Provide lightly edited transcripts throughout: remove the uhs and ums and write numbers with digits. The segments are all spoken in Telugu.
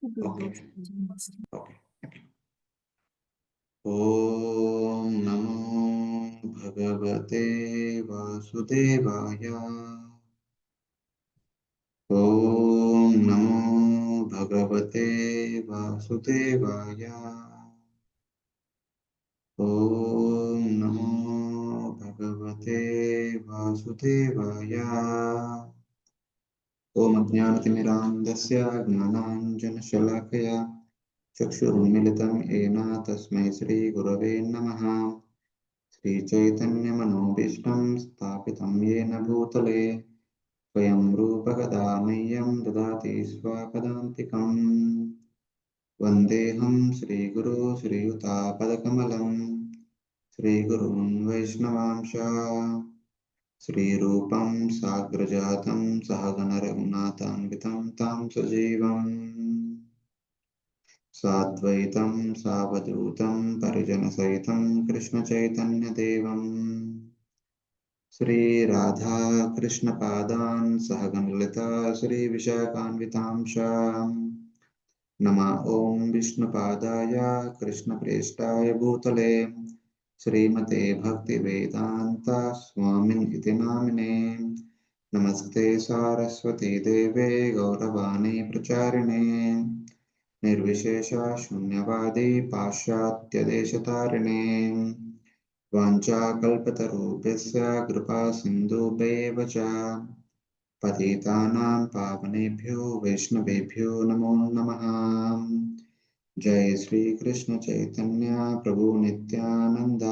Okay okay. ఓం నమో భగవతే వాసుదేవాయ. ఓం నమో భగవతే వాసుదేవాయ. ఓం నమో భగవతే వాసుదేవాయ. ఓం అజ్ఞానతిమిరాంధస్య జ్ఞానాంజనశలాకయా చక్షురున్మిళితం येन తస్మై శ్రీగురవే నమః. శ్రీచైతన్యమనోభీష్టం స్థాపితం येन భూతలే స్వయం రూపకదా మह्यं దదాతి స్వపదాంతికం. వందేహం శ్రీగురు శ్రీయుతాపదకమలం శ్రీగురున్ వైష్ణవాంశ శ్రీరూపం సాగ్రజాతం సహగణ రఘునాథాన్వితం తాం సజీవం సాద్వైతం సావధూతం పరిజనసహితం కృష్ణచైతన్యదేవం శ్రీరాధాకృష్ణపాదాన్ సహగణలలితా శ్రీవిశాఖాన్వితాంశ. నమ ఓం విష్ణుపాదాయ కృష్ణప్రేష్టాయ భూతలే శ్రీమతే భక్తివేదాంత స్వామిన్ ఇతి నామినే. నమస్తే సారస్వతీ దేవే గౌరవాణి ప్రచారిణే నిర్విశేష శూన్యవాది పాశ్చాత్యదేశతారిణే. వాంఛాకల్పతరుభ్యశ్చ కృపా సింధుభ్యైవ చ పతితానాం పావనేభ్యో వైష్ణవేభ్యో నమో నమః. జై శ్రీ కృష్ణ చైతన్య ప్రభు నిత్యానంద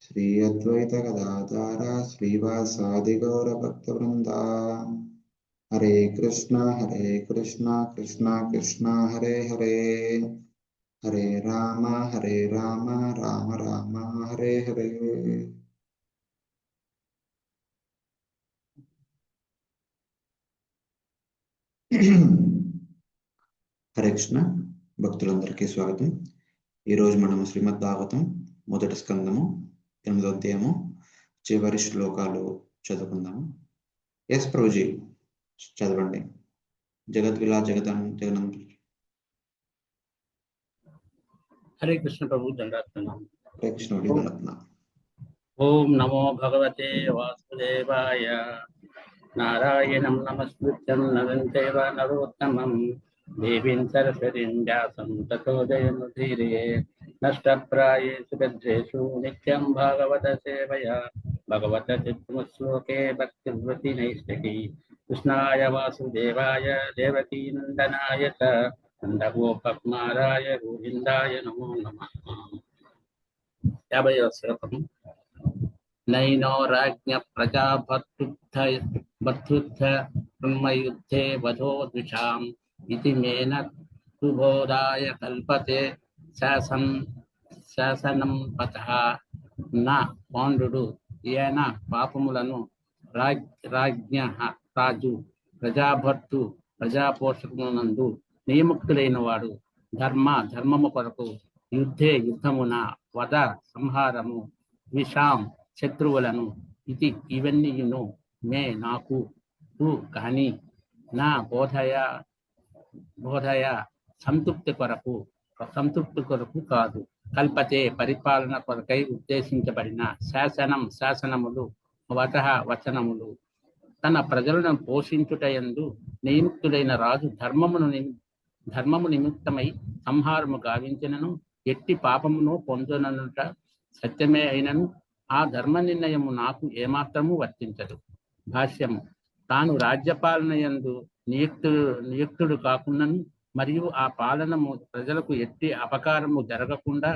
శ్రీ అద్వైత గదాధర శ్రీవాసాది గౌర భక్తవృంద. హరే కృష్ణ కృష్ణ కృష్ణ హరే హరే, హరే రామ రామ రామ హరే హరే. హరే కృష్ణ భక్తులందరికీ స్వాగతం. ఈరోజు మనము శ్రీమద్ భాగవతం మొదటి స్కందము 8వ అధ్యాయము చివరి శ్లోకాలు చదువుకుందాము. ఎస్ ప్రభుజీ చదవండి. జగద్విలా జగనంద్. హరే కృష్ణ ప్రభు దండాత్మనాం. హరే కృష్ణ దండాత్మనాం. ఓం నమో భగవతే వాసుదేవాయ. నారాయణం నమస్కృత్యం నరం చైవ నరోత్తమం దేవీం సరస్వతీం వ్యాసం తతో జయముదీరయే. నష్టప్రాయేషు భద్రేషు నిత్యం భాగవత సేవయా భగవత చిత్తమశ్లోకే భక్తివృతి నైష్ఠికీ. కృష్ణాయ వాసుదేవాయ దేవకీ నందనాయ చ నందగోపకుమారాయ గోవిందాయ నమో నమః. 50వ శ్లోకం. నైనో రాజ్ఞ ప్రజాభర్తృద్ధ బ్రహ్మయుద్ధే వధో ద్విషాం ఇతి మేన సుబోధాయ కల్పతే శాసనం పతః. నా పాండుడు ఏన పాపములను రాజ్ఞ రాజు ప్రజాభర్తు ప్రజాపోషకునందు నియముక్తులైన వాడు ధర్మము కొరకు యుద్ధమున వధ సంహారము విషాం శత్రువులను ఇది ఇవన్నీయును మే నాకు కానీ నా బోధయ సంతృప్తి కొరకు కాదు. కల్పతే పరిపాలన కొరకై ఉద్దేశించబడిన శాసనములు వచనములు. తన ప్రజలను పోషించుటయందు నియుక్తుడైన రాజు ధర్మము నిమిత్తమై సంహారము గావించినను ఎట్టి పాపమును పొందుననుట సత్యమే అయినను ఆ ధర్మ నిర్ణయము నాకు ఏమాత్రము వర్తించదు. భాష్యము. తాను రాజ్యపాలన యందు నియుక్తుడు కాకుండాను మరియు ఆ పాలనము ప్రజలకు ఎట్టి అపకారము జరగకుండా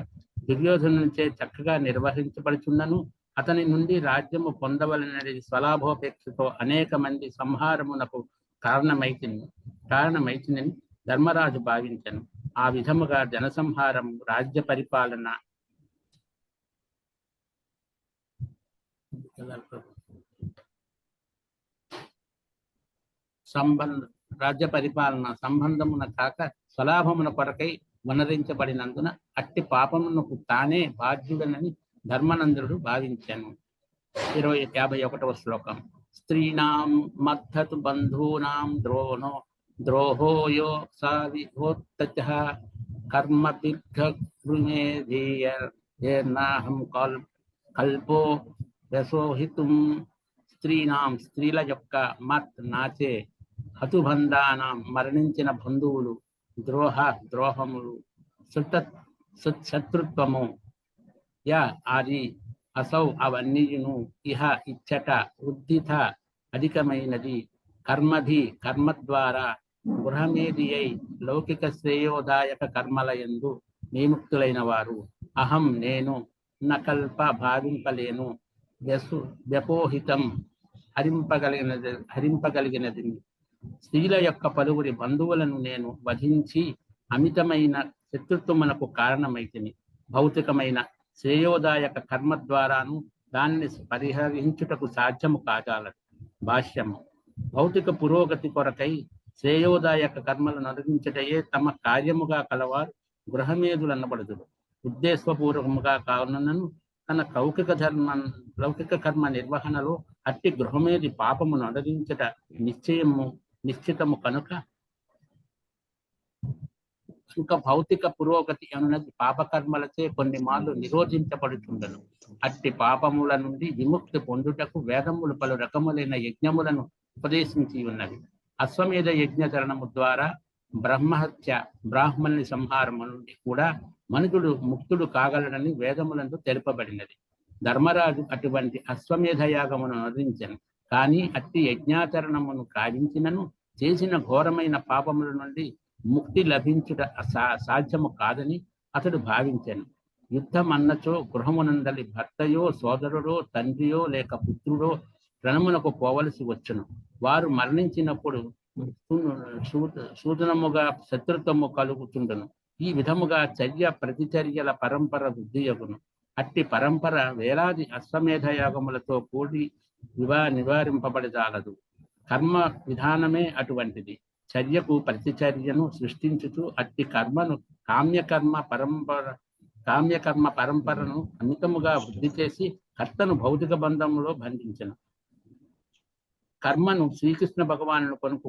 దుర్యోధనుచే చక్కగా నిర్వహించబడుచున్నను అతని నుండి రాజ్యము పొందవలనది స్వలాభోపేక్షతో అనేక మంది సంహారమునకు కారణమైతినని ధర్మరాజు భావించను. ఆ విధముగా జనసంహారం రాజ్య పరిపాలన సంబంధమున కాక స్వలాభమున కొరకై వనరించబడినందున అట్టి పాపమునకు తానే బాధ్యుడనని ధర్మనందుడు భావించాను. 51వ శ్లోకం. స్త్రీణాం మద్ధతు బంధూనాం ద్రోణో ద్రోహో యో సావిహోత్తచః కర్మభిర్ఘృమేధీయర్నాహం కల్పో వ్యసోహితుం. స్త్రీల యొక్క మత్ నాచే హతుబంధానం మరణించిన బంధువులు, ద్రోహములు, శత్రుత్వము యా ఆది అసౌ అవన్నీయును ఇహ ఇచ్చట ఉద్ధిత అధికమైనది. కర్మ ద్వారా గృహమేది అయి లౌకిక శ్రేయోదాయక కర్మలయందు నిముక్తులైన వారు. అహం నేను నకల్ప భావింపలేను, వ్యపోహితం హరింపగలిగినది. స్త్రీల యొక్క పలువురి బంధువులను నేను వధించి అమితమైన శత్రుత్వమునకు కారణమైతిని. భౌతికమైన శ్రేయోదాయక కర్మ ద్వారాను దానిని పరిహరించుటకు సాధ్యము కాగలదు. భాష్యము. భౌతిక పురోగతి కొరకై శ్రేయోదాయక కర్మలు నొలగించుటయే తమ కార్యముగా కలవారు గృహమేధులనబడుదురు. ఉద్దేశపూర్వకముగా కానున్నను తన లౌకిక కర్మ నిర్వహణలో అట్టి గృహమేధి పాపము నొలగించుట నిశ్చితము కనుక ఇంకా భౌతిక పురోగతి అన్నది పాపకర్మలచే కొన్ని మార్లు నిరోధించబడుతుండను. అట్టి పాపముల నుండి విముక్తి పొందుటకు వేదములు పలు రకములైన యజ్ఞములను ఉపదేశించి ఉన్నవి. అశ్వమేధ యజ్ఞచరణము ద్వారా బ్రహ్మహత్య, బ్రాహ్మణుని సంహారము నుండి కూడా మనుషుడు ముక్తుడు కాగలడని వేదములందు తెలుపబడినది. ధర్మరాజు అటువంటి అశ్వమేధ యాగమును అనుసరించను. కానీ అట్టి యజ్ఞాచరణమును కావించినను చేసిన ఘోరమైన పాపముల నుండి ముక్తి లభించుట సాధ్యము కాదని అతడు భావించాను. యుద్ధం అన్నచో గృహమునందలి భర్తయో, సోదరుడో, తండ్రియో లేక పుత్రుడో రణమునకు పోవలసి వచ్చును. వారు మరణించినప్పుడు సూదనముగా శత్రుత్వము కలుగుతుండను. ఈ విధముగా చర్య ప్రతిచర్యల పరంపర వృద్ధియగును. అట్టి పరంపర వేలాది అశ్వమేధ యాగములతో కూడి నివారింపబడజాలదు. కర్మ విధానమే అటువంటిది. చర్యకు ప్రతిచర్యను సృష్టించుతూ అట్టి కర్మను కామ్యకర్మ పరంపరను అమితముగా వృద్ధి చేసి కర్తను భౌతిక బంధములో బంధించను. కర్మను శ్రీకృష్ణ భగవాను కొనుకు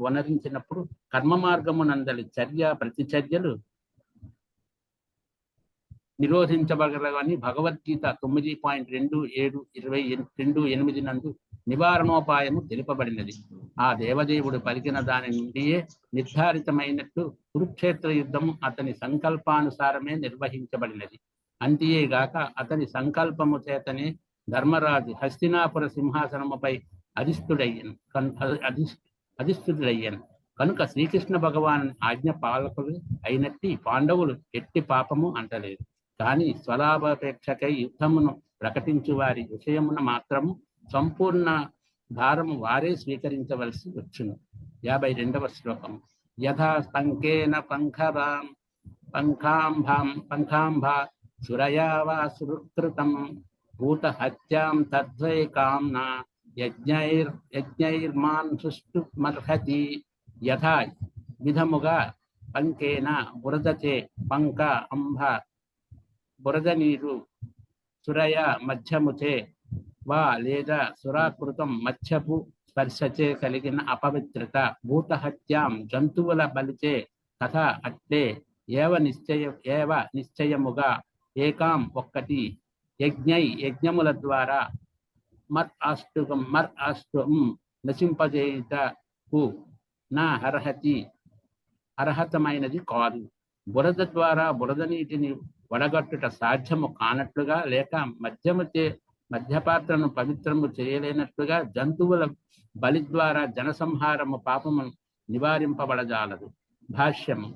వనరించినప్పుడు కర్మ మార్గమునందలి చర్య ప్రతిచర్యలు నిరోధించబడగలని భగవద్గీత 9.27-22 నందు నివారణోపాయము తెలుపబడినది. ఆ దేవదేవుడు పలికిన దాని నుండియే నిర్ధారితమైనట్టు కురుక్షేత్ర యుద్ధము అతని సంకల్పానుసారమే నిర్వహించబడినది. అంతేగాక అతని సంకల్పము చేతనే ధర్మరాజు హస్తినాపుర సింహాసనముపై అధిష్ఠుడయ్యను. కనుక శ్రీకృష్ణ భగవాను ఆజ్ఞ పాలకులు అయినట్టి పాండవులు ఎట్టి పాపము అంటలేదు. కానీ స్వలాభాపేక్షకై యుద్ధమును ప్రకటించు వారి విషయమున మాత్రము సంపూర్ణ భారము వారే స్వీకరించవలసి వచ్చును. 52వ శ్లోకం. యథా స్తంకేన పంఖాంభా సురయావా సుకృతం భూతహత్యాం తద్వై కామ్నా యజ్ఞైర్మాన్ సృష్టుమర్హతి. యథా విధముగా పంకేన బురదచే, పంక అంభ బురద నీరు, సురయ మధ్యముచే వా లేదా సురాకృతం మత్స్యపు స్పర్శచే కలిగిన అపవిత్రత, భూతహత్యాం జంతువుల బలిచే, తథా అట్లే ఏవ నిశ్చయముగా ఏకాం ఒక్కటి, యజ్ఞముల ద్వారా మర్ అష్టం నశింపజేయుటకు నా అర్హతమైనది కాదు. బురద ద్వారా బురద నీటిని వడగట్టుట సాధ్యము కానట్లుగా, లేక మధ్యపాత్రను పవిత్రము చేయలేనట్లుగా జంతువుల బలి ద్వారా జనసంహారము పాపము నివారింపబడజాలదు. భాష్యము.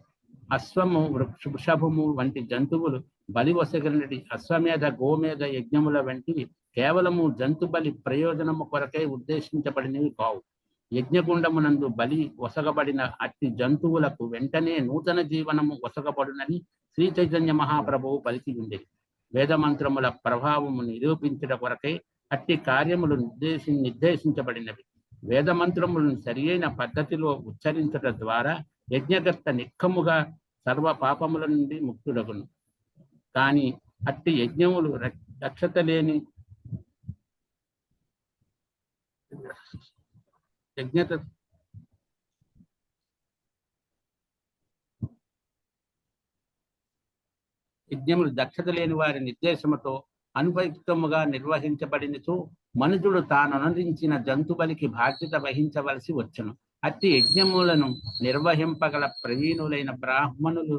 అశ్వము, వృషభము వంటి జంతువులు బలి వసగలినటి అశ్వమేధ, గోమేధ యజ్ఞముల వంటివి కేవలము జంతు బలి ప్రయోజనము కొరకై ఉద్దేశించబడినవి కావు. యజ్ఞగుండమునందు బలి వసగబడిన అట్టి జంతువులకు వెంటనే నూతన జీవనము వసగబడునని శ్రీ చైతన్య మహాప్రభువు పలికి ఉండేది. వేదమంత్రముల ప్రభావము నిరూపించుట కొరకై అట్టి కార్యములు నిర్దేశించబడినవి. వేదమంత్రములను సరియైన పద్ధతిలో ఉచ్చరించుట ద్వారా యజ్ఞకర్త నిక్కముగా సర్వ పాపముల నుండి ముక్తుడగును. కానీ అట్టి యజ్ఞములు దక్షత లేని యజ్ఞములు దక్షత లేని వారి నిర్దేశముతో అనుపయుక్తముగా నిర్వహించబడినచో మనుజుడు తాను అనుసరించిన జంతుబలికి బాధ్యత వహించవలసి వచ్చును. అట్టి యజ్ఞములను నిర్వహింపగల ప్రవీణులైన బ్రాహ్మణులు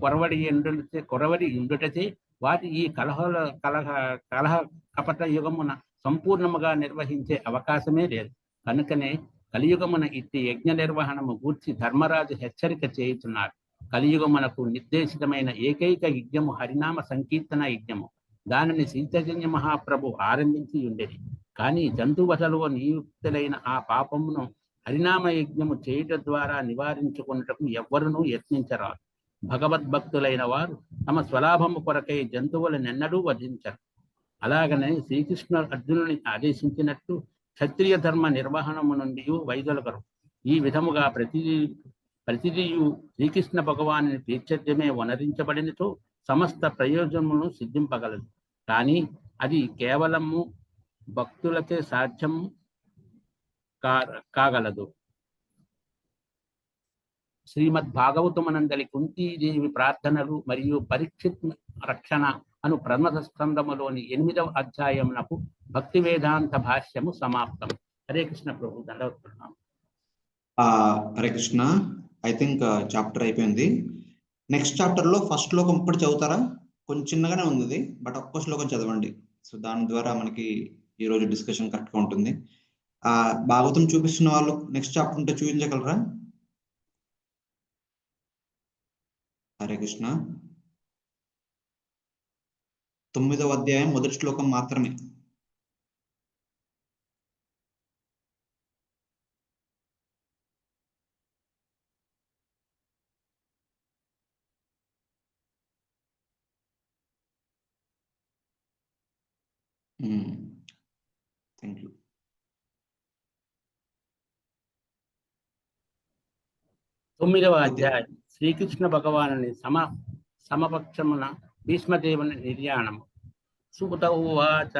కొరవడి ఉండుటచే వాటి ఈ కలహ కపట యుగమున సంపూర్ణముగా నిర్వహించే అవకాశమే లేదు. కనుకనే కలియుగమున ఇట్టి యజ్ఞ నిర్వహణము గూర్చి ధర్మరాజు హెచ్చరిక చేయుచున్నారు. కలియుగమునకు నిర్దేశితమైన ఏకైక యజ్ఞము హరినామ సంకీర్తన యజ్ఞము. దానిని శ్రీచైతన్య మహాప్రభు ఆరంభించి ఉండేది. కానీ జంతువశలో నియుక్తులైన ఆ పాపమును హరినామ యజ్ఞము చేయుట ద్వారా నివారించుకున్నటకు ఎవ్వరునూ యత్నించరాదు. భగవద్భక్తులైన వారు తమ స్వలాభము కొరకై జంతువులనెన్నడూ వధించరు. అలాగనే శ్రీకృష్ణుడు అర్జునుని ఆదేశించినట్టు క్షత్రియ ధర్మ నిర్వహణము నుండి వైదొలగరు. ఈ విధముగా ప్రతిదియు శ్రీకృష్ణ భగవాను తీర్చమే వనరించబడినచో సమస్త ప్రయోజనమును సిద్ధింపగలదు. కానీ అది కేవలము భక్తులకే సాధ్యము కాగలదు. శ్రీమద్ భాగవతమునందలి కుంతీదేవి ప్రార్థనలు మరియు పరీక్షిత్ రక్షణ అను ప్రథమ స్కందములోని 8వ అధ్యాయమునకు భక్తి వేదాంత భాష్యము సమాప్తం. హరే కృష్ణ ప్రభు. దండవత్ప్రణామం. Hare Krishna. I think chapter అయిపోయింది. నెక్స్ట్ చాప్టర్ లో ఫస్ట్ శ్లోకం ఇప్పుడు చదువుతారా? కొంచెం చిన్నగానే ఉంది, బట్ ఒక్క శ్లోకం చదవండి. సో దాని ద్వారా మనకి ఈ రోజు డిస్కషన్ కరెక్ట్ గా ఉంటుంది. భాగవతం చూపిస్తున్న వాళ్ళు నెక్స్ట్ చాప్టర్ ఉంటే చూపించగలరా? హరే కృష్ణ. 9వ అధ్యాయం మొదటి శ్లోకం మాత్రమే. Thank you. తొమ్మిదవ అధ్యాయం శ్రీకృష్ణ భగవానుని సమపక్షమున భీష్మదేవుని నిర్యాణము. సూత ఉవాచ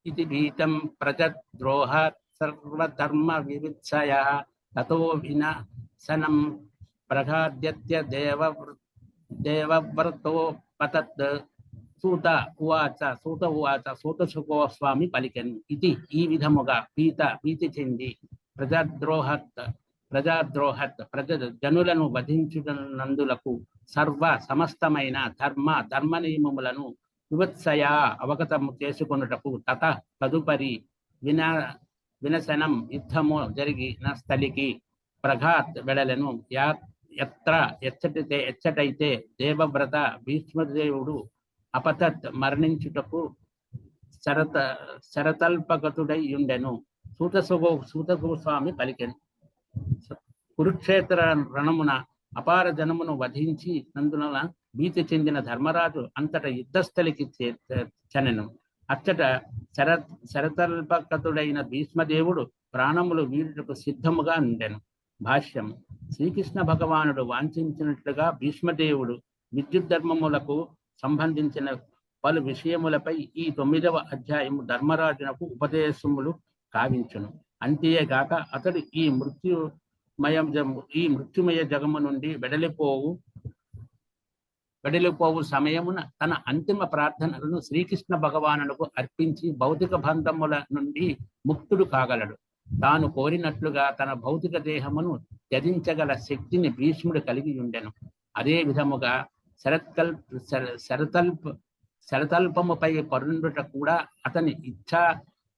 ఇతి భీతం ప్రజద్రోహ సర్వధర్మ వివిత్సయ తతో వినాశనం ప్రఘాద్యత్య దేవవ్రతో పతత్. సూత ఉవాచ సూత సుగోస్వామి పలికెను. ఇది ఈ విధముగా భీతి చెంది ప్రజాద్రోహత్ జనులను వధించునందులకు సమస్తమైన ధర్మ నియమములను వివత్సయ అవగతము చేసుకొనుటకు తదుపరి వినశనం యుద్ధము జరిగిన స్థలికి ప్రఘాత్ వెడలను. ఎచ్చటైతే దేవవ్రత భీష్మదేవుడు అపతత్ మరణించుటకు శరతల్పగతుడై ఉండెను. సూత గోస్వామి పలికెను. కురుక్షేత్ర రణమున అపార జనమును వధించి నందున భీతి చెందిన ధర్మరాజు అంతట యుద్ధస్థలికి చెనెను. అచ్చట శరతల్పగతుడైన భీష్మదేవుడు ప్రాణములు వీడుటకు సిద్ధముగా ఉండెను. భాష్యం. శ్రీకృష్ణ భగవానుడు వాంఛించినట్లుగా భీష్మదేవుడు విద్యుత్ ధర్మములకు సంబంధించిన పలు విషయములపై ఈ 9వ అధ్యాయము ధర్మరాజునకు ఉపదేశములు కావించును. అంతేగాక అతడు ఈ మృత్యుమయ జగము నుండి వెడలిపోవు సమయమున తన అంతిమ ప్రార్థనలను శ్రీకృష్ణ భగవానునకు అర్పించి భౌతిక బంధముల నుండి ముక్తుడు కాగలడు. తాను కోరినట్లుగా తన భౌతిక దేహమును త్యజించగల శక్తిని భీష్ముడు కలిగి ఉండెను. అదే విధముగా శరతల్పముపై పరుండుట కూడా అతని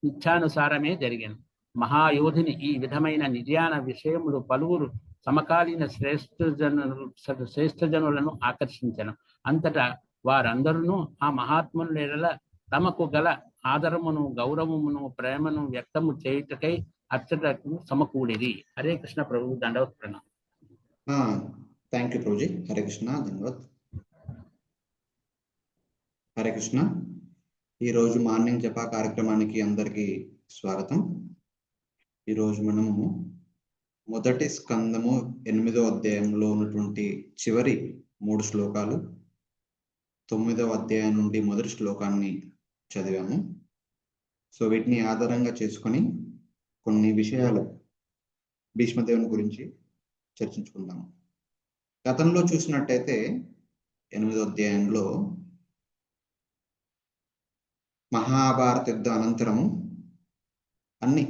ఇచ్ఛానుసారమే జరిగాను. మహాయోధిని ఈ విధమైన నిర్యాణ విషయములు పలువురు సమకాలీన శ్రేష్ఠజనులను ఆకర్షించను. అంతటా వారందరూ ఆ మహాత్ముల ఎడల తమకు గల ఆదరమును, గౌరవమును, ప్రేమను వ్యక్తము చేయుటకై అచ్చటకు సమకూడిరి. హరే కృష్ణ ప్రభు. దండవత్ ప్రణామం. Thank you Prabhuji. హరే కృష్ణ. ధన్యవాద్. హరే కృష్ణ. ఈరోజు మార్నింగ్ జపా కార్యక్రమానికి అందరికీ స్వాగతం. ఈరోజు మనము మొదటి స్కందము 8వ అధ్యాయంలో ఉన్నటువంటి చివరి 3 శ్లోకాలు 9వ అధ్యాయం నుండి మొదటి శ్లోకాన్ని చదివాము. సో వీటిని ఆధారంగా చేసుకొని కొన్ని విషయాలు భీష్మదేవుని గురించి చర్చించుకుందాము. గతంలో చూసినట్టయితే 8వ అధ్యాయంలో మహాభారత యుద్ధ అనంతరము అన్ని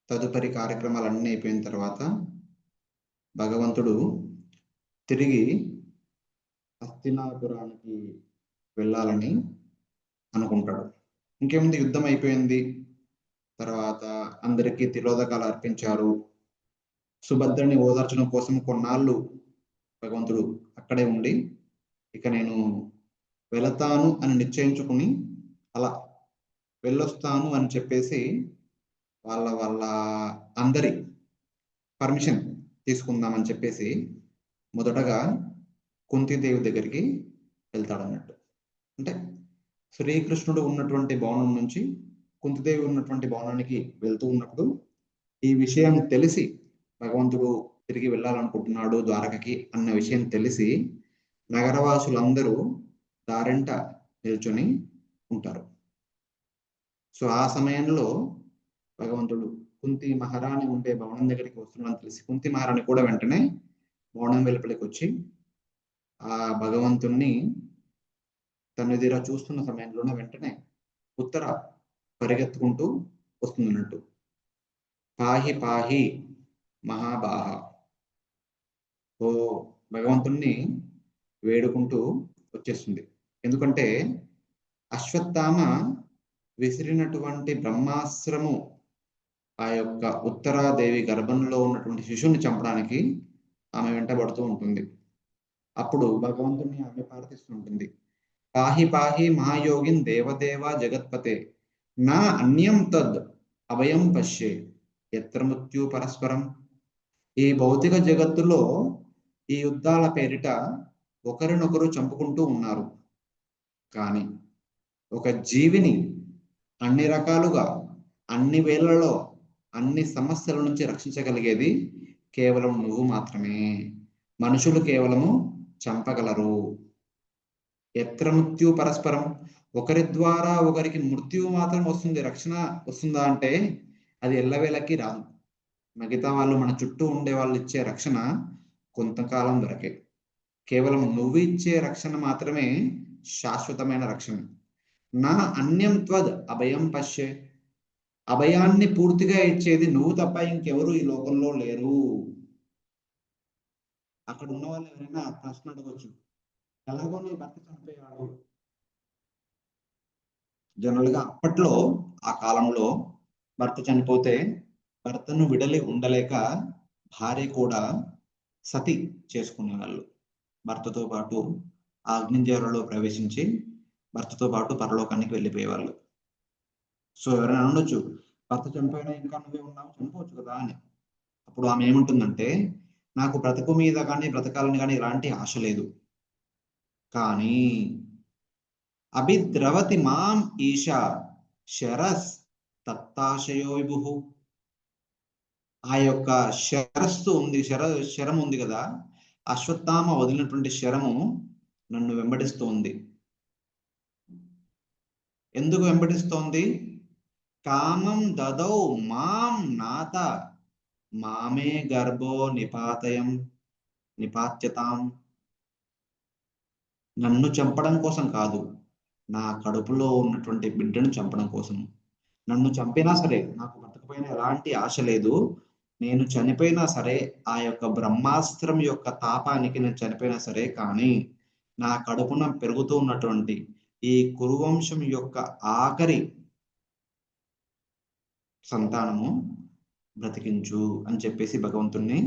తదుపరి కార్యక్రమాలు అన్నీ అయిపోయిన తర్వాత భగవంతుడు తిరిగి హస్తినాపురానికి వెళ్ళాలని అనుకుంటాడు. ఇంకేముంది, యుద్ధం అయిపోయింది, తర్వాత అందరికీ తిలోదకాలు అర్పించారు. సుభద్రని ఓదార్చడం కోసం కొన్నాళ్ళు భగవంతుడు అక్కడే ఉండి ఇక నేను వెళతాను అని నిశ్చయించుకుని అలా వెళ్ళొస్తాను అని చెప్పేసి వాళ్ళ అందరి పర్మిషన్ తీసుకుందామని చెప్పేసి మొదటగా కుంతీదేవి దగ్గరికి వెళ్తాడు అన్నట్టు. అంటే శ్రీకృష్ణుడు ఉన్నటువంటి భవనం నుంచి కుంతీదేవి ఉన్నటువంటి భవనానికి వెళ్తూ ఉన్నప్పుడు ఈ విషయం తెలిసి భగవంతుడు తిరిగి వెళ్ళాలనుకుంటున్నాడు ద్వారకకి అన్న విషయం తెలిసి నగరవాసులందరూ దారింట నిల్చొని ఉంటారు. సో ఆ సమయంలో భగవంతుడు కుంతి మహారాణి ఉండే భవనం దగ్గరికి వస్తున్నాడని తెలిసి కుంతి మహారాణి కూడా వెంటనే భవనం వెలుపలికి వచ్చి ఆ భగవంతుణ్ణి తన ఎదుర చూస్తున్న సమయంలోనే వెంటనే ఉత్తర పరిగెత్తుకుంటూ వస్తుందన్నట్టు. పాహి పాహి మహాబాహ, ఓ భగవంతుణ్ణి వేడుకుంటూ వచ్చేస్తుంది. ఎందుకంటే అశ్వత్థామ విసిరినటువంటి బ్రహ్మాస్త్రము ఆ యొక్క ఉత్తరాదేవి గర్భంలో ఉన్నటువంటి శిశువుని చంపడానికి ఆమె వెంటబడుతూ ఉంటుంది. అప్పుడు భగవంతుని ఆమె ప్రార్థిస్తుంటుంది, పాహి పాహి మహాయోగిన్ దేవదేవ జగత్పతే నా అన్యం తద్ అభయం పశ్యే ఎత్ర మృత్యు పరస్పరం. ఈ భౌతిక జగత్తులో ఈ యుద్ధాల పేరిట ఒకరినొకరు చంపుకుంటూ ఉన్నారు, కానీ ఒక జీవిని అన్ని రకాలుగా అన్ని వేళలలో అన్ని సమస్యల నుంచి రక్షించగలిగేది కేవలం నువ్వు మాత్రమే. మనుషులు కేవలము చంపగలరు. ఎత్ర మృత్యు పరస్పరం, ఒకరి ద్వారా ఒకరికి మృత్యువు మాత్రం వస్తుంది, రక్షణ వస్తుందా అంటే అది ఎల్లవేళకి రాదు. మిగతా వాళ్ళు మన చుట్టూ ఉండే వాళ్ళు ఇచ్చే రక్షణ కొంతకాలం వరకే. కేవలం నువ్వు ఇచ్చే రక్షణ మాత్రమే శాశ్వతమైన రక్షణ. నా అన్యం త్వద్ అభయం పశ్యే, అభయాన్ని పూర్తిగా ఇచ్చేది నువ్వు తప్ప ఇంకెవరు ఈ లోకంలో లేరు. అక్కడ ఉన్న వాళ్ళు ఎవరైనా ప్రశ్న అడగవచ్చు, ఎలాగో నీ భర్త చనిపోయాడు. జనరల్ గా అప్పట్లో ఆ కాలంలో భర్త చనిపోతే భర్తను విడలి ఉండలేక భార్య కూడా సతి చేసుకునేవాళ్ళు. భర్తతో పాటు ఆ అగ్నిజ్వాలలో ప్రవేశించి భర్తతో పాటు పరలోకానికి వెళ్ళిపోయేవాళ్ళు. సో ఎవరైనా అనొచ్చు, భర్త చనిపోయినా ఇంకా నువ్వే ఉన్నావు, చనిపోవచ్చు కదా అని. అప్పుడు ఆమె ఏముంటుందంటే, నాకు బ్రతుకు మీద కానీ బ్రతకాలని కానీ ఎలాంటి ఆశ లేదు, కానీ అభిద్రవతి మాం ఈశా శరస్ తత్తాశయో విభు. ఆ యొక్క శరస్సు ఉంది, శరం ఉంది కదా, అశ్వత్థామ వదిలినటువంటి శరము నన్ను వెంబడిస్తోంది. ఎందుకు వెంబడిస్తోంది? కామం దదౌ మాం నాత మామే గర్భో నిపాత్యతాం. నన్ను చంపడం కోసం కాదు, నా కడుపులో ఉన్నటువంటి బిడ్డను చంపడం కోసం. నన్ను చంపినా సరే నాకు బ్రతకపోయినా ఎలాంటి ఆశ లేదు, నేను చనిపోయినా సరే ఆ యొక్క బ్రహ్మాస్త్రం యొక్క తాపానికి నేను చనిపోయినా సరే, కానీ నా కడుపున పెరుగుతూ ఉన్నటువంటి ఈ కురువంశం యొక్క ఆఖరి సంతానము బ్రతికించు అని చెప్పేసి భగవంతుణ్ణి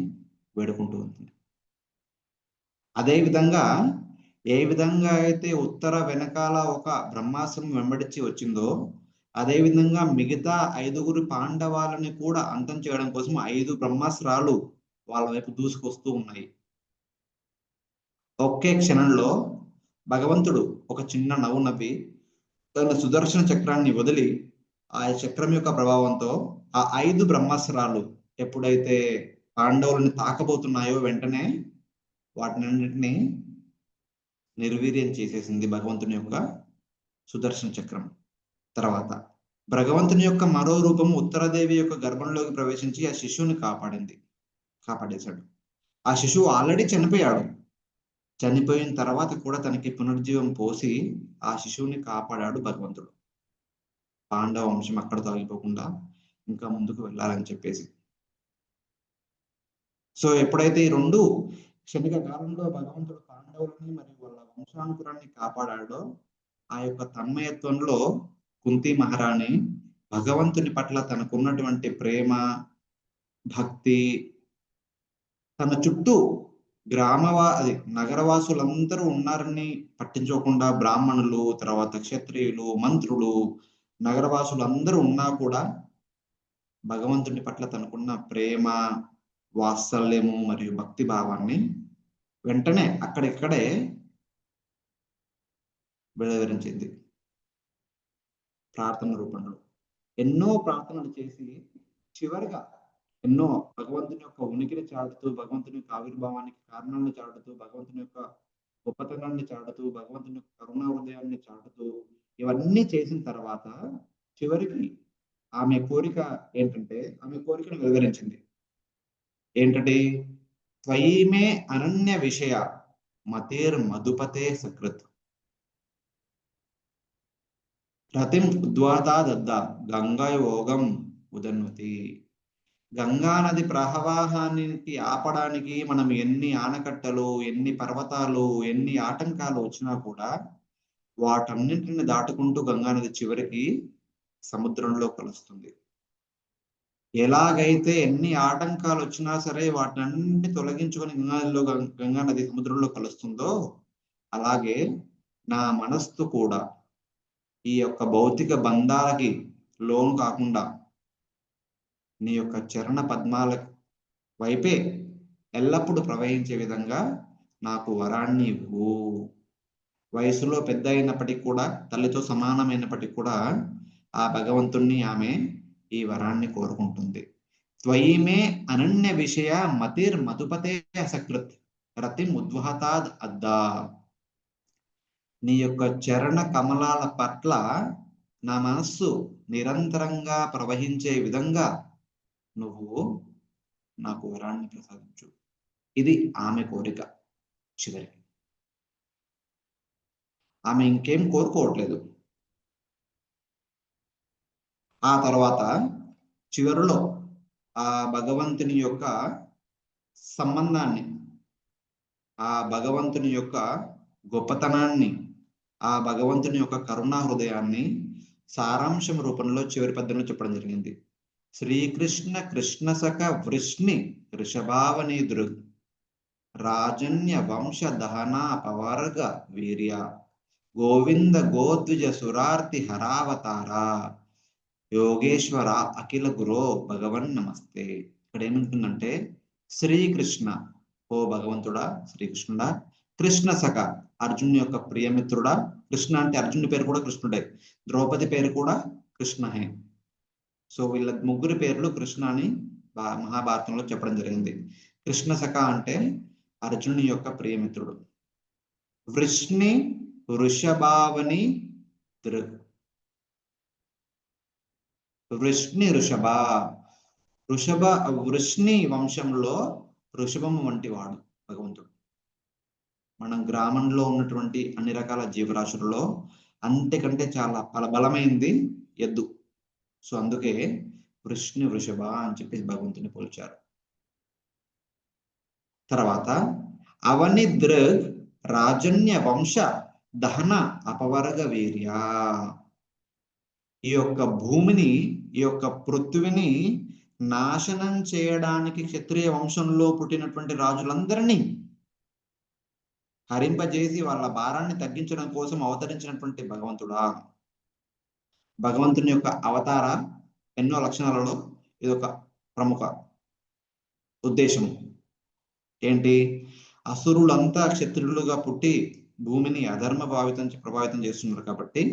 వేడుకుంటూ ఉంటుంది. అదే విధంగా ఏ విధంగా అయితే ఉత్తర వెనకాల ఒక బ్రహ్మాస్త్రం వెంబడించి వచ్చిందో, అదే విధంగా మిగతా 5గురు పాండవాలని కూడా అంతం చేయడం కోసం 5 బ్రహ్మాస్త్రాలు వాళ్ళ వైపు దూసుకొస్తూ ఉన్నాయి. ఒకే క్షణంలో భగవంతుడు ఒక చిన్న నవ్వు నవ్వి తన సుదర్శన చక్రాన్ని వదిలి ఆ చక్రం యొక్క ప్రభావంతో ఆ 5 బ్రహ్మాస్త్రాలు ఎప్పుడైతే పాండవులని తాకబోతున్నాయో వెంటనే వాటినన్నింటినీ నిర్వీర్యం చేసేసింది భగవంతుని యొక్క సుదర్శన చక్రం. తర్వాత భగవంతుని యొక్క మరో రూపము ఉత్తరదేవి యొక్క గర్భంలోకి ప్రవేశించి ఆ శిశువుని కాపాడేశాడు. ఆ శిశువు ఆల్రెడీ చనిపోయాడు. చనిపోయిన తర్వాత కూడా తనకి పునర్జీవం పోసి ఆ శిశువుని కాపాడాడు భగవంతుడు. పాండవ వంశం అక్కడతో ఆగిపోకుండా ఇంకా ముందుకు వెళ్ళాలని చెప్పేసి. సో ఎప్పుడైతే ఈ రెండు క్షణిక కాలంలో భగవంతుడు పాండవులని మరియు వాళ్ళ వంశానుకురాన్ని కాపాడాడో, ఆ యొక్క తన్మయత్వంలో కుంతి మహారాణి భగవంతుని పట్ల తనకున్నటువంటి ప్రేమ, భక్తి, తన చుట్టూ నగరవాసులందరూ ఉన్నారని పట్టించుకోకుండా బ్రాహ్మణులు, తర్వాత క్షత్రియులు, మంత్రులు, నగరవాసులు అందరూ ఉన్నా కూడా భగవంతుని పట్ల తనకున్న ప్రేమ, వాత్సల్యము మరియు భక్తి భావాన్ని వెంటనే అక్కడిక్కడే వెలువరించింది ప్రార్థన రూపంలో. ఎన్నో ప్రార్థనలు చేసి చివరిగా ఎన్నో భగవంతుని యొక్క ఉనికిని చాటుతూ, భగవంతుని యొక్క ఆవిర్భావానికి కారణాలను చాటుతూ, భగవంతుని యొక్క గొప్పతనాన్ని చాటుతూ, భగవంతుని యొక్క కరుణా హృదయాన్ని చాటుతూ ఇవన్నీ చేసిన తర్వాత చివరికి ఆమె కోరిక ఏంటంటే, ఆమె కోరికను వివరించింది. ఏంటంటే, త్వయిమే అనన్య విషయ మతేర్ మధుపతే సకృత్ రతిం ఉద్వాతాదద్ద గంగాయోగం ఉదన్వతి. గంగా నది ప్రవాహానికి ఆపడానికి మనం ఎన్ని ఆనకట్టలు, ఎన్ని పర్వతాలు, ఎన్ని ఆటంకాలు వచ్చినా కూడా వాటన్నింటిని దాటుకుంటూ గంగా నది చివరికి సముద్రంలో కలుస్తుంది. ఎలాగైతే ఎన్ని ఆటంకాలు వచ్చినా సరే వాటిని తొలగించుకొని గంగా నది సముద్రంలో కలుస్తుందో, అలాగే నా మనస్సు కూడా ఈ యొక్క భౌతిక బంధాలకి లోను కాకుండా నీ యొక్క చరణ పద్మాల వైపే ఎల్లప్పుడూ ప్రవహించే విధంగా నాకు వరాన్ని ఇవ్వు. వయసులో పెద్ద అయినప్పటికీ కూడా, తల్లితో సమానమైనప్పటికీ కూడా ఆ భగవంతుణ్ణి ఆమె ఈ వరాన్ని కోరుకుంటుంది. త్వయిమే అనన్య విషయ మతిర్ మధుపతే అసకృత్ రతిం ఉద్వహతాద్ అద్దా. నీ యొక్క చరణ కమలాల పట్ల నా మనస్సు నిరంతరంగా ప్రవహించే విధంగా నువ్వు నాకు వరాన్ని ప్రసాదించు. ఇది ఆమె కోరిక. చివరికి ఆమె ఇంకేం కోరుకోవట్లేదు. ఆ తర్వాత చివరిలో ఆ భగవంతుని యొక్క సంబంధాన్ని, ఆ భగవంతుని యొక్క గొప్పతనాన్ని, ఆ భగవంతుని యొక్క కరుణా హృదయాన్ని సారాంశం రూపంలో చివరి పద్యంలో చెప్పడం జరిగింది. శ్రీకృష్ణ కృష్ణసఖ వృష్ణి ఋషభావని దృగ్ రాజన్య వంశ దహనా పవర్గ వీర్య గోవింద గోద్విజ సురార్తి హరావతార యోగేశ్వర అఖిల గురో భగవన్ నమస్తే. ఇక్కడ ఏమంటుందంటే, శ్రీకృష్ణ, ఓ భగవంతుడా, శ్రీకృష్ణుడా, కృష్ణ సఖ, అర్జునుని యొక్క ప్రియమిత్రుడా. కృష్ణ అంటే అర్జునుడి పేరు కూడా కృష్ణుడే, ద్రౌపది పేరు కూడా కృష్ణహే. సో వీళ్ళ ముగ్గురి పేర్లు కృష్ణ అని మహాభారతంలో చెప్పడం జరిగింది. కృష్ణ సఖ అంటే అర్జునుని యొక్క ప్రియమిత్రుడు. వృష్ణి వృషభావని దృగ్, వృష్ణి వృష్ణి వంశంలో వృషభము వంటి వాడు భగవంతుడు. మనం గ్రామంలో ఉన్నటువంటి అన్ని రకాల జీవరాశులలో అంతకంటే చాలా బలమైంది ఎద్దు. సో అందుకే వృష్ణి వృషభ అని చెప్పి భగవంతుని పోల్చారు. తర్వాత అవని దృగ్ రాజన్య వంశ దహన అపవర్గ వీర్య. ఈ యొక్క భూమిని, ఈ యొక్క పృథ్వీని నాశనం చేయడానికి క్షత్రియ వంశంలో పుట్టినటువంటి రాజులందరినీ హరింపజేసి వాళ్ళ భారాన్ని తగ్గించడం కోసం అవతరించినటువంటి భగవంతుడా. భగవంతుని యొక్క అవతార ఎన్నో లక్షణాలలో ఇదొక ప్రముఖ ఉద్దేశం. ఏంటి? అసురులంతా క్షత్రియులుగా పుట్టి భూమిని అధర్మ ప్రభావితం చేస్తున్నారు కాబట్టి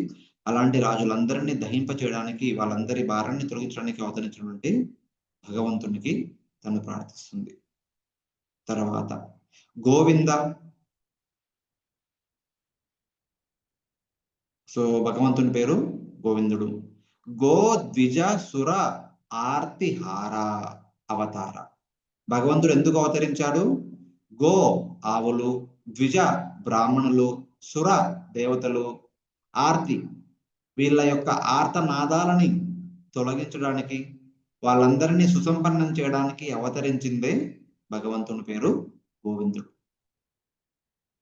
అలాంటి రాజులందరినీ దహింప చేయడానికి, వాళ్ళందరి భారాన్ని తొలగించడానికి అవతరించినటువంటి భగవంతునికి తను ప్రార్థిస్తుంది. తర్వాత గోవింద. సో భగవంతుని పేరు గోవిందుడు. గో ద్విజ సుర ఆర్తిహార అవతార. భగవంతుడు ఎందుకు అవతరించాడు? గో ఆవులు, ద్విజ బ్రాహ్మణులు, సుర దేవతలు, ఆర్తి వీళ్ళ యొక్క ఆర్తనాదాలని తొలగించడానికి, వాళ్ళందరినీ సుసంపన్నం చేయడానికి అవతరించిందే భగవంతుని పేరు గోవిందుడు.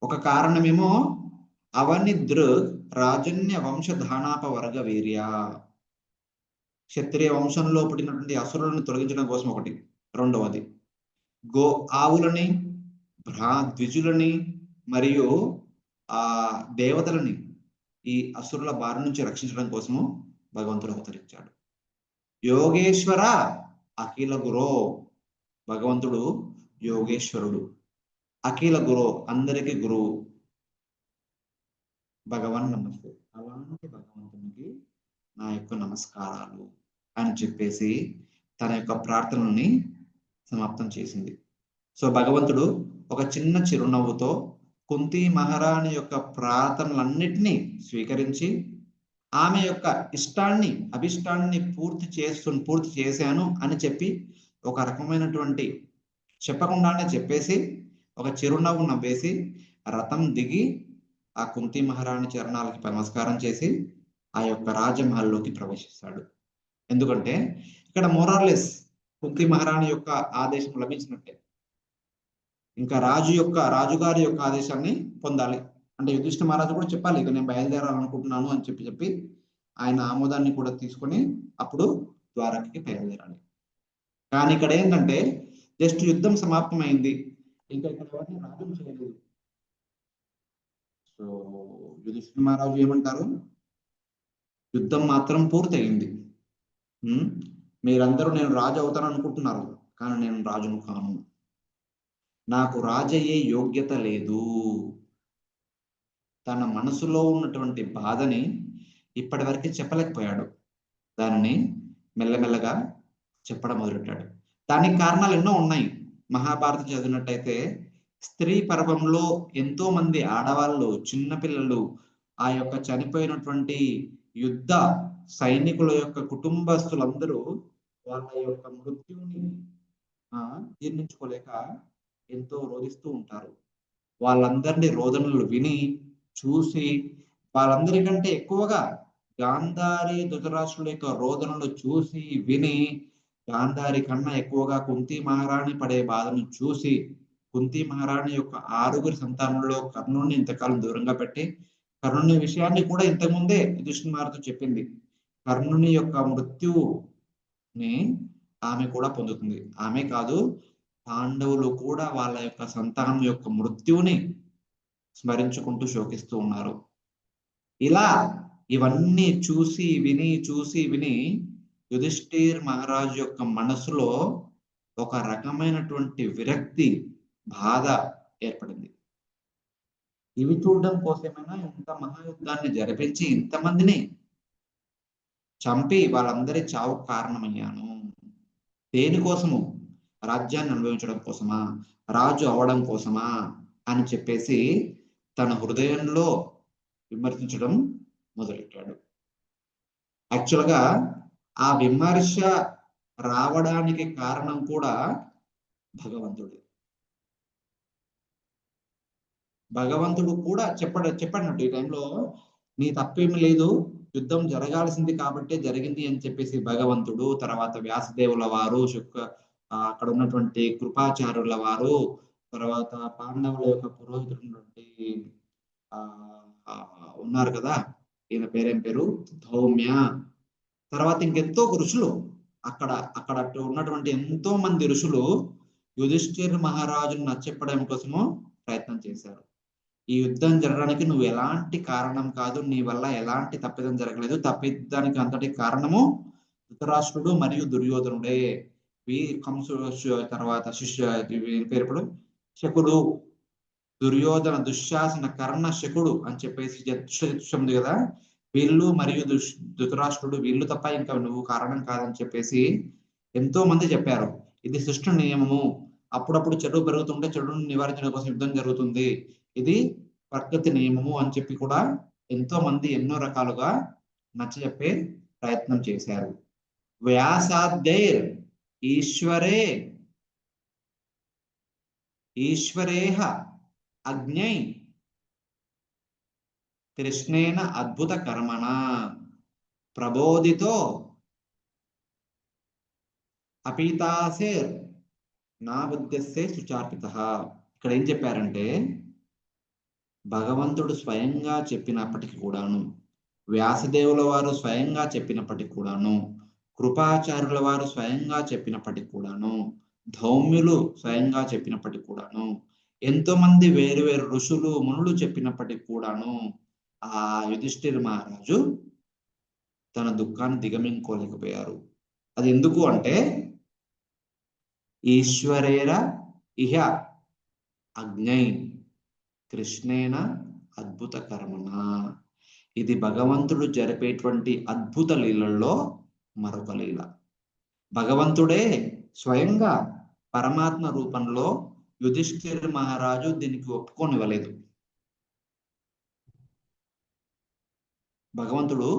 ఒక కారణమేమో అవనిదృ రాజన్య వంశధానాప వర్గ వీర్య, క్షత్రియ వంశంలో పుట్టినటువంటి అసురులను తొలగించడం కోసం ఒకటి. రెండవది గో ఆవులని, ద్విజులని మరియు దేవతలని ఈ అసురుల బారి నుంచి రక్షించడం కోసము భగవంతుడు అవతరించాడు. యోగేశ్వర అఖిల గురో, భగవంతుడు యోగేశ్వరుడు, అఖిల గురో అందరికి గురువు. భగవాన్ నమస్తే, అలాంటి భగవంతునికి నా యొక్క నమస్కారాలు అని చెప్పేసి తన యొక్క ప్రార్థనల్ని సమాప్తం చేసింది. సో భగవంతుడు ఒక చిన్న చిరునవ్వుతో కుంతి మహారాణి యొక్క ప్రార్థనలన్నిటినీ స్వీకరించి ఆమె యొక్క అభిష్టాన్ని పూర్తి చేశాను అని చెప్పి ఒక రకమైనటువంటి చెప్పకుండానే చెప్పేసి ఒక చిరునవ్వు నవ్వేసి రథం దిగి ఆ కుంతి మహారాణి చరణాలకి నమస్కారం చేసి ఆ యొక్క రాజమహల్లోకి ప్రవేశిస్తాడు. ఎందుకంటే ఇక్కడ మోరార్లెస్ కుంతి మహారాణి యొక్క ఆదేశం లభించినట్టే. ఇంకా రాజుగారి యొక్క ఆదేశాన్ని పొందాలి అంటే యుధిష్ఠిర మహారాజు కూడా చెప్పాలి, ఇక నేను బయలుదేరాలనుకుంటున్నాను అని చెప్పి ఆయన ఆమోదాన్ని కూడా తీసుకొని అప్పుడు ద్వారకకి బయలుదేరాలి. కానీ ఇక్కడ ఏంటంటే జస్ట్ యుద్ధం సమాప్తమైంది, ఇంకా ఇక్కడ ఎవరిని రాజును చేయలేదు. సో యుధిష్ఠిర మహారాజు ఏమంటారు, యుద్ధం మాత్రం పూర్తయింది, మీరందరూ నేను రాజు అవుతాను అనుకుంటున్నారు, కానీ నేను రాజును కాను, నాకు రాజయ్యే యోగ్యత లేదు. తన మనసులో ఉన్నటువంటి బాధని ఇప్పటి వరకు చెప్పలేకపోయాడు, దానిని మెల్లమెల్లగా చెప్పడం మొదలెట్టాడు. దానికి కారణాలు ఎన్నో ఉన్నాయి. మహాభారతం చదివినట్టయితే స్త్రీ పర్వంలో ఎంతో మంది ఆడవాళ్ళు, చిన్నపిల్లలు, ఆ యొక్క చనిపోయినటువంటి యుద్ధ సైనికుల యొక్క కుటుంబస్తులందరూ వాళ్ళ యొక్క మృత్యుని జీర్ణించుకోలేక ఎంతో రోధిస్తూ ఉంటారు. వాళ్ళందరినీ రోదనలు విని చూసి, వాళ్ళందరికంటే ఎక్కువగా గాంధారి ధృతరాష్ట్రుల యొక్క రోదనలు చూసి విని, గాంధారి కన్నా ఎక్కువగా కుంతి మహారాణి పడే బాధను చూసి, కుంతి మహారాణి యొక్క 6 సంతానంలో కర్ణుడిని ఇంతకాలం దూరంగా పెట్టి, కర్ణుని విషయాన్ని కూడా ఇంతకుముందే యుధిష్ఠిర మహారాజు చెప్పింది, కర్ణుని యొక్క మృత్యుని ఆమె కూడా పొందుతుంది. ఆమె కాదు, పాండవులు కూడా వాళ్ళ యొక్క సంతానం యొక్క మృత్యుని స్మరించుకుంటూ శోకిస్తూ ఉన్నారు. ఇలా ఇవన్నీ చూసి విని యుధిష్ఠిర మహారాజు యొక్క మనసులో ఒక రకమైనటువంటి విరక్తి, బాధ ఏర్పడింది. ఇవి చూడడం కోసమైనా ఇంత మహాయుద్ధాన్ని జరిపించి ఇంతమందిని చంపి వాళ్ళందరి చావు కారణమయ్యాను, దేనికోసము? రాజ్యాన్ని అనుభవించడం కోసమా, రాజు అవడం కోసమా అని చెప్పేసి తన హృదయంలో విమర్శించడం మొదలెట్టాడు. యాక్చువల్గా ఆ విమర్శ రావడానికి కారణం కూడా భగవంతుడు. భగవంతుడు కూడా చెప్పడినట్టు ఈ టైంలో నీ తప్పేమి లేదు, యుద్ధం జరగాల్సింది కాబట్టే జరిగింది అని చెప్పేసి భగవంతుడు, తర్వాత వ్యాసదేవుల వారు, అక్కడ ఉన్నటువంటి కృపాచార్యుల వారు, తర్వాత పాండవుల యొక్క పురోహితుడు ఉన్నారు కదా, ఈయన పేరేం పేరు, ధౌమ్య, తర్వాత ఇంకెంతో ఋషులు, అక్కడ ఉన్నటువంటి ఎంతో మంది ఋషులు యుధిష్ఠిర మహారాజును నచ్చెప్పడం కోసము ప్రయత్నం చేశారు. ఈ యుద్ధం జరగడానికి నువ్వు ఎలాంటి కారణం కాదు, నీ వల్ల ఎలాంటి తప్పిదం జరగలేదు, తప్పిదానికి అంతటి కారణము ధృతరాష్ట్రుడు మరియు దుర్యోధనుడే. తర్వాత పేరు ఇప్పుడు శకుడు, దుర్యోధన, దుశ్శాసన, కర్ణ, శకుడు అని చెప్పేసి ఉంది కదా, వీళ్ళు మరియు ధృతరాష్ట్రుడు, వీళ్ళు తప్ప ఇంకా నువ్వు కారణం కాదని చెప్పేసి ఎంతో మంది చెప్పారు. ఇది సృష్టి నియమము, అప్పుడప్పుడు చెడు పెరుగుతుంటే చెడును నివారించడం కోసం యుద్ధం జరుగుతుంది, ఇది ప్రకృతి నియమము అని చెప్పి కూడా ఎంతో మంది ఎన్నో రకాలుగా నచ్చజెప్పే ప్రయత్నం చేశారు. వ్యాసాద్యైర్ ఈశ్వరే ఈశ్వరేహ అజ్ఞై కృష్ణేన అద్భుత కర్మణ ప్రబోధితో అపీతాసేర్ నా బుద్ధిస్తే సుచార్పిత. ఇక్కడ ఏం చెప్పారంటే, భగవంతుడు స్వయంగా చెప్పినప్పటికీ కూడాను, వ్యాసదేవుల వారు స్వయంగా చెప్పినప్పటికీ కూడాను, కృపాచార్యుల వారు స్వయంగా చెప్పినప్పటికీ కూడాను, ధౌమ్యులు స్వయంగా చెప్పినప్పటికీ కూడాను, ఎంతో మంది వేరు వేరు ఋషులు మునులు చెప్పినప్పటికీ కూడాను, ఆ యుధిష్ఠిర మహారాజు తన దుఃఖాన్ని దిగమింగుకోలేకపోయారు. అది ఎందుకు అంటే, ఈశ్వరేర ఇహ అజ్ఞై కృష్ణేన అద్భుత కర్మణ. ఇది భగవంతుడు జరిపేటువంటి అద్భుత లీలల్లో మరొక లీల. భగవంతుడే స్వయంగా పరమాత్మ రూపంలో యుధిష్ఠిర మహారాజు దీనికి ఒప్పుకోనివ్వలేదు. భగవంతుడు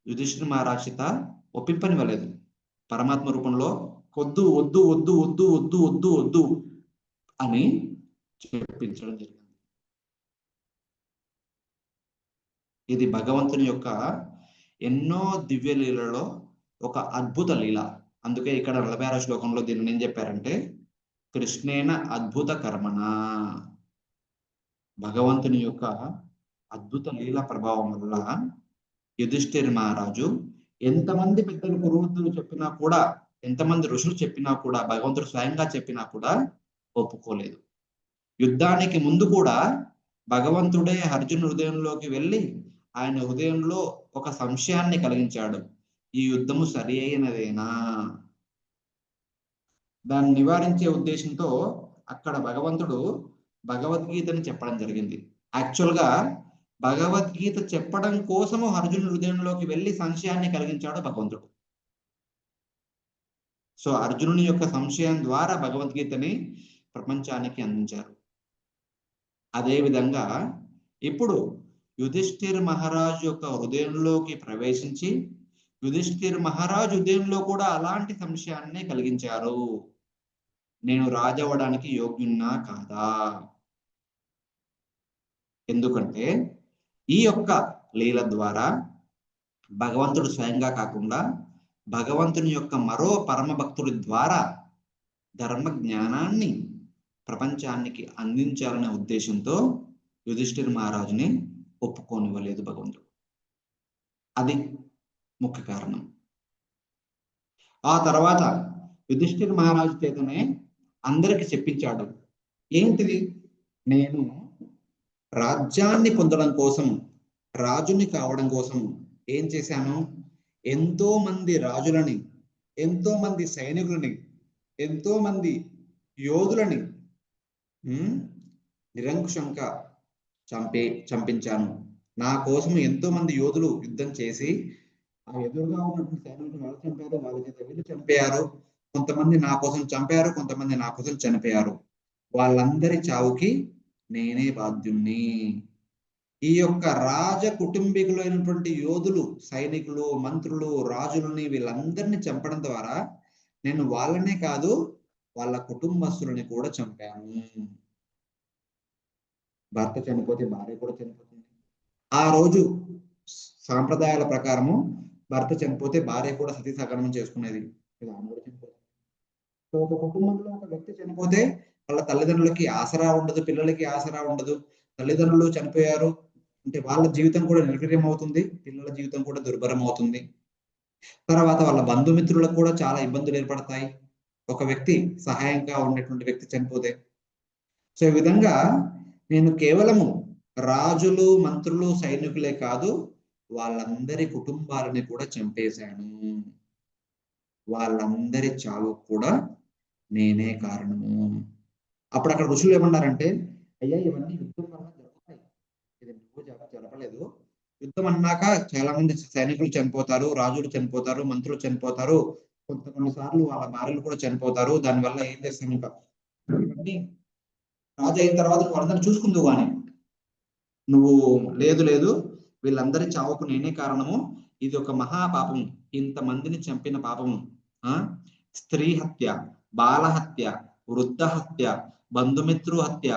యుధిష్ఠిర మహారాజు చేత ఒప్పింపనివ్వలేదు. పరమాత్మ రూపంలో వద్దు వద్దు వద్దు వద్దు వద్దు వద్దు వద్దు అని చెప్పించడం జరిగింది. ఇది భగవంతుని యొక్క ఎన్నో దివ్య లీలలో ఒక అద్భుత లీల. అందుకే ఇక్కడ 46వ శ్లోకంలో దీన్ని ఏం చెప్పారంటే, కృష్ణేన అద్భుత కర్మణ. భగవంతుని యొక్క అద్భుత లీల ప్రభావం వల్ల యుధిష్ఠిర మహారాజు ఎంతమంది పెద్దలు పురోహితులు చెప్పినా కూడా, ఎంతమంది ఋషులు చెప్పినా కూడా, భగవంతుడు స్వయంగా చెప్పినా కూడా ఒప్పుకోలేదు. యుద్ధానికి ముందు కూడా భగవంతుడే అర్జునుడి హృదయంలోకి వెళ్ళి ఆయన హృదయంలో ఒక సంశయాన్ని కలిగించాడు. ఈ యుద్ధము సరి అయినదేనా? దాన్ని నివారించే ఉద్దేశంతో అక్కడ భగవంతుడు భగవద్గీతని చెప్పడం జరిగింది. యాక్చువల్ గా భగవద్గీత చెప్పడం కోసము అర్జునుడి హృదయంలోకి వెళ్ళి సంశయాన్ని కలిగించాడు భగవంతుడు. సో అర్జునుని యొక్క సంశయం ద్వారా భగవద్గీతని ప్రపంచానికి అందించారు. అదే విధంగా ఇప్పుడు యుధిష్ఠిర మహారాజు యొక్క హృదయంలోకి ప్రవేశించి యుధిష్ఠిర మహారాజు హృదయంలో కూడా అలాంటి సంశయాన్నే కలిగించారు. నేను రాజవడానికి యోగ్యున్నా కాదా? ఎందుకంటే ఈ యొక్క లీల ద్వారా భగవంతుడు స్వయంగా కాకుండా భగవంతుని యొక్క మరో పరమ భక్తుడి ద్వారా ధర్మ జ్ఞానాన్ని ప్రపంచానికి అందించాలనే ఉద్దేశంతో యుధిష్ఠిర మహారాజుని ఒప్పుకోనివ్వలేదు భగవంతుడు. అది ముఖ్య కారణం. ఆ తర్వాత యుధిష్ఠిర మహారాజు చేతనే అందరికి చెప్పించాడు. ఏంటిది? నేను రాజ్యాన్ని పొందడం కోసం, రాజుని కావడం కోసం ఏం చేశాను? ఎంతో మంది రాజులని, ఎంతో మంది సైనికులని, ఎంతో మంది యోధులని నిరంకుశంగా చంపించాను. నా కోసం ఎంతో మంది యోధులు యుద్ధం చేసి ఆ ఎదురుగా ఉన్నటువంటి సైనికులు వాళ్ళు చంపారు, వాళ్ళ చేత వీళ్ళు చంపారు. కొంతమంది నా కోసం చంపారు, కొంతమంది నా కోసం చనిపోయారు. వాళ్ళందరి చావుకి నేనే బాధ్యుణ్ణి. ఈ యొక్క రాజ కుటుంబీకులైనటువంటి యోధులు, సైనికులు, మంత్రులు, రాజులని వీళ్ళందరినీ చంపడం ద్వారా నేను వాళ్ళనే కాదు వాళ్ళ కుటుంబస్తులని కూడా చంపాను. భర్త చనిపోతే భార్య కూడా చనిపోతుంది. ఆ రోజు సాంప్రదాయాల ప్రకారము భర్త చనిపోతే భార్య కూడా సతీ సహగమనం చేసుకునేది. ఆమె కూడా చనిపోతుంది. సో ఒక కుటుంబంలో ఒక వ్యక్తి చనిపోతే వాళ్ళ తల్లిదండ్రులకి ఆసరా ఉండదు, పిల్లలకి ఆసరా ఉండదు. తల్లిదండ్రులు చనిపోయారు అంటే వాళ్ళ జీవితం కూడా నిర్వీర్యం అవుతుంది, పిల్లల జీవితం కూడా దుర్భరం అవుతుంది. తర్వాత వాళ్ళ బంధుమిత్రులకు కూడా చాలా ఇబ్బందులు ఏర్పడతాయి ఒక వ్యక్తి సహాయంగా ఉన్నటువంటి వ్యక్తి చనిపోతే. సో ఈ విధంగా నేను కేవలము రాజులు, మంత్రులు, సైనికులే కాదు వాళ్ళందరి కుటుంబాలని కూడా చంపేశాను. వాళ్ళందరి చావు కూడా నేనే కారణము. అప్పుడు అక్కడ ఋషులు ఏమన్నారంటే, అయ్యా ఇవన్నీ యుద్ధం వల్ల జరుగుతాయి, ఇది నువ్వు జరపలేదు. యుద్ధం అన్నాక చాలా మంది సైనికులు చనిపోతారు, రాజులు చనిపోతారు, మంత్రులు చనిపోతారు, కొన్నిసార్లు వాళ్ళ భార్యలు కూడా చనిపోతారు. దానివల్ల ఏం చేస్తాం, ఇంకా ఇవన్నీ రాజు అయిన తర్వాత నువ్వు అందరిని చూసుకుందువు కానీ నువ్వు లేదు లేదు వీళ్ళందరి చావుకు నేనే కారణము. ఇది ఒక మహాపాపం, ఇంతమందిని చంపిన పాపము. స్త్రీ హత్య, బాల హత్య, వృద్ధ హత్య, బంధుమిత్రు హత్య,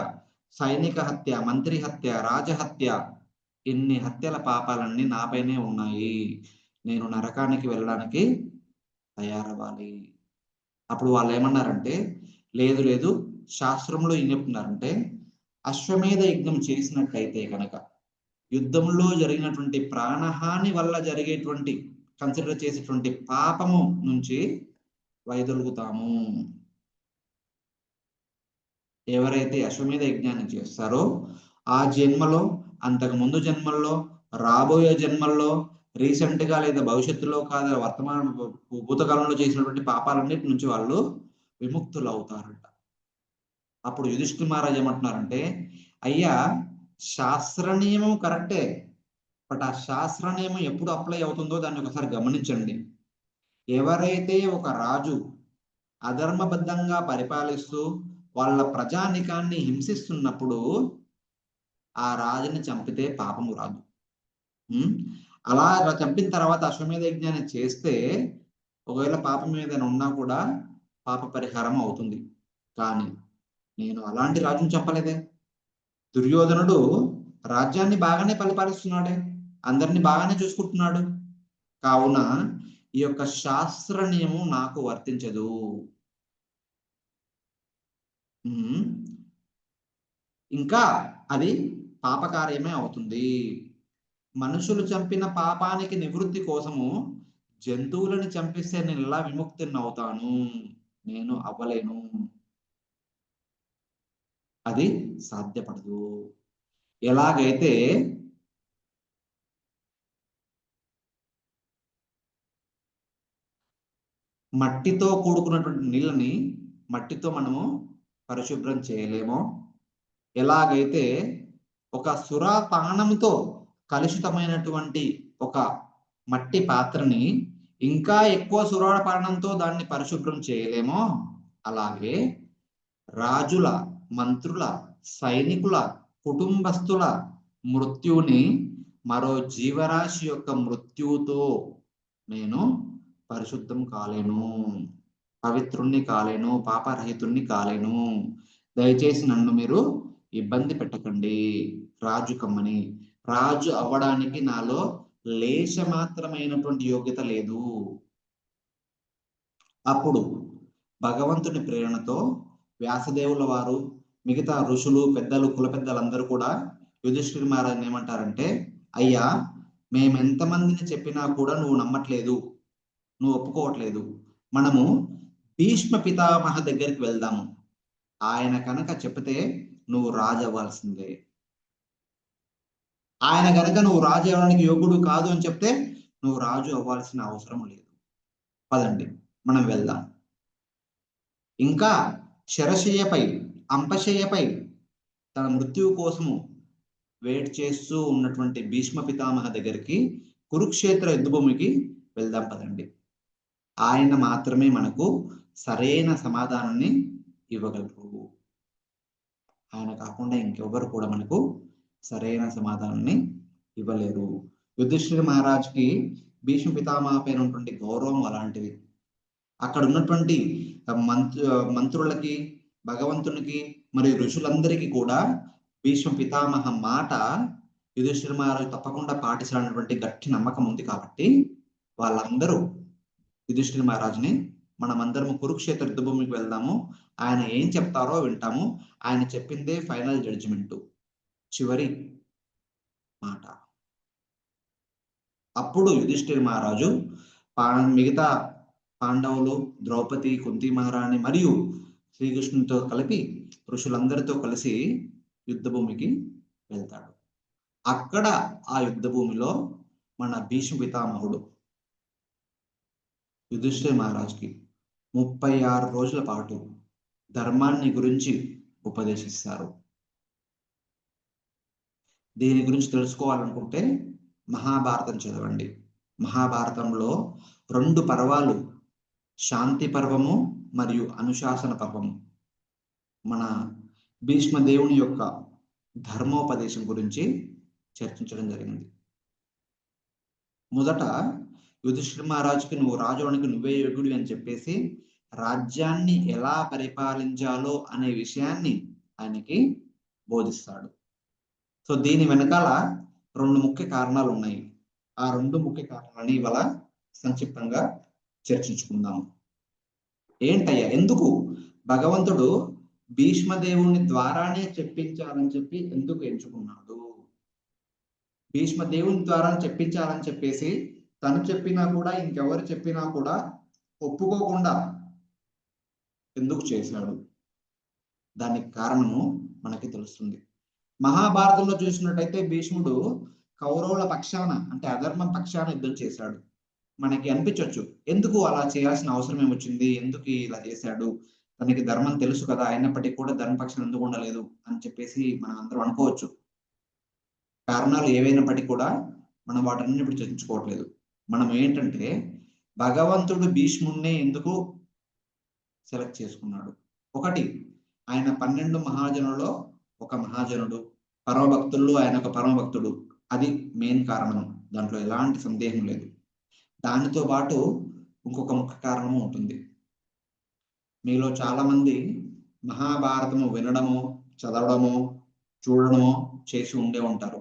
సైనిక హత్య, మంత్రి హత్య, రాజహత్య, ఇన్ని హత్యల పాపాలన్నీ నాపైనే ఉన్నాయి. నేను నరకానికి వెళ్ళడానికి తయారవ్వాలి. అప్పుడు వాళ్ళు ఏమన్నారంటే, లేదు లేదు, శాస్త్రంలో ఏం చెప్తున్నారంటే, అశ్వమేధ యజ్ఞం చేసినట్టయితే కనుక యుద్ధంలో జరిగినటువంటి ప్రాణహాని వల్ల జరిగేటువంటి కన్సిడర్ చేసేటువంటి పాపము నుంచి వైదొలుగుతాము. ఎవరైతే అశ్వమేధ యజ్ఞాన్ని చేస్తారో ఆ జన్మలో, అంతకు ముందు జన్మల్లో, రాబోయే జన్మల్లో, రీసెంట్ గా లేదా భవిష్యత్తులో కాదు వర్తమాన భూతకాలంలో చేసినటువంటి పాపాలన్నిటి నుంచి వాళ్ళు విముక్తులు అవుతారంట. అప్పుడు యుధిష్ఠిర మహారాజ్ ఏమంటున్నారంటే, అయ్యా శాస్త్ర నియమం కరెక్టే, బట్ ఆ శాస్త్ర నియమం ఎప్పుడు అప్లై అవుతుందో దాన్ని ఒకసారి గమనించండి. ఎవరైతే ఒక రాజు అధర్మబద్ధంగా పరిపాలిస్తూ వాళ్ళ ప్రజానికాన్ని హింసిస్తున్నప్పుడు ఆ రాజుని చంపితే పాపము రాదు. అలా చంపిన తర్వాత అశ్వమేధ యజ్ఞాన్ని చేస్తే ఒకవేళ పాపం మీద ఉన్నా కూడా పాప పరిహారం అవుతుంది. కానీ నేను అలాంటి రాజుని చంపలేదే. దుర్యోధనుడు రాజ్యాన్ని బాగానే పరిపాలిస్తున్నాడే, అందరినీ బాగానే చూసుకుంటున్నాడు. కావున ఈ యొక్క శాస్త్ర నియమం నాకు వర్తించదు. ఇంకా అది పాపకార్యమే అవుతుంది. మనుషులు చంపిన పాపానికి నివృత్తి కోసము జంతువులను చంపిస్తే నేను ఎలా విముక్తిని అవుతాను? నేను అవ్వలేను. అది సాధ్యపడదు. ఎలాగైతే మట్టితో కూడుకున్నటువంటి నీళ్ళని మట్టితో మనము పరిశుభ్రం చేయలేమో, ఎలాగైతే ఒక సురాపానంతో కలుషితమైనటువంటి ఒక మట్టి పాత్రని ఇంకా ఎక్కువ సురాపానంతో దాన్ని పరిశుభ్రం చేయలేమో, అలాగే రాజుల, మంత్రుల, సైనికుల, కుటుంబస్తుల మృత్యుని మరో జీవరాశి యొక్క మృత్యువుతో నేను పరిశుద్ధం కాలేను, పవిత్రుణ్ణి కాలేను, పాపరహితుణ్ణి కాలేను. దయచేసి నన్ను మీరు ఇబ్బంది పెట్టకండి. రాజు కమ్మని, రాజు అవ్వడానికి నాలో లేశ మాత్రమైనటువంటి యోగ్యత లేదు. అప్పుడు భగవంతుని ప్రేరణతో వ్యాసదేవుల వారు, మిగతా ఋషులు, పెద్దలు, కుల పెద్దలందరూ కూడా యుధిష్ఠిర మహారాజుని ఏమంటారంటే, అయ్యా మేమెంతమందిని చెప్పినా కూడా నువ్వు నమ్మట్లేదు, నువ్వు ఒప్పుకోవట్లేదు. మనము భీష్మ పితామహ దగ్గరికి వెళ్దాము. ఆయన కనుక చెప్తే నువ్వు రాజు అవ్వాల్సిందే. ఆయన కనుక నువ్వు రాజు అవ్వడానికి యోగుడు కాదు అని చెప్తే నువ్వు రాజు అవ్వాల్సిన అవసరం లేదు. పదండి మనం వెళ్దాం. ఇంకా శరశయ్యపై, అంపశయ్యపై తన మృత్యువు కోసము వెయిట్ చేస్తూ ఉన్నటువంటి భీష్మ పితామహ దగ్గరికి, కురుక్షేత్ర యుద్ధభూమికి వెళ్దాం పదండి. ఆయన మాత్రమే మనకు సరైన సమాధానాన్ని ఇవ్వగలరు. ఆయన కాకుండా ఇంకెవరు కూడా మనకు సరైన సమాధానాన్ని ఇవ్వలేరు. యుధిష్ఠిర మహారాజ్కి భీష్మ పితామహ పైన ఉన్నటువంటి గౌరవం అలాంటిది. అక్కడ ఉన్నటువంటి మంత్రులకి, భగవంతునికి మరియు ఋషులందరికీ కూడా భీష్మ పితామహ మాట యుధిష్ఠిర మహారాజు తప్పకుండా పాటించాలన్నటువంటి గట్టి నమ్మకం ఉంది. కాబట్టి వాళ్ళందరూ యుధిష్ఠిర మహారాజుని మనమందరము కురుక్షేత్ర యుద్ధభూమికి వెళ్దాము, ఆయన ఏం చెప్తారో వింటాము, ఆయన చెప్పిందే ఫైనల్ జడ్జిమెంట్, చివరి మాట. అప్పుడు యుధిష్ఠిర మహారాజు మిగతా పాండవులు, ద్రౌపది, కుంతి మహారాణి మరియు శ్రీకృష్ణునితో కలిపి ఋషులందరితో కలిసి యుద్ధభూమికి వెళ్తాడు. అక్కడ ఆ యుద్ధభూమిలో మన భీష్మ పితామహుడు యుధిష్ఠిర మహారాజుకి 36 రోజుల పాటు ధర్మాన్ని గురించి ఉపదేశిస్తారు. దీని గురించి తెలుసుకోవాలనుకుంటే మహాభారతం చదవండి. మహాభారతంలో 2 పర్వాలు, శాంతి పర్వము మరియు అనుశాసన పర్వము, మన భీష్మదేవుని యొక్క ధర్మోపదేశం గురించి చర్చించడం జరిగింది. మొదట యుధిష్ఠిర మహారాజుకి నువ్వు రాజునికి నువ్వే యోగ్యుడు అని చెప్పేసి రాజ్యాన్ని ఎలా పరిపాలించాలో అనే విషయాన్ని ఆయనకి బోధిస్తాడు. సో దీని వెనకాల 2 ముఖ్య కారణాలు ఉన్నాయి. ఆ 2 ముఖ్య కారణాలని ఇవాళ సంక్షిప్తంగా చర్చించుకుందాం. ఏంటయ్యా, ఎందుకు భగవంతుడు భీష్మదేవుని ద్వారానే చెప్పించాలని చెప్పి ఎందుకు ఎంచుకున్నాడు? భీష్మదేవుని ద్వారా చెప్పించాలని చెప్పేసి తను చెప్పినా కూడా ఇంకెవరు చెప్పినా కూడా ఒప్పుకోకుండా ఎందుకు చేశాడు? దానికి కారణము మనకి తెలుస్తుంది. మహాభారతంలో చూసినట్టయితే భీష్ముడు కౌరవుల పక్షాన అంటే అధర్మం పక్షాన యుద్ధం చేశాడు. మనకి అనిపించవచ్చు, ఎందుకు అలా చేయాల్సిన అవసరం ఏమొచ్చింది, ఎందుకు ఇలా చేశాడు, తనకి ధర్మం తెలుసు కదా, అయినప్పటికీ కూడా ధర్మపక్షం ఎందుకు ఉండలేదు అని చెప్పేసి మనం అందరం అనుకోవచ్చు. కారణాలు ఏవైనప్పటికీ కూడా మనం వాటిని ఇప్పుడు చర్చించుకోవట్లేదు. మనం ఏంటంటే భగవంతుడు భీష్ముడిని ఎందుకు సెలెక్ట్ చేసుకున్నాడు? ఒకటి, ఆయన 12 మహాజనులలో ఒక మహాజనుడు, పరమభక్తుల్లో ఆయన ఒక పరమభక్తుడు. అది మెయిన్ కారణం, దాంట్లో ఎలాంటి సందేహం లేదు. దానితో పాటు ఇంకొక ముఖ్య కారణము ఉంటుంది. మీలో చాలా మంది మహాభారతము వినడమో, చదవడమో, చూడడమో చేసి ఉండే ఉంటారు.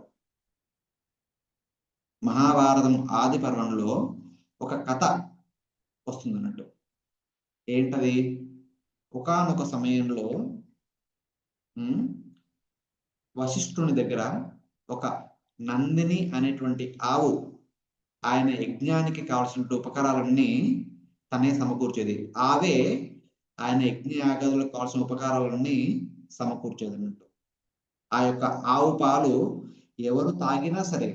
మహాభారతం ఆది పర్వంలో ఒక కథ వస్తుంది అన్నట్టు. ఏంటది? ఒకానొక సమయంలో వశిష్ఠుని దగ్గర ఒక నందిని అనేటువంటి ఆవు ఆయన యజ్ఞానికి కావాల్సిన ఉపకరణాలన్నీ తనే సమకూర్చేది. ఆవే ఆయన యజ్ఞ యాగాదులకు కావాల్సిన ఉపకరణాలన్నీ సమకూర్చేది అన్నట్టు. ఆ యొక్క ఆవు పాలు ఎవరు తాగినా సరే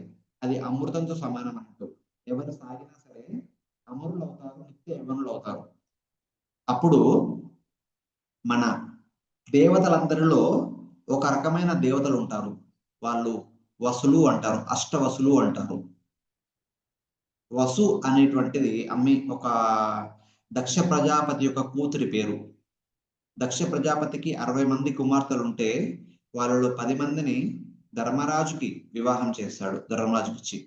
అది అమృతంతో సమానం అన్నట్టు. ఎవరు తాగినా సరే అమరులు అవుతారు, నిత్య యవ్వనులు అవుతారు. అప్పుడు మన దేవతలందరిలో ఒక రకమైన దేవతలు ఉంటారు. వాళ్ళు వసులు అంటారు, అష్టవసులు అంటారు. వసు అనేటువంటిది ఒక దక్ష ప్రజాపతి యొక్క కూతురి పేరు. దక్ష ప్రజాపతికి 60 మంది కుమార్తెలు ఉంటే వాళ్ళలో 10 మందిని ధర్మరాజుకి వివాహం చేస్తాడు, ధర్మరాజుకి ఇచ్చి.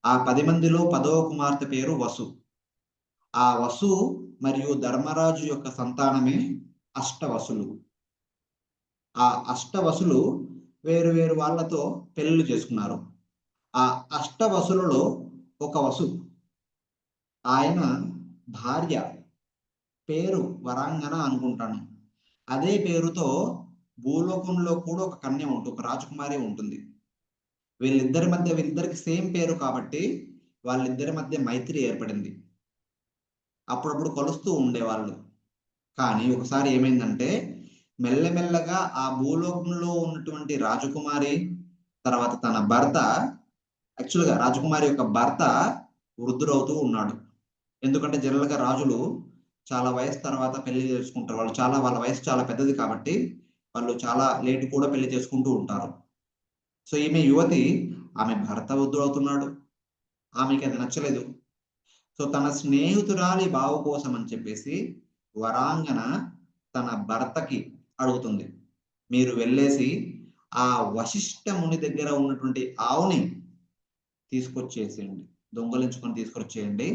ఆ 10 మందిలో 10వ కుమార్తె పేరు వసు. ఆ వసు మరియు ధర్మరాజు యొక్క సంతానమే అష్టవసులు. ఆ అష్టవసులు వేరు వేరు వాళ్ళతో పెళ్లి చేసుకున్నారు. ఆ అష్టవసులలో ఒక వసు, ఆయన భార్య పేరు వరాంగన అనుకుంటాను. అదే పేరుతో భూలోకంలో కూడా ఒక కన్య ఉంటుంది, ఒక రాజకుమారి ఉంటుంది. వీళ్ళిద్దరికి సేమ్ పేరు కాబట్టి వాళ్ళిద్దరి మధ్య మైత్రి ఏర్పడింది. అప్పుడప్పుడు కలుస్తూ ఉండేవాళ్ళు. కానీ ఒకసారి ఏమైందంటే మెల్లమెల్లగా ఆ భూలోకంలో ఉన్నటువంటి రాజకుమారి తర్వాత తన భర్త, యాక్చువల్గా రాజకుమారి యొక్క భర్త వృద్ధుడవుతూ ఉన్నాడు. ఎందుకంటే జనరల్ గా రాజులు చాలా వయసు తర్వాత పెళ్లి చేసుకుంటారు. వాళ్ళ వయసు చాలా పెద్దది కాబట్టి వాళ్ళు చాలా లేట్ కూడా పెళ్లి చేసుకుంటూ ఉంటారు. సో ఈమె యువతి, ఆమె భర్త వృద్ధుడవుతున్నాడు, ఆమెకి అది నచ్చలేదు. సో తన స్నేహితురాలి బావు కోసం అని చెప్పేసి వరాంగన తన భర్తకి అడుగుతుంది, మీరు వెళ్ళేసి ఆ వశిష్ఠ ముని దగ్గర ఉన్నటువంటి ఆవుని తీసుకొచ్చేసేయండి, దొంగలించుకొని తీసుకొచ్చేయండి.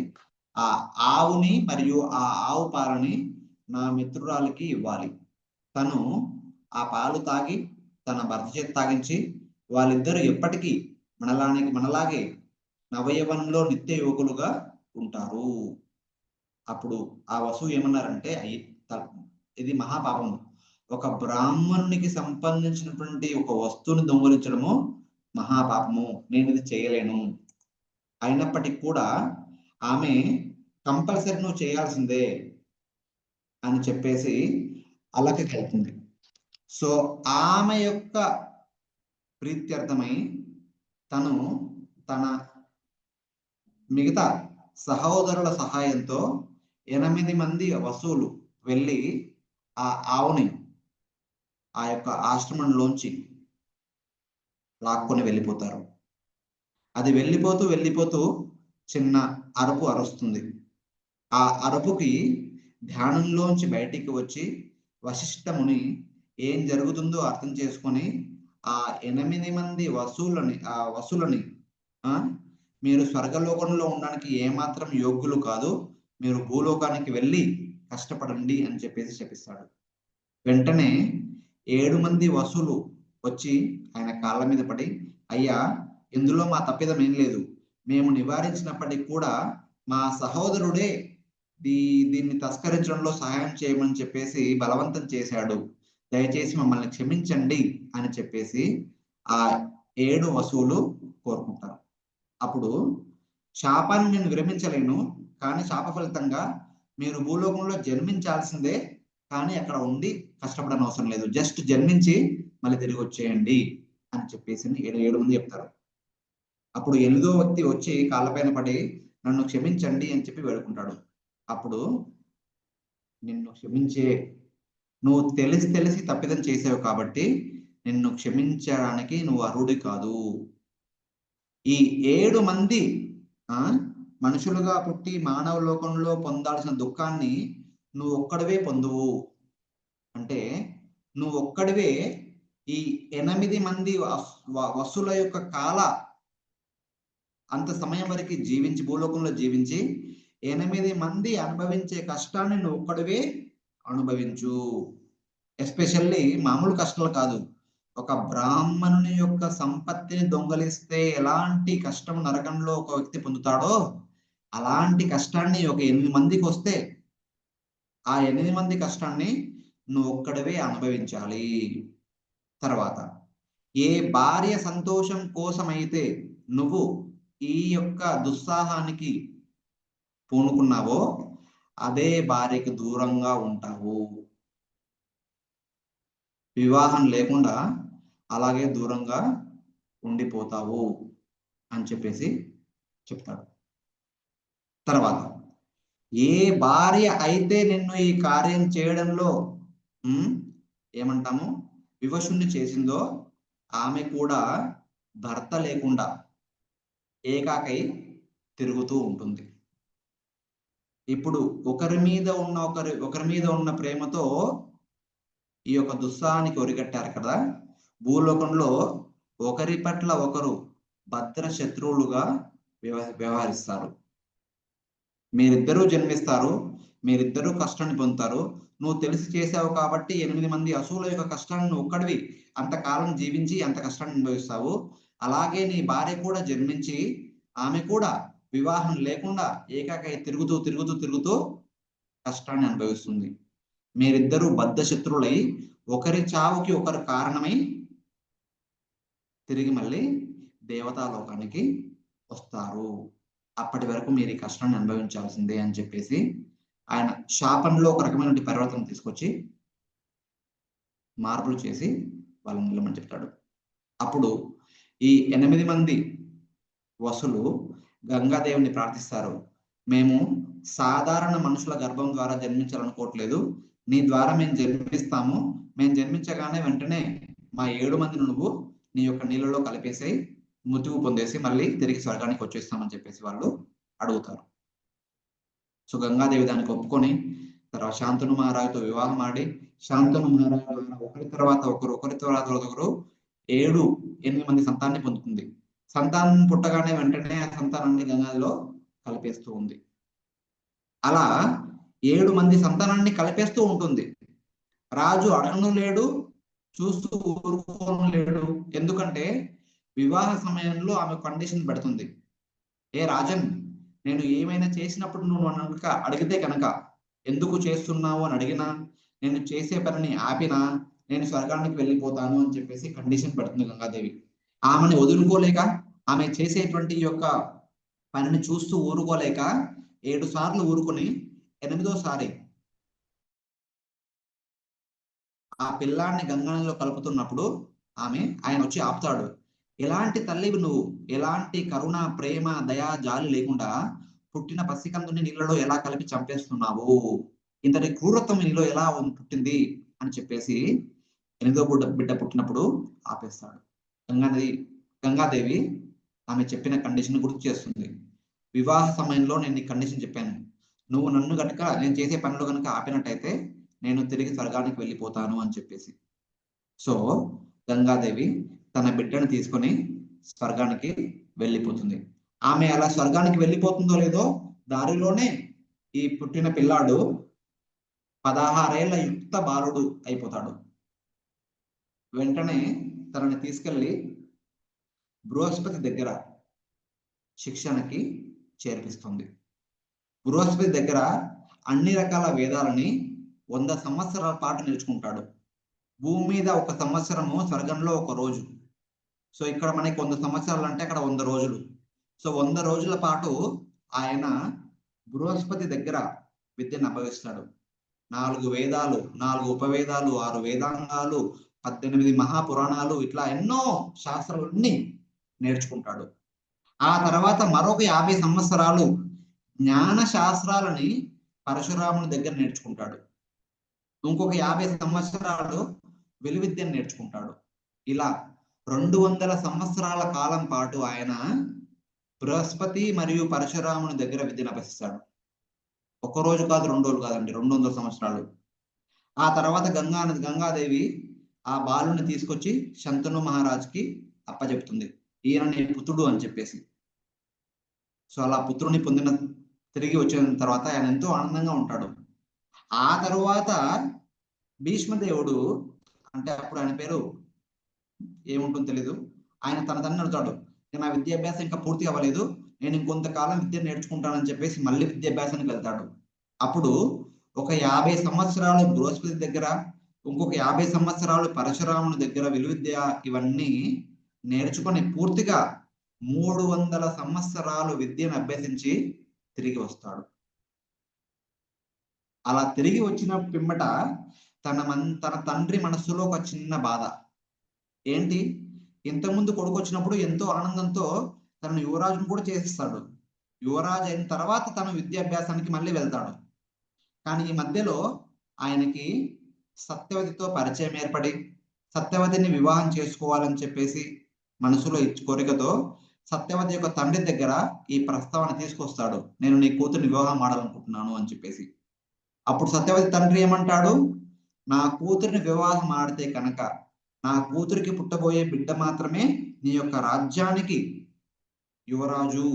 ఆ ఆవుని మరియు ఆ ఆవు పాలని నా మిత్రురాలికి ఇవ్వాలి. తను ఆ పాలు తాగి తన భర్త చేత తాగించి వాళ్ళిద్దరూ ఎప్పటికీ మనలాగే నవయవనంలో నిత్య యువకులుగా ఉంటారు. అప్పుడు ఆ వసువు ఏమన్నారంటే, ఇది మహాపాపం, ఒక బ్రాహ్మణునికి సంబంధించినటువంటి ఒక వస్తువుని దొంగలించడము మహాపాపము, నేను ఇది చేయలేను. అయినప్పటికీ కూడా ఆమె కంపల్సరీ నువ్వు చేయాల్సిందే అని చెప్పేసి అలకెళ్తుంది. సో ఆమె యొక్క ప్రీత్యర్థమై తను తన మిగతా సహోదరుల సహాయంతో 8 మంది వసువులు వెళ్ళి ఆ ఆవుని ఆ యొక్క ఆశ్రమంలోంచి లాక్కొని వెళ్ళిపోతారు. అది వెళ్ళిపోతూ చిన్న అరుపు అరుస్తుంది. ఆ అరుపుకి ధ్యానంలోంచి బయటికి వచ్చి వశిష్ఠ ముని ఏం జరుగుతుందో అర్థం చేసుకొని ఆ 8 మంది వసులని మీరు స్వర్గలోకంలో ఉండడానికి ఏమాత్రం యోగ్యులు కాదు, మీరు భూలోకానికి వెళ్ళి కష్టపడండి అని చెప్పేసి చెప్పిస్తాడు. వెంటనే 7 మంది వసులు వచ్చి ఆయన కాళ్ళ మీద పడి, అయ్యా ఇందులో మా తప్పిదం ఏం లేదు, మేము నివారించినప్పటికీ కూడా మా సహోదరుడే దీన్ని తస్కరించడంలో సహాయం చేయమని చెప్పేసి బలవంతం చేశాడు, దయచేసి మమ్మల్ని క్షమించండి అని చెప్పేసి ఆ 7 వసువులు కోరుకుంటారు. అప్పుడు శాపాన్ని నేను విరమించలేను, కానీ శాప ఫలితంగా మీరు భూలోకంలో జన్మించాల్సిందే, కానీ అక్కడ ఉండి కష్టపడని అవసరం లేదు, జస్ట్ జన్మించి మళ్ళీ తిరిగి వచ్చేయండి అని చెప్పేసి 7 మంది చెప్తారు. అప్పుడు 8వ వ్యక్తి వచ్చి కాళ్ళపైన పడి నన్ను క్షమించండి అని చెప్పి వేడుకుంటాడు. అప్పుడు నిన్ను క్షమించే, నువ్వు తెలిసి తప్పిదం చేసావు కాబట్టి నిన్ను క్షమించడానికి నువ్వు అర్హుడి కాదు. ఈ 7 మంది మనుషులుగా పుట్టి మానవ లోకంలో పొందాల్సిన దుఃఖాన్ని నువ్వు ఒక్కడివే పొందువు. అంటే నువ్వు ఒక్కడివే ఈ 8 మంది వసుల యొక్క కాల అంత సమయం వరకు జీవించి, భూలోకంలో జీవించి 8 మంది అనుభవించే కష్టాన్ని నువ్వు ఒక్కడివే అనుభవించు. ఎస్పెషల్లీ మామూలు కష్టాలు కాదు, ఒక బ్రాహ్మణుని యొక్క సంపత్తిని దొంగలిస్తే ఎలాంటి కష్టం నరకంలో ఒక వ్యక్తి పొందుతాడో అలాంటి కష్టాన్ని ఒక 8 మందికి వస్తే ఆ 8 మంది కష్టాన్ని నువ్వు ఒక్కడివే అనుభవించాలి. తర్వాత ఏ భార్య సంతోషం కోసమైతే నువ్వు ఈ యొక్క దుస్సాహానికి పూనుకున్నావో అదే భార్యకి దూరంగా ఉంటావు. వివాహం లేకుండా అలాగే దూరంగా ఉండిపోతావు అని చెప్పేసి చెప్తాడు. తర్వాత ఏ భార్య అయితే నిన్ను ఈ కార్యం చేయడంలో ఏమంటాము వివశుణ్ణి చేసిందో ఆమె కూడా భర్త లేకుండా ఏకాకై తిరుగుతూ ఉంటుంది. ఇప్పుడు ఒకరి మీద ఉన్న ప్రేమతో ఈ యొక్క దుస్సాహానికి ఒరిగట్టారు కదా, భూలోకంలో ఒకరి పట్ల ఒకరు భద్ర శత్రువులుగా వ్యవహరిస్తారు. మీరిద్దరూ జన్మిస్తారు, మీరిద్దరూ కష్టాన్ని పొందుతారు. నువ్వు తెలిసి చేసావు కాబట్టి 8 మంది అసువుల యొక్క కష్టాన్ని నువ్వు ఒక్కడివి అంతకాలం జీవించి అంత కష్టాన్ని అనుభవిస్తావు. అలాగే నీ భార్య కూడా జన్మించి ఆమె కూడా వివాహం లేకుండా ఏకాకై తిరుగుతూ కష్టాన్ని అనుభవిస్తుంది. మీరిద్దరూ బద్ధ శత్రువులై ఒకరి చావుకి ఒకరు కారణమై తిరిగి మళ్ళీ దేవతాలోకానికి వస్తారు. అప్పటి వరకు మీరు ఈ కష్టాన్ని అనుభవించాల్సిందే అని చెప్పేసి ఆయన శాపంలో ఒక రకమైన పరివర్తన తీసుకొచ్చి మార్పులు చేసి వాళ్ళని నిలమని చెప్తాడు. అప్పుడు ఈ 8 మంది వసులు గంగాదేవిని ప్రార్థిస్తారు, మేము సాధారణ మనుషుల గర్భం ద్వారా జన్మించాలనుకోవట్లేదు, నీ ద్వారా మేము జన్మిస్తాము, మేము జన్మించగానే వెంటనే మా 7 మందిని నువ్వు నీ యొక్క నీళ్ళలో కలిపేసి మృత్యువు పొందేసి మళ్ళీ తిరిగి స్వర్గానికి వచ్చేస్తామని చెప్పేసి వాళ్ళు అడుగుతారు. సో గంగాదేవి దానికి ఒప్పుకొని తర్వాత శాంతను మహారాజుతో వివాహం ఆడి శాంతను మహారాజు ఒకరి తర్వాత ఒకరు 7-8 మంది సంతానాన్ని పొందుతుంది. సంతానం పుట్టగానే వెంటనే ఆ సంతానాన్ని గంగాలో కలిపేస్తూ ఉంది. అలా 7 మంది సంతానాన్ని కలిపేస్తూ ఉంటుంది. రాజు అడగను లేడు, చూస్తూ ఊరుకోను లేడు. ఎందుకంటే వివాహ సమయంలో ఆమె కండిషన్ పెడుతుంది, ఏ రాజన్, నేను ఏమైనా చేసినప్పుడు నువ్వు కనుక అడిగితే కనుక ఎందుకు చేస్తున్నావు అని అడిగినా, నేను చేసే పనిని ఆపినా నేను స్వర్గానికి వెళ్ళిపోతాను అని చెప్పేసి కండిషన్ పెడుతుంది గంగాదేవి. ఆమెను వదులుకోలేక, ఆమె చేసేటువంటి యొక్క పనిని చూస్తూ ఊరుకోలేక 7 సార్లు ఊరుకొని 8వ ఆ పిల్లాన్ని గంగానదిలో కలుపుతున్నప్పుడు ఆయన వచ్చి ఆపుతాడు. ఎలాంటి తల్లివి నువ్వు, ఎలాంటి కరుణ, ప్రేమ, దయా, జాలి లేకుండా పుట్టిన పసికందుని నీళ్ళలో ఎలా కలిపి చంపేస్తున్నావు, ఇంతటి క్రూరత్వం నీలో ఎలా పుట్టింది అని చెప్పేసి 8వ బిడ్డ పుట్టినప్పుడు ఆపేస్తాడు. గంగాదేవి ఆమె చెప్పిన కండిషన్ గుర్తు చేస్తుంది. వివాహ సమయంలో నేను ఈ కండిషన్ చెప్పాను, నువ్వు నన్ను గనుక నేను చేసే పనులు కనుక ఆపినట్టయితే నేను తిరిగి స్వర్గానికి వెళ్ళిపోతాను అని చెప్పేసి. సో గంగాదేవి తన బిడ్డను తీసుకొని స్వర్గానికి వెళ్ళిపోతుంది. ఆమె అలా స్వర్గానికి వెళ్ళిపోతుందో లేదో దారిలోనే ఈ పుట్టిన పిల్లాడు 16 ఏళ్ల యుక్త బాలుడు అయిపోతాడు. వెంటనే తనని తీసుకెళ్లి బృహస్పతి దగ్గర శిక్షణకి చేర్పిస్తుంది. బృహస్పతి దగ్గర అన్ని రకాల వేదాలని 100 సంవత్సరాల పాటు నేర్చుకుంటాడు. భూమి మీద 1 సంవత్సరము, స్వర్గంలో 1 రోజు. సో ఇక్కడ మనకి 100 సంవత్సరాలు అంటే అక్కడ 100 రోజులు. సో 100 రోజుల పాటు ఆయన బృహస్పతి దగ్గర విద్యను అభ్యసిస్తాడు. 4 వేదాలు, 4 ఉపవేదాలు, 6 వేదాంగాలు, 18 మహాపురాణాలు, ఇట్లా ఎన్నో శాస్త్రాలన్నీ నేర్చుకుంటాడు. ఆ తర్వాత మరొక 50 సంవత్సరాలు జ్ఞాన శాస్త్రాలని పరశురాముని దగ్గర నేర్చుకుంటాడు. ఇంకొక 50 సంవత్సరాలు విలువిద్యను నేర్చుకుంటాడు. ఇలా 200 సంవత్సరాల కాలం పాటు ఆయన బృహస్పతి మరియు పరశురాముని దగ్గర విద్యను అభ్యసిస్తాడు. 1 రోజు కాదు, 2 రోజులు కాదండి, 200 సంవత్సరాలు. ఆ తర్వాత గంగాదేవి ఆ బాలుని తీసుకొచ్చి శంతను మహారాజ్కి అప్పచెప్తుంది, ఈయన నీ పుత్రుడు అని చెప్పేసి. సో అలా పుత్రుని తిరిగి వచ్చిన తర్వాత ఆయన ఎంతో ఆనందంగా ఉంటాడు. ఆ తరువాత భీష్మదేవుడు, అంటే అప్పుడు ఆయన పేరు ఏముంటుందో తెలీదు, ఆయన తన తండ్రిని అడుగుతాడు, నా విద్యాభ్యాసం ఇంకా పూర్తి అవ్వలేదు, నేను ఇంకొంతకాలం విద్య నేర్చుకుంటానని చెప్పేసి మళ్ళీ విద్యాభ్యాసానికి వెళ్తాడు. అప్పుడు ఒక 50 సంవత్సరాలు బృహస్పతి దగ్గర, ఇంకొక 50 సంవత్సరాలు పరశురాముని దగ్గర విలువిద్య ఇవన్నీ నేర్చుకొని పూర్తిగా 300 సంవత్సరాలు విద్యను అభ్యసించి తిరిగి వస్తాడు. అలా తిరిగి వచ్చిన పిమ్మట తన తండ్రి మనస్సులో ఒక చిన్న బాధ ఏంటి, ఇంతకుముందు కొడుకు వచ్చినప్పుడు ఎంతో ఆనందంతో తనను యువరాజును కూడా చేసిస్తాడు. యువరాజు అయిన తర్వాత తన విద్యాభ్యాసానికి మళ్ళీ వెళ్తాడు. కానీ ఈ మధ్యలో ఆయనకి సత్యవతితో పరిచయం ఏర్పడి సత్యవతిని వివాహం చేసుకోవాలని చెప్పేసి మనసులో కోరికతో సత్యవతి యొక్క తండ్రి దగ్గర ఈ ప్రస్తావన తీసుకొస్తాడు, నేను నీ కూతురిని వివాహం ఆడాలనుకుంటున్నాను అని చెప్పేసి. అప్పుడు సత్యవతి తండ్రి ఏమంటాడు, నా కూతురిని వివాహం ఆడితే కనుక నా కూతురికి పుట్టబోయే బిడ్డ మాత్రమే నీ యొక్క రాజ్యానికి యువరాజు,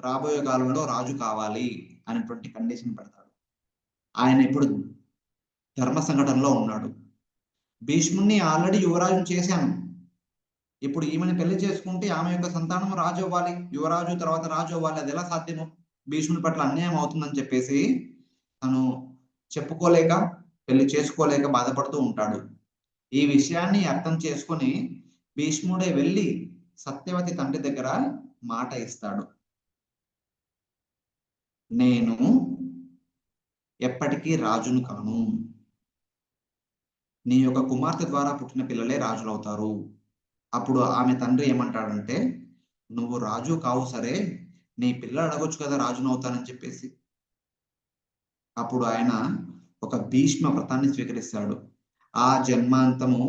రాబోయే కాలంలో రాజు కావాలి అనేటువంటి కండిషన్ పెడతాడు. ఆయన ఇప్పుడు ధర్మ సంఘటనలో ఉన్నాడు. భీష్ముణ్ణి ఆల్రెడీ యువరాజును చేశాను, ఇప్పుడు ఈమెను పెళ్లి చేసుకుంటే ఆమె యొక్క సంతానం రాజు అవ్వాలి, యువరాజు తర్వాత రాజు అవ్వాలి, అది ఎలా సాధ్యము, భీష్ముని పట్ల అన్యాయం అవుతుందని చెప్పేసి తను చెప్పుకోలేక పెళ్లి చేసుకోలేక బాధపడుతూ ఉంటాడు. ఈ విషయాన్ని అర్థం చేసుకొని భీష్ముడే వెళ్ళి సత్యవతి తండ్రి దగ్గర మాట ఇస్తాడు, నేను ఎప్పటికీ రాజును కాను, నీ యొక్క కుమార్తె ద్వారా పుట్టిన పిల్లలే రాజులు అవుతారు. అప్పుడు ఆమె తండ్రి ఏమంటాడంటే, నువ్వు రాజు కావు సరే, నీ పిల్లలు అడగొచ్చు కదా రాజును అవుతానని చెప్పేసి. అప్పుడు ఆయన ఒక భీష్మ వ్రతాన్ని స్వీకరిస్తాడు. ఆ జన్మాంతము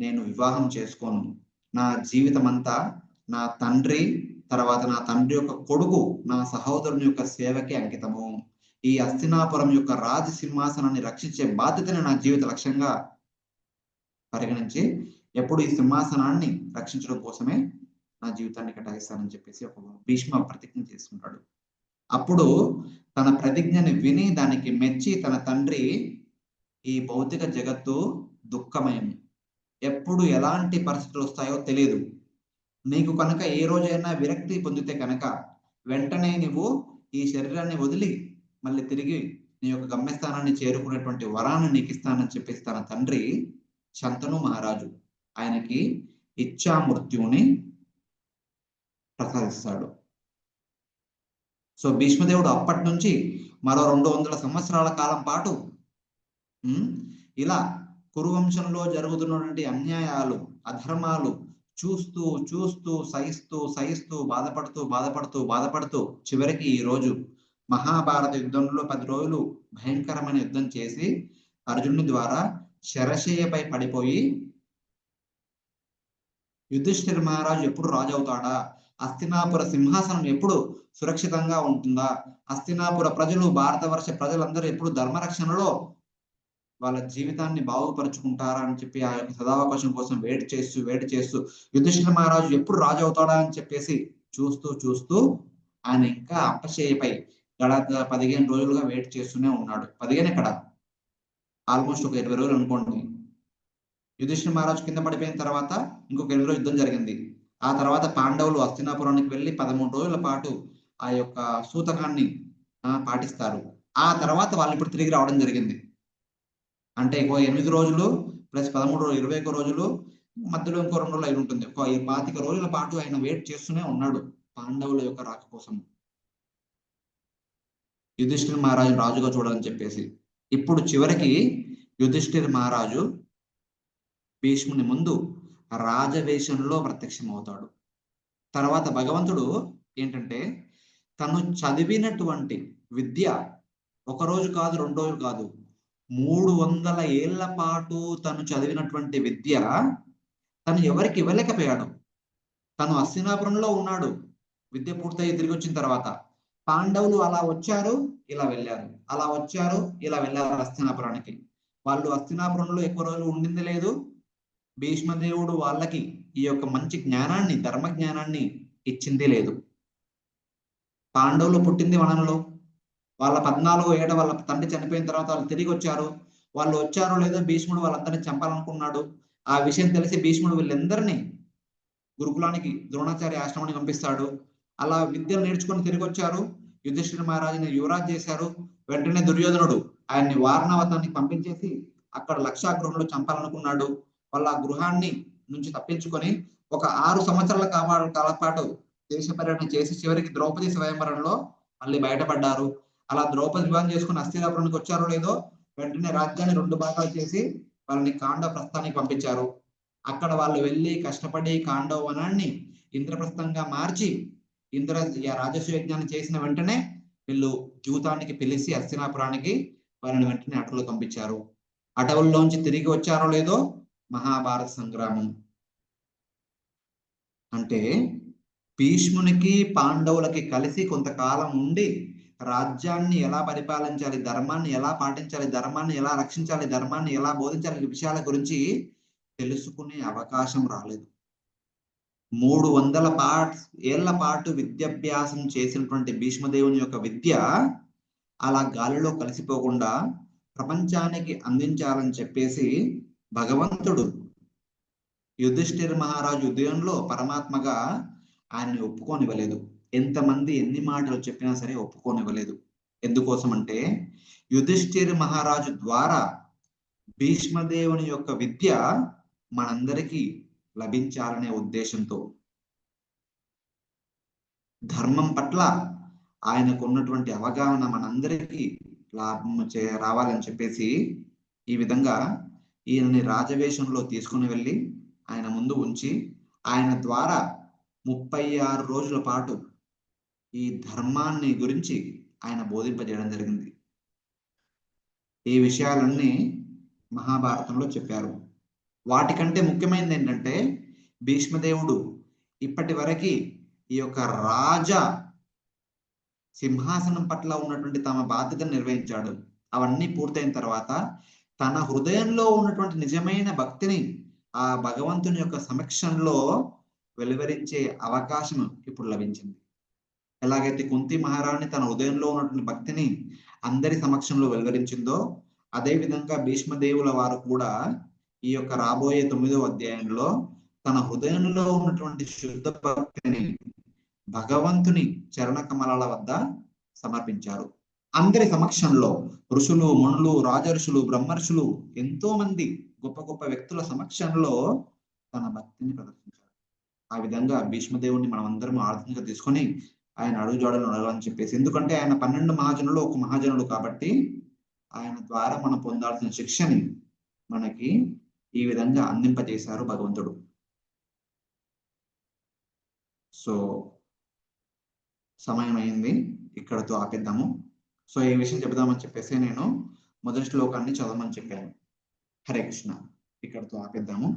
నేను వివాహం చేసుకోను, నా జీవితం అంతా నా తండ్రి తర్వాత నా తండ్రి యొక్క కొడుకు నా సహోదరుని యొక్క సేవకి అంకితము, ఈ హస్తినాపురం యొక్క రాజ సింహాసనాన్ని రక్షించే బాధ్యతని నా జీవిత లక్ష్యంగా పరిగణించి ఎప్పుడు ఈ సింహాసనాన్ని రక్షించడం కోసమే నా జీవితాన్ని కేటాయిస్తానని చెప్పేసి ఒక భీష్మ ప్రతిజ్ఞ చేసుకుంటాడు. అప్పుడు తన ప్రతిజ్ఞని విని దానికి మెచ్చి తన తండ్రి, ఈ భౌతిక జగత్తు దుఃఖమయం, ఎప్పుడు ఎలాంటి పరిస్థితులు వస్తాయో తెలియదు, నీకు కనుక ఏ రోజైనా విరక్తి పొందితే కనుక వెంటనే నువ్వు ఈ శరీరాన్ని వదిలి మళ్ళీ తిరిగి నీ యొక్క గమ్యస్థానాన్ని చేరుకునేటువంటి వరాన్ని నీకు ఇస్తానని చెప్పేసి తన తండ్రి శంతను మహారాజు ఆయనకి ఇచ్ఛామృత్యుని ప్రసాదిస్తాడు. సో భీష్మదేవుడు అప్పటి నుంచి మరో 200 సంవత్సరాల కాలం పాటు ఇలా కురువంశంలో జరుగుతున్నటువంటి అన్యాయాలు, అధర్మాలు చూస్తూ చూస్తూ సహిస్తూ బాధపడుతూ చివరికి ఈ రోజు మహాభారత యుద్ధంలో 10 రోజులు భయంకరమైన యుద్ధం చేసి అర్జునుడి ద్వారా శరశయ్యపై పడిపోయి యుధిష్ఠిర మహారాజు ఎప్పుడు రాజు అవుతాడా, హస్తినాపుర సింహాసనం ఎప్పుడు సురక్షితంగా ఉంటుందా, హస్తినాపుర ప్రజలు, భారతవర్ష ప్రజలందరూ ఎప్పుడు ధర్మరక్షణలో వాళ్ళ జీవితాన్ని బాగుపరుచుకుంటారా అని చెప్పి ఆ యొక్క సదావకాశం కోసం వెయిట్ చేస్తూ యుధిష్ఠిర మహారాజు ఎప్పుడు రాజు అవుతాడా అని చెప్పేసి చూస్తూ ఆయన ఇంకా అప్పశయ్యపై గత 15 రోజులుగా వెయిట్ చేస్తూనే ఉన్నాడు. 15 ఎక్కడ ఆల్మోస్ట్ ఒక 20 రోజులు అనుకోండి. యుధిష్ఠిర మహారాజు కింద పడిపోయిన తర్వాత ఇంకొక 20 రోజులు యుద్ధం జరిగింది. ఆ తర్వాత పాండవులు హస్తినాపురానికి వెళ్ళి 13 రోజుల పాటు ఆ యొక్క సూతకాన్ని పాటిస్తారు. ఆ తర్వాత వాళ్ళు ఇప్పుడు తిరిగి రావడం జరిగింది. అంటే ఇంకో 8 రోజులు ప్లస్ 13 రోజులు 21 రోజులు, మధ్యలో ఇంకో 2 రోజులు అయి ఉంటుంది. ఒక 25 రోజుల పాటు ఆయన వెయిట్ చేస్తూనే ఉన్నాడు పాండవుల యొక్క రాక కోసం, యుధిష్ఠిర మహారాజు రాజుగా చూడాలని చెప్పేసి. ఇప్పుడు చివరికి యుధిష్ఠిర మహారాజు భీష్ముని ముందు రాజవేషంలో ప్రత్యక్షమవుతాడు. తర్వాత భగవంతుడు ఏంటంటే తను చదివినటువంటి విద్య ఒక రోజు కాదు, 2 రోజులు కాదు, 300 ఏళ్ల పాటు తను చదివినటువంటి విద్య తను ఎవరికి ఇవ్వలేకపోయాడు. తను హస్తినాపురంలో ఉన్నాడు, విద్య పూర్తయి తిరిగి వచ్చిన తర్వాత. పాండవులు అలా వచ్చారు, ఇలా వెళ్ళారు, అలా వచ్చారు, ఇలా వెళ్ళారు హస్తినాపురానికి. వాళ్ళు హస్తినాపురంలో ఎక్కువ రోజులు ఉండింది లేదు. భీష్మదేవుడు వాళ్ళకి ఈ యొక్క మంచి జ్ఞానాన్ని, ధర్మ జ్ఞానాన్ని ఇచ్చింది లేదు. పాండవులు పుట్టింది వనంలో. వాళ్ళ 14వ ఏట వాళ్ళ తండ్రి చనిపోయిన తర్వాత వాళ్ళు తిరిగి వచ్చారు. వాళ్ళు వచ్చారో లేదో భీష్ముడు వాళ్ళందరినీ చంపాలనుకున్నాడు. ఆ విషయం తెలిసి భీష్ముడు వీళ్ళందరినీ గురుకులానికి, ద్రోణాచార్య ఆశ్రమానికి పంపిస్తాడు. అలా విద్యను నేర్చుకొని తిరిగి వచ్చారు. యుధిష్ఠిర మహారాజుని యువరాజు చేశారు. వెంటనే దుర్యోధనుడు ఆయన్ని వారణావతానికి పంపించేసి అక్కడ లక్షాగృహంలో చంపాలనుకున్నాడు. వాళ్ళ గృహాన్ని నుంచి తప్పించుకొని ఒక 6 సంవత్సరాల కాల పాటు దేశ పర్యటన చేసి చివరికి ద్రౌపది స్వయంవరంలో మళ్ళీ బయటపడ్డారు. అలా ద్రౌపది వివాహం చేసుకుని హస్తినాపురానికి వచ్చారో లేదో వెంటనే రాజ్యాన్ని 2 భాగాలు చేసి వాళ్ళని కాండ ప్రస్థానికి పంపించారు. అక్కడ వాళ్ళు వెళ్ళి కష్టపడి కాండవ వనాన్ని ఇంద్రప్రస్థంగా మార్చి రాజస్వ యజ్ఞాన్ని చేసిన వెంటనే వీళ్ళు జూతానికి పిలిచి హస్తినాపురానికి వాళ్ళని వెంటనే అటవులు పంపించారు. అటవుల్లోంచి తిరిగి వచ్చారో లేదో మహాభారత సంగ్రామం. అంటే భీష్మునికి పాండవులకి కలిసి కొంతకాలం ఉండి రాజ్యాన్ని ఎలా పరిపాలించాలి, ధర్మాన్ని ఎలా పాటించాలి, ధర్మాన్ని ఎలా రక్షించాలి, ధర్మాన్ని ఎలా బోధించాలి, ఈ విషయాల గురించి తెలుసుకునే అవకాశం రాలేదు. 300 ఏళ్ల పాటు విద్యాభ్యాసం చేసినటువంటి భీష్మదేవుని యొక్క విద్య అలా గాలిలో కలిసిపోకుండా ప్రపంచానికి అందించాలని చెప్పేసి భగవంతుడు యుధిష్ఠిర మహారాజు ఉదయంలో పరమాత్మగా ఆయన్ని ఒప్పుకోనివ్వలేదు. ఎంతమంది ఎన్ని మాటలు చెప్పినా సరే ఒప్పుకోనివ్వలేదు. ఎందుకోసం అంటే యుధిష్ఠిర మహారాజు ద్వారా భీష్మదేవుని యొక్క విద్య మనందరికీ లభించాలనే ఉద్దేశంతో, ధర్మం పట్ల ఆయనకు ఉన్నటువంటి అవగాహన మనందరికీ లాభం రావాలని చెప్పేసి ఈ విధంగా ఈయనని రాజవేషంలో తీసుకుని వెళ్ళి ఆయన ముందు ఉంచి ఆయన ద్వారా 36 రోజుల పాటు ఈ ధర్మాన్ని గురించి ఆయన బోధింపజేయడం జరిగింది. ఈ విషయాలన్నీ మహాభారతంలో చెప్పారు. వాటికంటే ముఖ్యమైనది ఏంటంటే భీష్మదేవుడు ఇప్పటి వరకు ఈ యొక్క రాజ సింహాసనం పట్ల ఉన్నటువంటి తమ బాధ్యతను నిర్వహించాడు. అవన్నీ పూర్తయిన తర్వాత తన హృదయంలో ఉన్నటువంటి నిజమైన భక్తిని ఆ భగవంతుని యొక్క సమక్షంలో వెలువరించే అవకాశం ఇప్పుడు లభించింది. ఎలాగైతే కుంతి మహారాణి తన హృదయంలో ఉన్నటువంటి భక్తిని అందరి సమక్షంలో వెలువరించిందో, అదే విధంగా భీష్మదేవుల వారు కూడా ఈ యొక్క రాబోయే 9వ అధ్యాయంలో తన హృదయంలో ఉన్నటువంటి శుద్ధ భక్తిని భగవంతుని చరణ కమలాల వద్ద సమర్పించారు. అందరి సమక్షంలో ఋషులు, మునులు, రాజర్షులు, బ్రహ్మర్షులు, ఎంతో మంది గొప్ప గొప్ప వ్యక్తుల సమక్షంలో తన భక్తిని ప్రదర్శించారు. ఆ విధంగా భీష్మదేవుని మనం అందరం ఆర్థికంగా తీసుకొని ఆయన అడుగుజాడలను అడగాలని చెప్పేసి, ఎందుకంటే ఆయన 12 మహాజనులు ఒక మహాజనుడు కాబట్టి ఆయన ద్వారా మనం పొందాల్సిన శిక్షని మనకి ఈ విధంగా అందింపజేశారు భగవంతుడు. సో సమయం అయింది, ఇక్కడతో ఆపేద్దాము. సో ఈ విషయం చెబుదామని చెప్పేసి నేను మొదటి శ్లోకాన్ని చదవమని చెప్పాను. హరే కృష్ణ. ఇక్కడతో ఆపేద్దాము.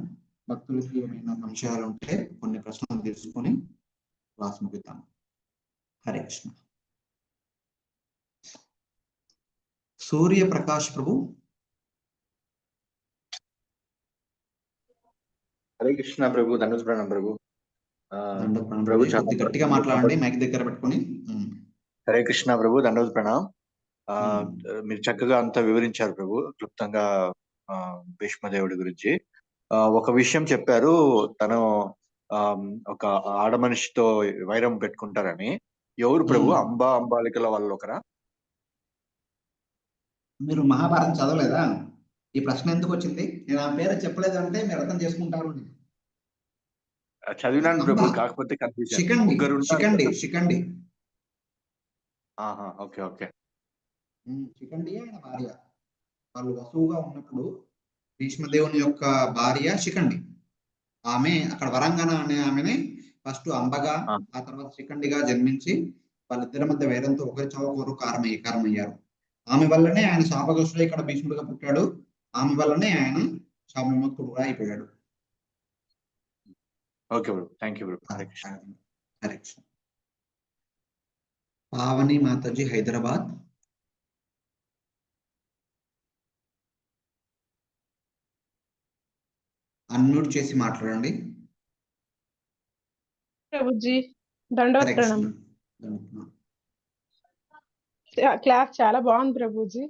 భక్తులకి ఏమైనా సంశయాలు ఉంటే కొన్ని ప్రశ్నలు తీసుకొని క్లాస్ ముగిద్దాము. హరే కృష్ణ. సూర్య ప్రకాష్ ప్రభు. హరే కృష్ణ ప్రభు. దండోత్ ప్రణామం ప్రభు. ప్రభు గట్టిగా మాట్లాడండి, మైక్ దగ్గర పెట్టుకొని. హరే కృష్ణ ప్రభు. దండోత్ ప్రణామం. మీరు చక్కగా అంతా వివరించారు ప్రభు, క్లుప్తంగా భీష్మదేవుడి గురించి. ఒక విషయం చెప్పారు, తను ఒక ఆడ మనిషితో వైరం పెట్టుకుంటారని. ఎవరు ప్రభు? అంబాలికల వాళ్ళు ఒకరా? మీరు మహాభారతం చదవలేదా? ఈ ప్రశ్న ఎందుకు వచ్చింది? నేను ఆ పేరు చెప్పలేదు అంటే మీరు అర్థం చేసుకుంటారు. చదివినాను ప్రభు, కాకపోతే confusion. Shikhandi. Okay okay. Shikhandi ఆయన భార్య. వాళ్ళు వసువుగా ఉన్నప్పుడు భీష్మదేవుని యొక్క భార్య శిఖండి. ఆమె అక్కడ వరంగన అనే ఆమెని ఫస్ట్ అంబగా, ఆ తర్వాత శిఖండిగా జన్మించి వాళ్ళిద్దరి మధ్య వైరంతో ఒకరి చావు ఒకరు కారణమయ్యారు. ఆమె వల్లనే ఆయన శాపగ్రస్తుడై ఇక్కడ భీష్ముడిగా పుట్టాడు. ఆమె వల్లనే ఆయన శాప విముక్తుడుగా అయిపోయాడు. Okay bro, thank you bro. Hare Krishna. Pavani Mataji, Hyderabad. Unmute చేసి మాట్లాడండి. ప్రభుజీ దండవత్ ప్రణామం. క్లాస్ చాలా బాగుంది ప్రభుజీ.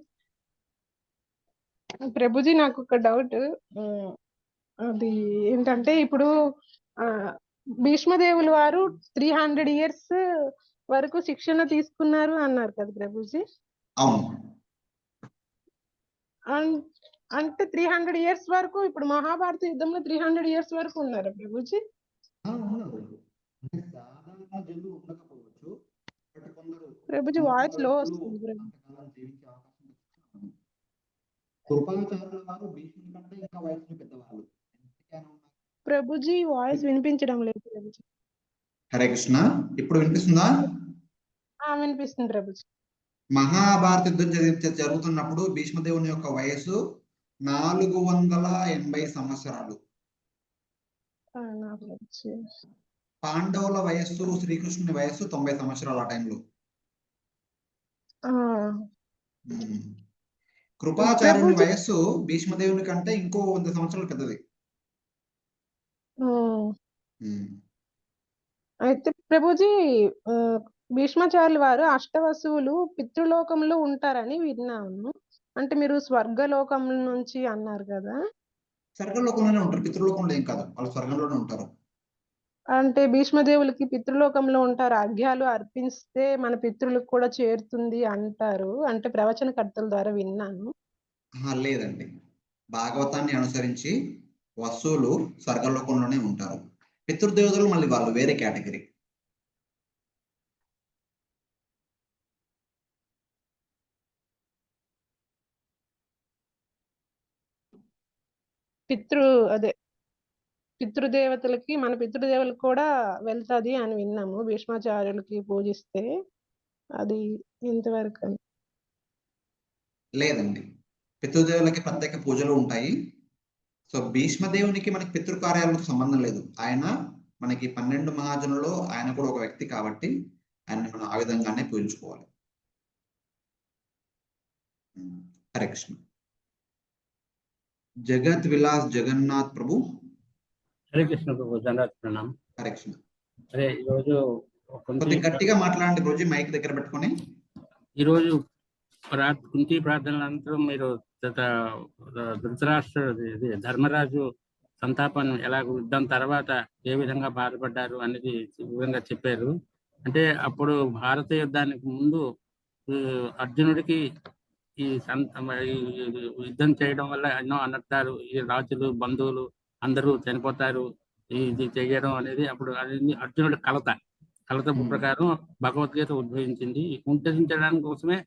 ప్రభుజీ నాకు ఒక డౌట్, అది ఏంటంటే ఇప్పుడు భీష్మదేవులు వారు 300 years వరకు శిక్షణ తీసుకున్నారు అన్నారు కదా ప్రభుజీ. అంటే 300 years వరకు ఇప్పుడు మహాభారత యుద్ధంలో 300 years వరకు ఉన్నారా ప్రభుజీ? ప్రభుజీ వాయిస్ లో వస్తుంది. కృపాచార్యుల వారు భీష్ముడి కంటే ఇంకా వయసులో పెద్దవాళ్ళు. ప్రభుజీ వాయిస్ వినిపించడం లేదు ప్రభుజీ. హరే కృష్ణ. ఇప్పుడు వినిపిస్తుందా? వినిపిస్తుంది ప్రభుజీ. మహాభారత యుద్ధం జరుగుతున్నప్పుడు భీష్మదేవుని యొక్క వయసు 480 సంవత్సరాలు. పాండవుల వయస్సు, శ్రీకృష్ణుని వయస్సు 90 సంవత్సరాలు ఆ టైంలో. కృపాచార్యుని వయస్సు భీష్మదేవుని కంటే ఇంకో 100 సంవత్సరాలు పెద్దది. అయితే ప్రభుజీ భీష్మాచార్యుల వారు అష్టవసువులు పితృలోకంలో ఉంటారని విన్నాను. అంటే మీరు స్వర్గలోకం నుంచి అన్నారు కదా? స్వర్గలోకంలోనే ఉంటారు, పితృలోకంలో ఏం కాదు, వాళ్ళు స్వర్గంలోనే ఉంటారు. అంటే భీష్మదేవులకి పితృలోకంలో ఉంటారు, అర్ఘ్యాలు అర్పిస్తే మన పితృలకు కూడా చేరుతుంది అంటారు. అంటే ప్రవచనకర్తల ద్వారా విన్నాను. లేదండి, భాగవతాన్ని అనుసరించి వసువులు స్వర్గలోకంలోనే ఉంటారు. పితృదేవతలు మళ్ళీ వాళ్ళు వేరే కేటగిరీ. పితృదేవతలకి మన పితృదేవులకు కూడా వెళ్తాది అని విన్నాము భీష్మాచార్యులకి పూజిస్తే. అది ఇంతవరకు లేదండి, పితృదేవులకి ప్రత్యేక పూజలు ఉంటాయి. సో భీష్మదేవునికి మనకి పితృకార్యాలకు సంబంధం లేదు. ఆయన మనకి 12 మహాజనుల్లో ఆయన కూడా ఒక వ్యక్తి కాబట్టి ఆయన్ని మనం ఆ విధంగానే పూజించుకోవాలి. హరే కృష్ణ. జగత్ విలాస్ జగన్నాథ్ ప్రభు. హరే కృష్ణ ప్రభు, దండవత్ ప్రణామం. హరే కృష్ణ. అదే ఈరోజు కొద్దిగా గట్టిగా మాట్లాడండి రోజు, మైక్ దగ్గర పెట్టుకొని. ఈరోజు కుంతి ప్రార్థనల అనంతరం మీరు ధృతరాష్ట్ర ధర్మరాజు సంతాపం ఎలా యుద్ధం తర్వాత ఏ విధంగా బాధపడ్డారు అనేది వివరంగా చెప్పారు. అంటే అప్పుడు భారత యుద్ధానికి ముందు అర్జునుడికి ఈ యుద్ధం చేయడం వల్ల ఎన్నో అనర్థాలు, ఈ రాజులు బంధువులు అందరూ చనిపోతారు, ఇది చేయడం అనేది అప్పుడు అర్జునుడి కలత ప్రకారం భగవద్గీత ఉద్ధరించడానికి కోసమే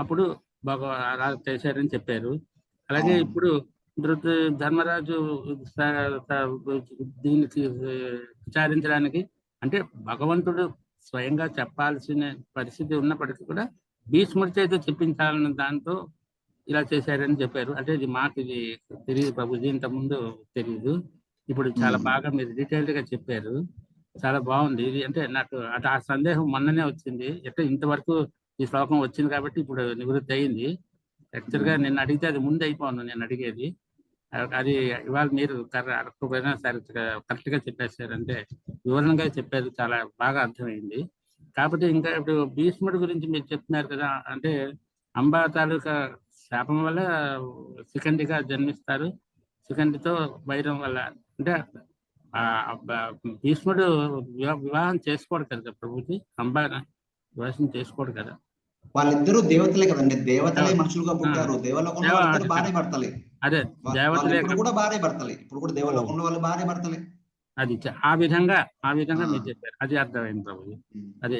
అప్పుడు అలా చేశారని చెప్పారు. అలాగే ఇప్పుడు ధర్మరాజు దీనికి విచారించడానికి అంటే భగవంతుడు స్వయంగా చెప్పాల్సిన పరిస్థితి ఉన్నప్పటికీ కూడా భీష్ముడి చేత చెప్పించాలన్న దాంతో ఇలా చేశారని చెప్పారు. అంటే ఇది మాకు ఇది తెలియదు ప్రభుజీ, ఇంత ముందు తెలియదు. ఇప్పుడు చాలా బాగా మీరు డీటెయిల్డ్ గా చెప్పారు, చాలా బాగుంది. ఇది అంటే నాకు ఆ సందేహం మొన్ననే వచ్చింది, ఎట్లా ఇంతవరకు ఈ శ్లోకం వచ్చింది కాబట్టి ఇప్పుడు నివృత్తి అయింది. యాక్చువల్ గా నిన్న అడిగితే అది ముందు అయిపోను నేను అడిగేది. అది ఇవాళ మీరు అడగకపోయినా సరే కరెక్ట్ గా చెప్పేశారు, అంటే వివరణగా చెప్పారు, చాలా బాగా అర్థమైంది. కాకపోతే ఇంకా ఇప్పుడు భీష్ముడి గురించి మీరు చెప్తున్నారు కదా, అంటే అంబా తాలూకా శాపం వల్ల శిఖండిగా జన్మిస్తారు. శిఖండితో వైరం వల్ల అంటే భీష్ముడు వివాహం చేసుకోడు కదా ప్రభుజీ, అంబా వివాహం చేసుకోడు కదా. వాళ్ళిద్దరూ దేవతలే కదండి, దేవతలే మనుషులుగా పుట్టారు. దేవలోకంలో వాళ్ళిద్దరు భార్య భర్తలే. అదే దేవతలే ఇప్పుడు కూడా భార్య భర్తలే, ఇప్పుడు కూడా దేవలోకంలో వాళ్ళు భార్య భర్తలే. అది ఆ విధంగా మీరు చెప్పారు, అది అర్థమైంది ప్రభుజీ. అదే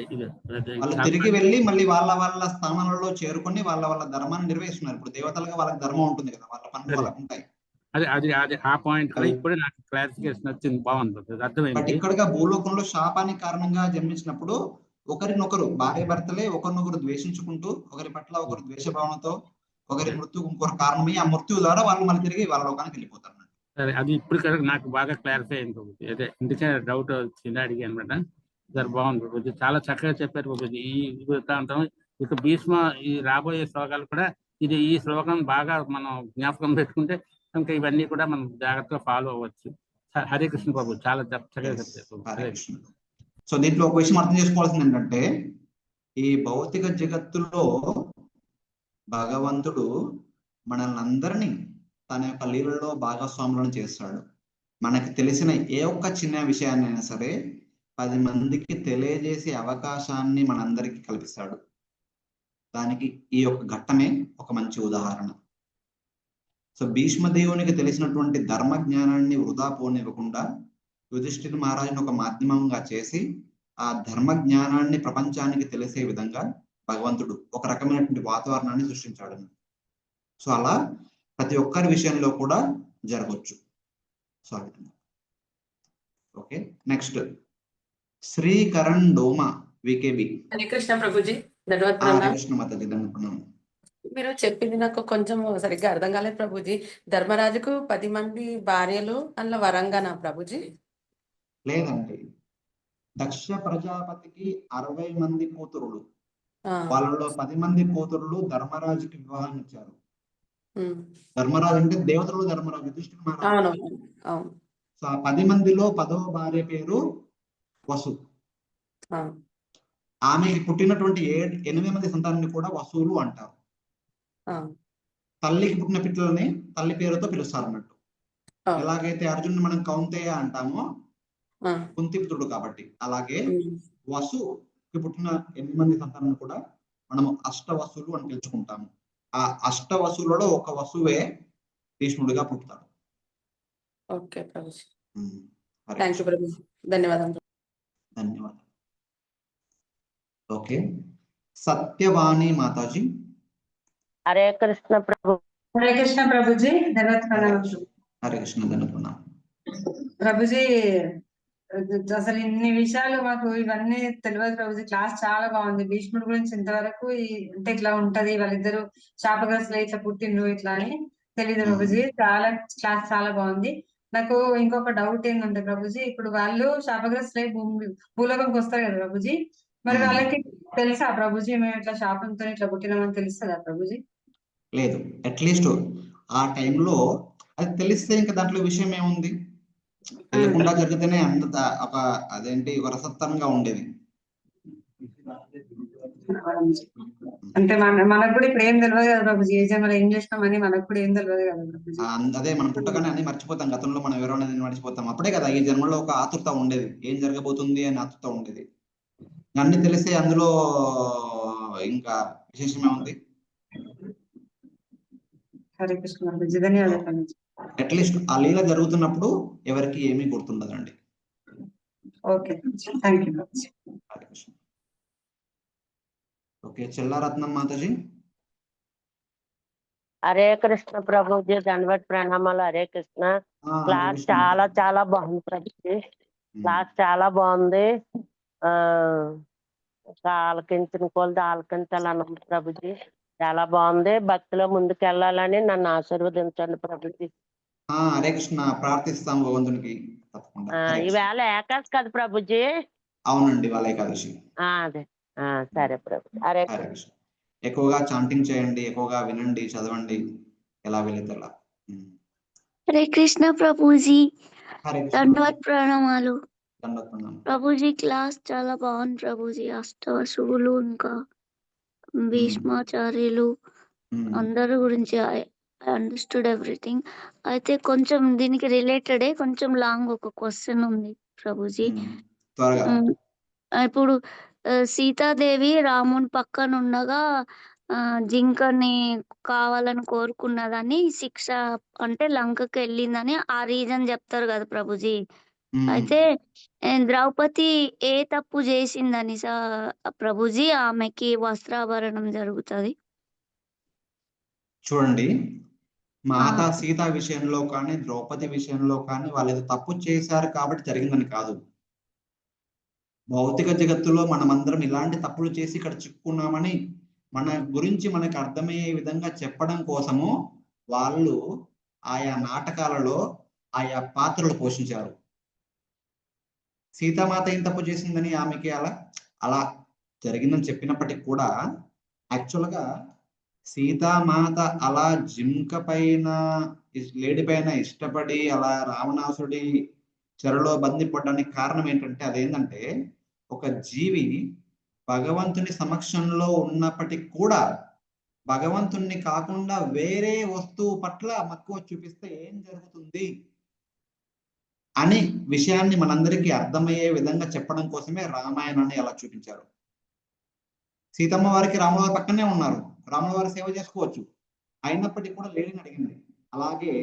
వాళ్ళు తిరిగి వెళ్ళి మళ్ళీ వాళ్ళ స్థానాలలో చేరుకొని వాళ్ళ ధర్మాన్ని నిర్వహిస్తున్నారు. ఇప్పుడు దేవతలుగా వాళ్ళకి ధర్మం ఉంటుంది కదా, వాళ్ళ పనులు వాళ్ళకు ఉంటాయి. అది ఆ పాయింట్ కూడా ఇప్పుడే నాకు క్లారిఫికేషన్ వచ్చింది, బాగుంది, అర్థమైంది. బట్ ఇక్కడగా భూలోకంలో శాపానికి కారణంగా జన్మించినప్పుడు ఒకరినొకరు భార్య భర్తలే ఒకరినొకరు ద్వేషించుకుంటూ, ఒకరి పట్ల ఒకరు ద్వేషభావనతో, ఒకరి మృత్యు ఇంకొక కారణమై ఆ మృత్యు ద్వారా వాళ్ళు మళ్ళీ తిరిగి వాళ్ళ లోకానికి వెళ్ళిపోతారు. సరే, అది ఇప్పుడు కదా నాకు బాగా క్లారిఫై అయింది ప్రభుజీ. అదే ఇందుకే డౌట్ వచ్చింది, అడిగి అనమాట. సరే, బాగుంది ప్రభుజీ, చాలా చక్కగా చెప్పారు ప్రభుజీ. ఈ వృత్తాంతం ఇక భీష్మ ఈ రాబోయే శ్లోకాలు కూడా ఈ శ్లోకం బాగా మనం జ్ఞాపకం పెట్టుకుంటే ఇంకా ఇవన్నీ కూడా మనం జాగ్రత్తగా ఫాలో అవ్వచ్చు. హరే కృష్ణ ప్రభు, చాలా చక్కగా చెప్పారు. సో దీంట్లో ఒక విషయం అర్థం చేసుకోవాల్సింది ఏంటంటే, ఈ భౌతిక జగత్తులో భగవంతుడు మనల్ని అందరినీ తన యొక్క లీలలో భాగస్వాములను చేస్తాడు. మనకి తెలిసిన ఏ ఒక్క చిన్న విషయాన్నైనా సరే 10 మందికి తెలియజేసే అవకాశాన్ని మనందరికీ కల్పిస్తాడు. దానికి ఈ యొక్క ఘట్టమే ఒక మంచి ఉదాహరణ. సో భీష్మదేవునికి తెలిసినటువంటి ధర్మ జ్ఞానాన్ని వృధా పోనివ్వకుండా యుధిష్ఠిర మహారాజును ఒక మాధ్యమంగా చేసి ఆ ధర్మ జ్ఞానాన్ని ప్రపంచానికి తెలిసే విధంగా భగవంతుడు ఒక రకమైనటువంటి వాతావరణాన్ని సృష్టించాడు. సో అలా ప్రతి ఒక్కరి విషయంలో కూడా జరగవచ్చు. సో ఓకే, నెక్స్ట్ శ్రీకరణ్ డోమా వికేబి. హరే కృష్ణ ప్రభుజీ, ధన్యవాదాలు. హరే కృష్ణ మాతాజీ, ధన్యవాదాలు. మీరు చెప్పింది నాకు కొంచెం సరిగ్గా అర్థం కాలేదు ప్రభుజీ. ధర్మరాజుకు 10 మంది భార్యలు అందులో వరంగానా ప్రభుజీ? లేదండి, దక్ష ప్రజాపతికి 60 మంది కూతురులు, వాళ్ళలో 10 మంది కూతురులు ధర్మరాజుకి వివాహం ఇచ్చారు. ధర్మరాజు అంటే దేవతలు ధర్మరాజు, యుధిష్ఠిర మహారాజు. సో ఆ 10 మందిలో 10వ భార్య పేరు వసు. ఆమెకి పుట్టినటువంటి 8 మంది సంతానాన్ని కూడా వసువులు అంటారు. తల్లికి పుట్టిన పిల్లల్ని తల్లి పేరుతో పిలుస్తారు అన్నట్టు. ఎలాగైతే అర్జునుని మనం కౌంతేయ అంటామో కుంతిపుత్రుడు కాబట్టి, అలాగే వసుకి పుట్టిన 8 మంది సంతానాన్ని కూడా మనము అష్టవసులు అని పిలుచుకుంటాము. ఆ అష్టవసులలో ఒక వసువే భీష్ముడిగా పుడతాడు. ఓకే ప్రభుజీ, థాంక్యూ ప్రభుజీ, ధన్యవాదాలు. ధన్యవాదాలు. ఓకే, సత్యవాణి మాతాజీ. హరే కృష్ణ ప్రభు. హరే కృష్ణ ప్రభుజీ, ధన్యవాదాలు. హరే కృష్ణ, ధన్యవాదాలు ప్రభుజీ. అసలు ఇన్ని విషయాలు మాకు ఇవన్నీ తెలియదు ప్రభుజీ. క్లాస్ చాలా బాగుంది. భీష్ముడి గురించి ఇంతవరకు అంటే ఇట్లా ఉంటది, వాళ్ళిద్దరు శాపగ్రస్తులు ఇట్లా పుట్టిండ్రు ఇట్లా అని తెలియదు ప్రభుజీ. క్లాస్ చాలా బాగుంది. నాకు ఇంకొక డౌట్ ఏంటంటే ప్రభుజీ, ఇప్పుడు వాళ్ళు శాపగ్రస్తులై భూలోకంకి వస్తారు కదా ప్రభుజీ, మరి వాళ్ళకి తెలుసా ప్రభుజీ మేము ఇట్లా శాపంతో ఇట్లా పుట్టినామని తెలుస్తుందా ప్రభుజీ? లేదు, అట్లీస్ట్ ఆ టైంలో అది తెలిస్తే ఇంకా దాంట్లో విషయం ఏముంది, తెలియకుండా జరిగితేనే అంత ఒక అదేంటి ఒక రసత్తంగా ఉండేది. అంటే మనకు కూడా ఇప్పుడు ఏం తెలియదు కదా ప్రభుజీ, ఏ జన్మలో ఏం చేసినామని మనకు కూడా ఏం తెలియదు కదా ప్రభుజీ. అదే మనం పుట్టగానే అన్ని మర్చిపోతాం, గతంలో మనం ఎవరో మర్చిపోతాం. అప్పుడే కదా ఈ జన్మలో ఒక ఆతృత ఉండేది, ఏం జరగబోతుంది అని ఆతృత ఉండేది. అన్ని తెలిస్తే అందులో ఇంకా విశేషమే ఉంది. హరే కృష్ణ ప్రభుజీ, ధన్యవాదాలు. అట్లీస్ట్ ఆ లీల జరుగుతున్నప్పుడు ఎవరికి ఏమీ గుర్తుండదండి. Okay, thank you Prabhuji. Okay, చెల్లారత్నం Mataji. Hare Krishna Prabhuji, ధన్యవాద ప్రణామాలు. హరే కృష్ణ. క్లాస్ చాలా చాలా బాగుంది ప్రభుజీ, క్లాస్ చాలా బాగుంది. ఆలకించిన కొలది ఆలకించాలన్నాం ప్రభుజీ, చాలా బాగుంది. భక్తిలో ముందుకు వెళ్ళాలని నన్ను ఆశీర్వదించండి ప్రభుజీ. హరే కృష్ణ, ప్రార్థిస్తాం భగవంతునికి తప్పకుండా. ఈవేళ ఏకాదశి కదా ప్రభుజీ? అవునండి, వాళ్ళ ఏకాదశి. అదే, సరే ప్రభు. హరే కృష్ణ. ఎక్కువగా చాంటింగ్ చేయండి, ఎక్కువగా వినండి, చదవండి, ఎలా వెళితే అలా. హరే కృష్ణ ప్రభుజీ, హరే కృష్ణ. ధన్యవాద ప్రణామాలు దండోత్ ప్రణామం ప్రభుజీ. క్లాస్ చాలా బాగుంది ప్రభుజీ. అష్టవసువులు ఇంకా భీష్మాచార్యులు అందరి గురించి ఐ అండర్స్టూడ్ ఎవ్రీథింగ్. అయితే కొంచెం దీనికి రిలేటెడే కొంచెం లాంగ్ ఒక క్వశ్చన్ ఉంది ప్రభుజీ. త్వరగా. ఇప్పుడు సీతాదేవి రాముని పక్కన ఉండగా జింకని కావాలని కోరుకున్నదని శిక్ష అంటే లంకకి వెళ్ళిందని ఆ రీజన్ చెప్తారు కదా ప్రభుజీ. అయితే ద్రౌపది ఏ తప్పు చేసిందని ప్రభుజీ ఆమెకి వస్త్రాభరణం జరుగుతుంది? చూడండి, మాతా సీత విషయంలో కానీ ద్రౌపది విషయంలో కానీ వాళ్ళు ఏదో తప్పు చేశారు కాబట్టి జరిగిందని కాదు. భౌతిక జగత్తులో మనమందరం ఇలాంటి తప్పులు చేసి ఇక్కడ చిక్కుకున్నామని మన గురించి మనకు అర్థమయ్యే విధంగా చెప్పడం కోసము వాళ్ళు ఆయా నాటకాలలో ఆయా పాత్రలు పోషించారు. సీతామాత ఏం తప్పు చేసిందని ఆమెకి అలా జరిగిందని చెప్పినప్పటికీ కూడా యాక్చువల్గా సీతామాత అలా జింక పైన లేడి పైన ఇష్టపడి అలా రావణాసుడి చెరలో బంధిపడడానికి కారణం ఏంటంటే అదేంటంటే ఒక జీవి భగవంతుని సమక్షంలో ఉన్నప్పటికీ కూడా భగవంతుణ్ణి కాకుండా వేరే వస్తువు పట్ల మక్కువ చూపిస్తే ఏం జరుగుతుంది అని విషయాన్ని మనందరికీ అర్థమయ్యే విధంగా చెప్పడం కోసమే రామాయణాన్ని అలా చూపించారు. సీతమ్మ వారికి రాముల వారి పక్కనే ఉన్నారు, రాముల వారి సేవ చేసుకోవచ్చు, అయినప్పటికీ కూడా లేడిని అడిగింది. అలాగే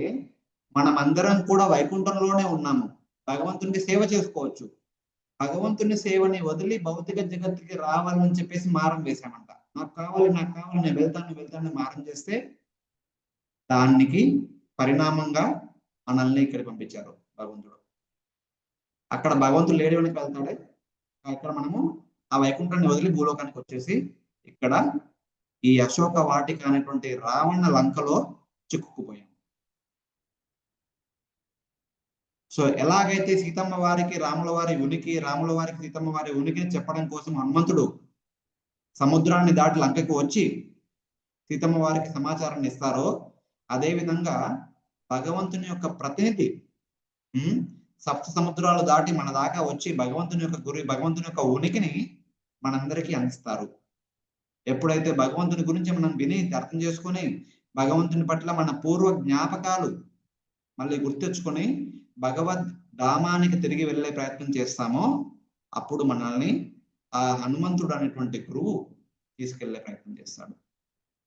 మనమందరం కూడా వైకుంఠంలోనే ఉన్నాము, భగవంతునికి సేవ చేసుకోవచ్చు. భగవంతుని సేవని వదిలి భౌతిక జగత్తుకి రావాలని చెప్పేసి మారం వేశామంట. నాకు కావాలి నేను వెళ్తాను మారం చేస్తే దానికి పరిణామంగా మనల్ని ఇక్కడ పంపించారు భగవంతుడు. అక్కడ భగవంతుడు లేడి వెనక్కి వెళ్తాడే, ఇక్కడ మనము ఆ వైకుంఠాన్ని వదిలి భూలోకానికి వచ్చేసి ఇక్కడ ఈ అశోక వాటిక అనేటువంటి రావణ లంకలో చిక్కుకుపోయాం. సో ఎలాగైతే సీతమ్మ వారికి రాముల వారి ఉనికి, రాముల వారికి సీతమ్మ వారి ఉనికిని చెప్పడం కోసం హనుమంతుడు సముద్రాన్ని దాటి లంకకు వచ్చి సీతమ్మ వారికి సమాచారాన్ని ఇస్తారో, అదే విధంగా భగవంతుని యొక్క ప్రతినిధి సప్త సముద్రాలు దాటి మన దాకా వచ్చి భగవంతుని యొక్క ఉనికిని మనందరికీ అందిస్తారు. ఎప్పుడైతే భగవంతుని గురించి మనం విని అర్థం చేసుకొని భగవంతుని పట్ల మన పూర్వ జ్ఞాపకాలు మళ్ళీ గుర్తెచ్చుకొని భగవద్ ధామానికి తిరిగి వెళ్ళే ప్రయత్నం చేస్తామో అప్పుడు మనల్ని ఆ హనుమంతుడు అనేటువంటి గురువు తీసుకెళ్లే ప్రయత్నం చేస్తాడు,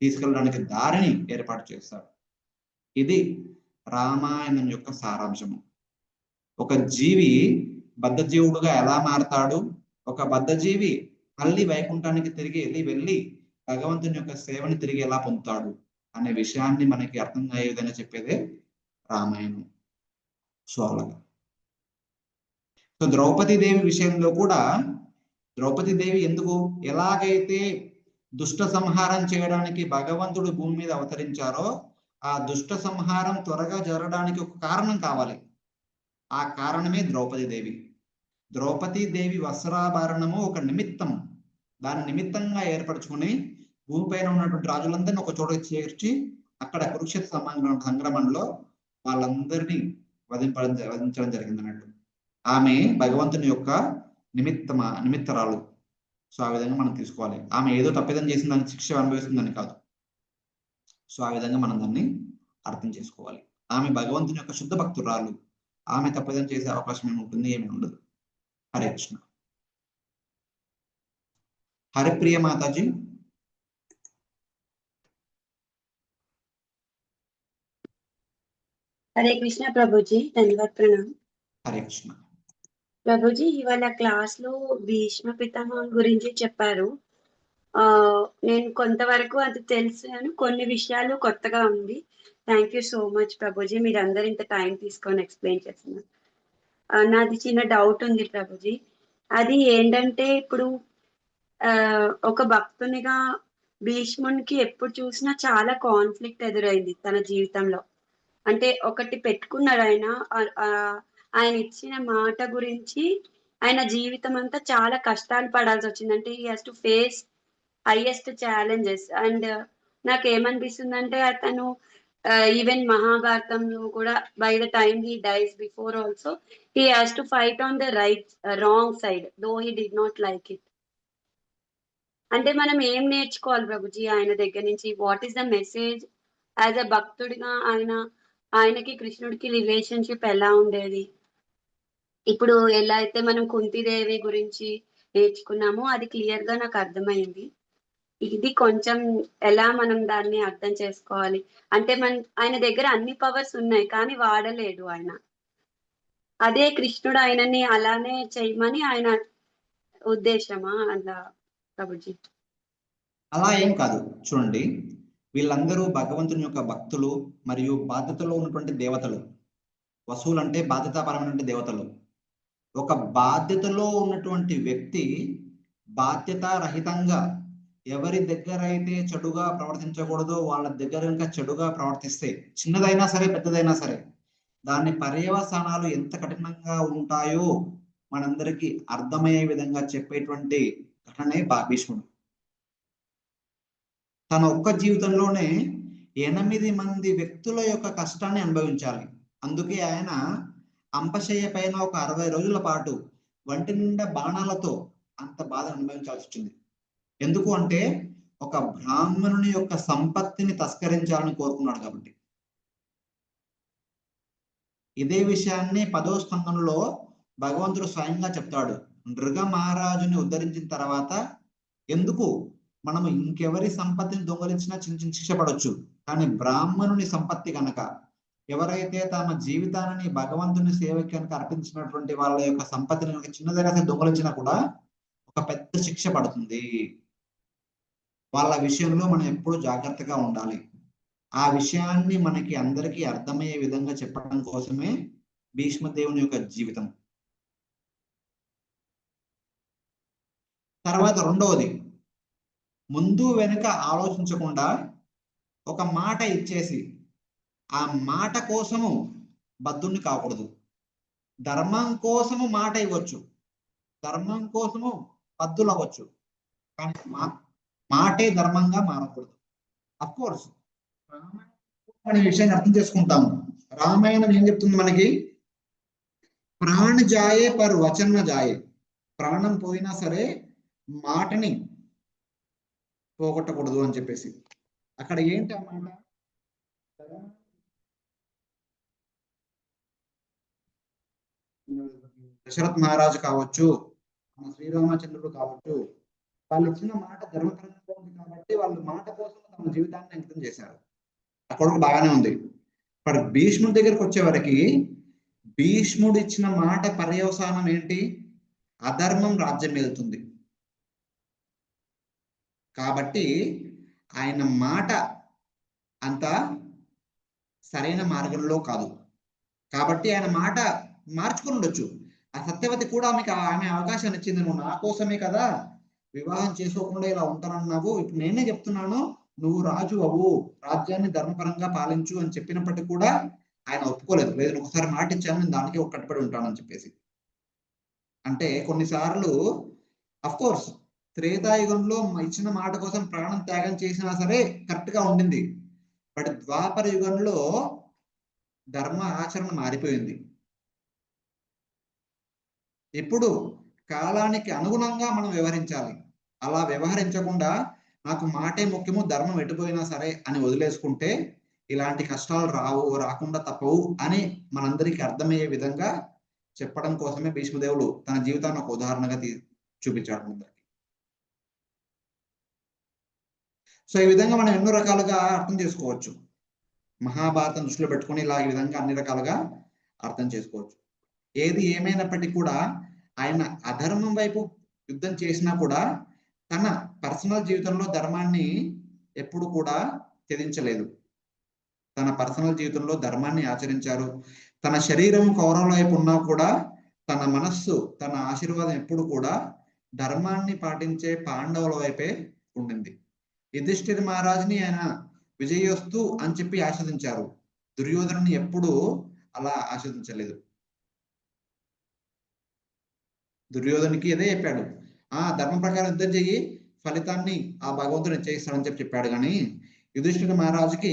తీసుకెళ్ళడానికి దారిని ఏర్పాటు చేస్తాడు. ఇది రామాయణం యొక్క సారాంశము. ఒక జీవి బద్ధజీవుడుగా ఎలా మారతాడు, ఒక బద్ధజీవి మళ్ళీ వైకుంఠానికి తిరిగి వెళ్ళి భగవంతుని యొక్క సేవని తిరిగి ఎలా పొందుతాడు అనే విషయాన్ని మనకి అర్థం అయ్యే విధంగా చెప్పేదే రామాయణం. సో అలాగా. సో ద్రౌపదీదేవి విషయంలో కూడా ద్రౌపదీదేవి ఎలాగైతే దుష్ట సంహారం చేయడానికి భగవంతుడు భూమి మీద అవతరించారో ఆ దుష్ట సంహారం త్వరగా జరగడానికి ఒక కారణం కావాలి. ఆ కారణమే ద్రౌపదీదేవి. ద్రౌపదీదేవి వస్త్రాభరణము ఒక నిమిత్తం, దాని నిమిత్తంగా ఏర్పరచుకుని భూమిపైన ఉన్నటువంటి రాజులందరినీ ఒక చోట చేర్చి అక్కడ కురుక్షేత్ర సంగ్రామంలో వాళ్ళందరినీ వధించడం జరిగింది అన్నట్టు. ఆమె భగవంతుని యొక్క నిమిత్తరాలు. సో ఆ విధంగా మనం తీసుకోవాలి. ఆమె ఏదో తప్పిదం చేసిన దానికి శిక్ష అనుభవిస్తుందని కాదు. సో ఆ విధంగా మనం దాన్ని అర్థం చేసుకోవాలి. ఆమె భగవంతుని యొక్క శుద్ధ భక్తురాలు. ఆమె తప్పిదం చేసే అవకాశం ఏముంటుంది? ఏమి ఉండదు. హరే కృష్ణ. హరిప్రియ మాతాజీ. హరే కృష్ణ ప్రభుజీ, ధన్యవాద ప్రణామ్. హరే కృష్ణ ప్రభుజీ. ఇవాళ క్లాస్ లో భీష్మ పితామహ గురించి చెప్పారు. నేను కొంతవరకు అది తెలుసు, కొన్ని విషయాలు కొత్తగా ఉంది. Thank you so much Prabhuji, మీరు అందరు ఇంత టైం తీసుకొని ఎక్స్ప్లెయిన్ చేస్తున్నారు. నాది చిన్న డౌట్ ఉంది ప్రభుజీ. అది ఏంటంటే ఇప్పుడు ఒక భక్తునిగా భీష్మునికి ఎప్పుడు చూసినా చాలా కాన్ఫ్లిక్ట్ ఎదురైంది తన జీవితంలో. అంటే ఒకటి పెట్టుకున్నాడు ఆయన ఇచ్చిన మాట గురించి ఆయన జీవితం అంతా చాలా కష్టాలు పడాల్సి వచ్చింది. అంటే he has to face highest challenges. And నాకు ఏమనిపిస్తుందంటే అతను ఈవెన్ మహాభారతం కూడా by the time he dies before also he has to fight on the wrong side though he did not like it. అంటే మనం ఏం నేర్చుకోవాలి ప్రభుజీ ఆయన దగ్గర నుంచి? What is the message? As a భక్తుడిగా ఆయనకి కృష్ణుడికి రిలేషన్షిప్ ఎలా ఉండేది? ఇప్పుడు ఎలా అయితే మనం కుంతిదేవి గురించి నేర్చుకున్నామో అది క్లియర్ గా నాకు అర్థమైంది. ఇది కొంచెం ఎలా మనం దాన్ని అర్థం చేసుకోవాలి అంటే ఆయన దగ్గర అన్ని పవర్స్ ఉన్నాయి కానీ వాడలేడు ఆయన. అదే కృష్ణుడు ఆయనని అలానే చేయమని ఆయన ఉద్దేశమా అలా ప్రభుజీ? అలా ఏం కాదు. చూడండి, వీళ్ళందరూ భగవంతుని యొక్క భక్తులు మరియు బాధ్యతలో ఉన్నటువంటి దేవతలు. వసువులు అంటే బాధ్యతాపరమైనటువంటి దేవతలు. ఒక బాధ్యతలో ఉన్నటువంటి వ్యక్తి బాధ్యతారహితంగా ఎవరి దగ్గర అయితే చెడుగా ప్రవర్తించకూడదో వాళ్ళ దగ్గర ఇంకా చెడుగా ప్రవర్తిస్తే, చిన్నదైనా సరే పెద్దదైనా సరే, దాని పర్యవసానాలు ఎంత కఠినంగా ఉంటాయో మనందరికీ అర్థమయ్యే విధంగా చెప్పేటువంటి ఘటనే భీష్ముడు. తన ఒక్క జీవితంలోనే 8 మంది వ్యక్తుల యొక్క కష్టాన్ని అనుభవించాలి. అందుకే ఆయన అంపశయ్య పైన ఒక 60 రోజుల పాటు వంటి నిండా బాణాలతో అంత బాధ అనుభవించాల్సి వచ్చింది. ఎందుకు అంటే ఒక బ్రాహ్మణుని యొక్క సంపత్తిని తస్కరించాలని కోరుకున్నాడు కాబట్టి. ఇదే విషయాన్ని 10వ స్కందంలో భగవంతుడు స్వయంగా చెప్తాడు. నృగ మహారాజుని ఉద్ధరించిన తర్వాత ఎందుకు మనం ఇంకెవరి సంపత్తిని దొంగలించినా చిన్న శిక్ష పడవచ్చు, కానీ బ్రాహ్మణుని సంపత్తి కనుక ఎవరైతే తమ జీవితాన్ని భగవంతుని సేవకి కనుక అర్పించినటువంటి వాళ్ళ యొక్క సంపత్తిని కనుక చిన్నదైనా సరే దొంగలించినా కూడా ఒక పెద్ద శిక్ష పడుతుంది. వాళ్ళ విషయంలో మనం ఎప్పుడూ జాగ్రత్తగా ఉండాలి. ఆ విషయాన్ని మనకి అందరికీ అర్థమయ్యే విధంగా చెప్పడం కోసమే భీష్మదేవుని యొక్క జీవితం. తర్వాత రెండవది, ముందు వెనుక ఆలోచించకుండా ఒక మాట ఇచ్చేసి ఆ మాట కోసము బద్ధుణ్ణి కాకూడదు. ధర్మం కోసము మాట ఇవ్వచ్చు, ధర్మం కోసము బద్ధులు అవ్వచ్చు, కానీ మాటే ధర్మంగా మారకూడదు. అఫ్ కోర్స్ అనే విషయాన్ని అర్థం చేసుకుంటాము. రామాయణం ఏం చెప్తుంది మనకి? ప్రాణ జాయే పర్ వచన జాయే. ప్రాణం పోయినా సరే మాటని పోగొట్టకూడదు అని చెప్పేసి. అక్కడ ఏంటి అన్నమాట? దశరథ్ మహారాజు కావచ్చు, శ్రీరామచంద్రుడు కావచ్చు, వాళ్ళు ఇచ్చిన మాట ధర్మపరంగా ఉంది కాబట్టి వాళ్ళు మాట కోసం తమ జీవితాన్ని అంకితం చేశారు. అక్కడ బాగానే ఉంది. మరి భీష్ముడి దగ్గరకు వచ్చేవరకు భీష్ముడు ఇచ్చిన మాట పర్యవసానం ఏంటి? అధర్మం రాజ్యం వెళ్తుంది. కాబట్టి ఆయన మాట అంత సరైన మార్గంలో కాదు. కాబట్టి ఆయన మాట మార్చుకుని ఉండొచ్చు. ఆ సత్యవతి కూడా ఆమె అవకాశాన్ని ఇచ్చింది. నువ్వు నా కోసమే కదా వివాహం చేసుకోకుండా ఇలా ఉంటానన్నావు, ఇప్పుడు నేనే చెప్తున్నాను నువ్వు రాజు అవ్వు, రాజ్యాన్ని ధర్మపరంగా పాలించు అని చెప్పినప్పటికీ కూడా ఆయన ఒప్పుకోలేదు. లేదు, ఒకసారి మాట ఇచ్చాను, నేను దానికి కట్టుబడి ఉంటానని చెప్పేసి. అంటే కొన్నిసార్లు అఫ్ కోర్స్ త్రేతాయుగంలో ఇచ్చిన మాట కోసం ప్రాణం త్యాగం చేసినా సరే కరెక్ట్ గా ఉండింది. బట్ ద్వాపర యుగంలో ధర్మ ఆచరణ మారిపోయింది. ఇప్పుడు కాలానికి అనుగుణంగా మనం వ్యవహరించాలి. అలా వ్యవహరించకుండా నాకు మాటే ముఖ్యము, ధర్మం ఎటుపోయినా సరే అని వదిలేసుకుంటే ఇలాంటి కష్టాలు రాకుండా తప్పవు అని మనందరికీ అర్థమయ్యే విధంగా చెప్పడం కోసమే భీష్మదేవుడు తన జీవితాన్ని ఒక ఉదాహరణగా చూపించాడు అందరికి. సో ఈ విధంగా మనం ఎన్నో రకాలుగా అర్థం చేసుకోవచ్చు. మహాభారతం దృష్టిలో పెట్టుకుని ఇలా ఈ విధంగా అన్ని రకాలుగా అర్థం చేసుకోవచ్చు. ఏది ఏమైనప్పటికీ కూడా ఆయన అధర్మం వైపు యుద్ధం చేసినా కూడా తన పర్సనల్ జీవితంలో ధర్మాన్ని ఎప్పుడు కూడా త్యజించలేదు. తన పర్సనల్ జీవితంలో ధర్మాన్ని ఆచరించారు. తన శరీరం కౌరవుల వైపు ఉన్నా కూడా తన మనస్సు, తన ఆశీర్వాదం ఎప్పుడు కూడా ధర్మాన్ని పాటించే పాండవుల వైపే ఉండింది. యుధిష్ఠిర మహారాజుని ఆయన విజయోస్తు అని చెప్పి ఆస్వాదించారు. దుర్యోధనుని ఎప్పుడు అలా ఆస్వాదించలేదు. దుర్యోధనికి అదే చెప్పాడు, ధర్మం ప్రకారం యుద్ధం చెయ్యి, ఫలితాన్ని ఆ భగవంతుడు నిశ్చయిస్తాడని చెప్పాడు. కానీ యుధిష్ఠిర మహారాజుకి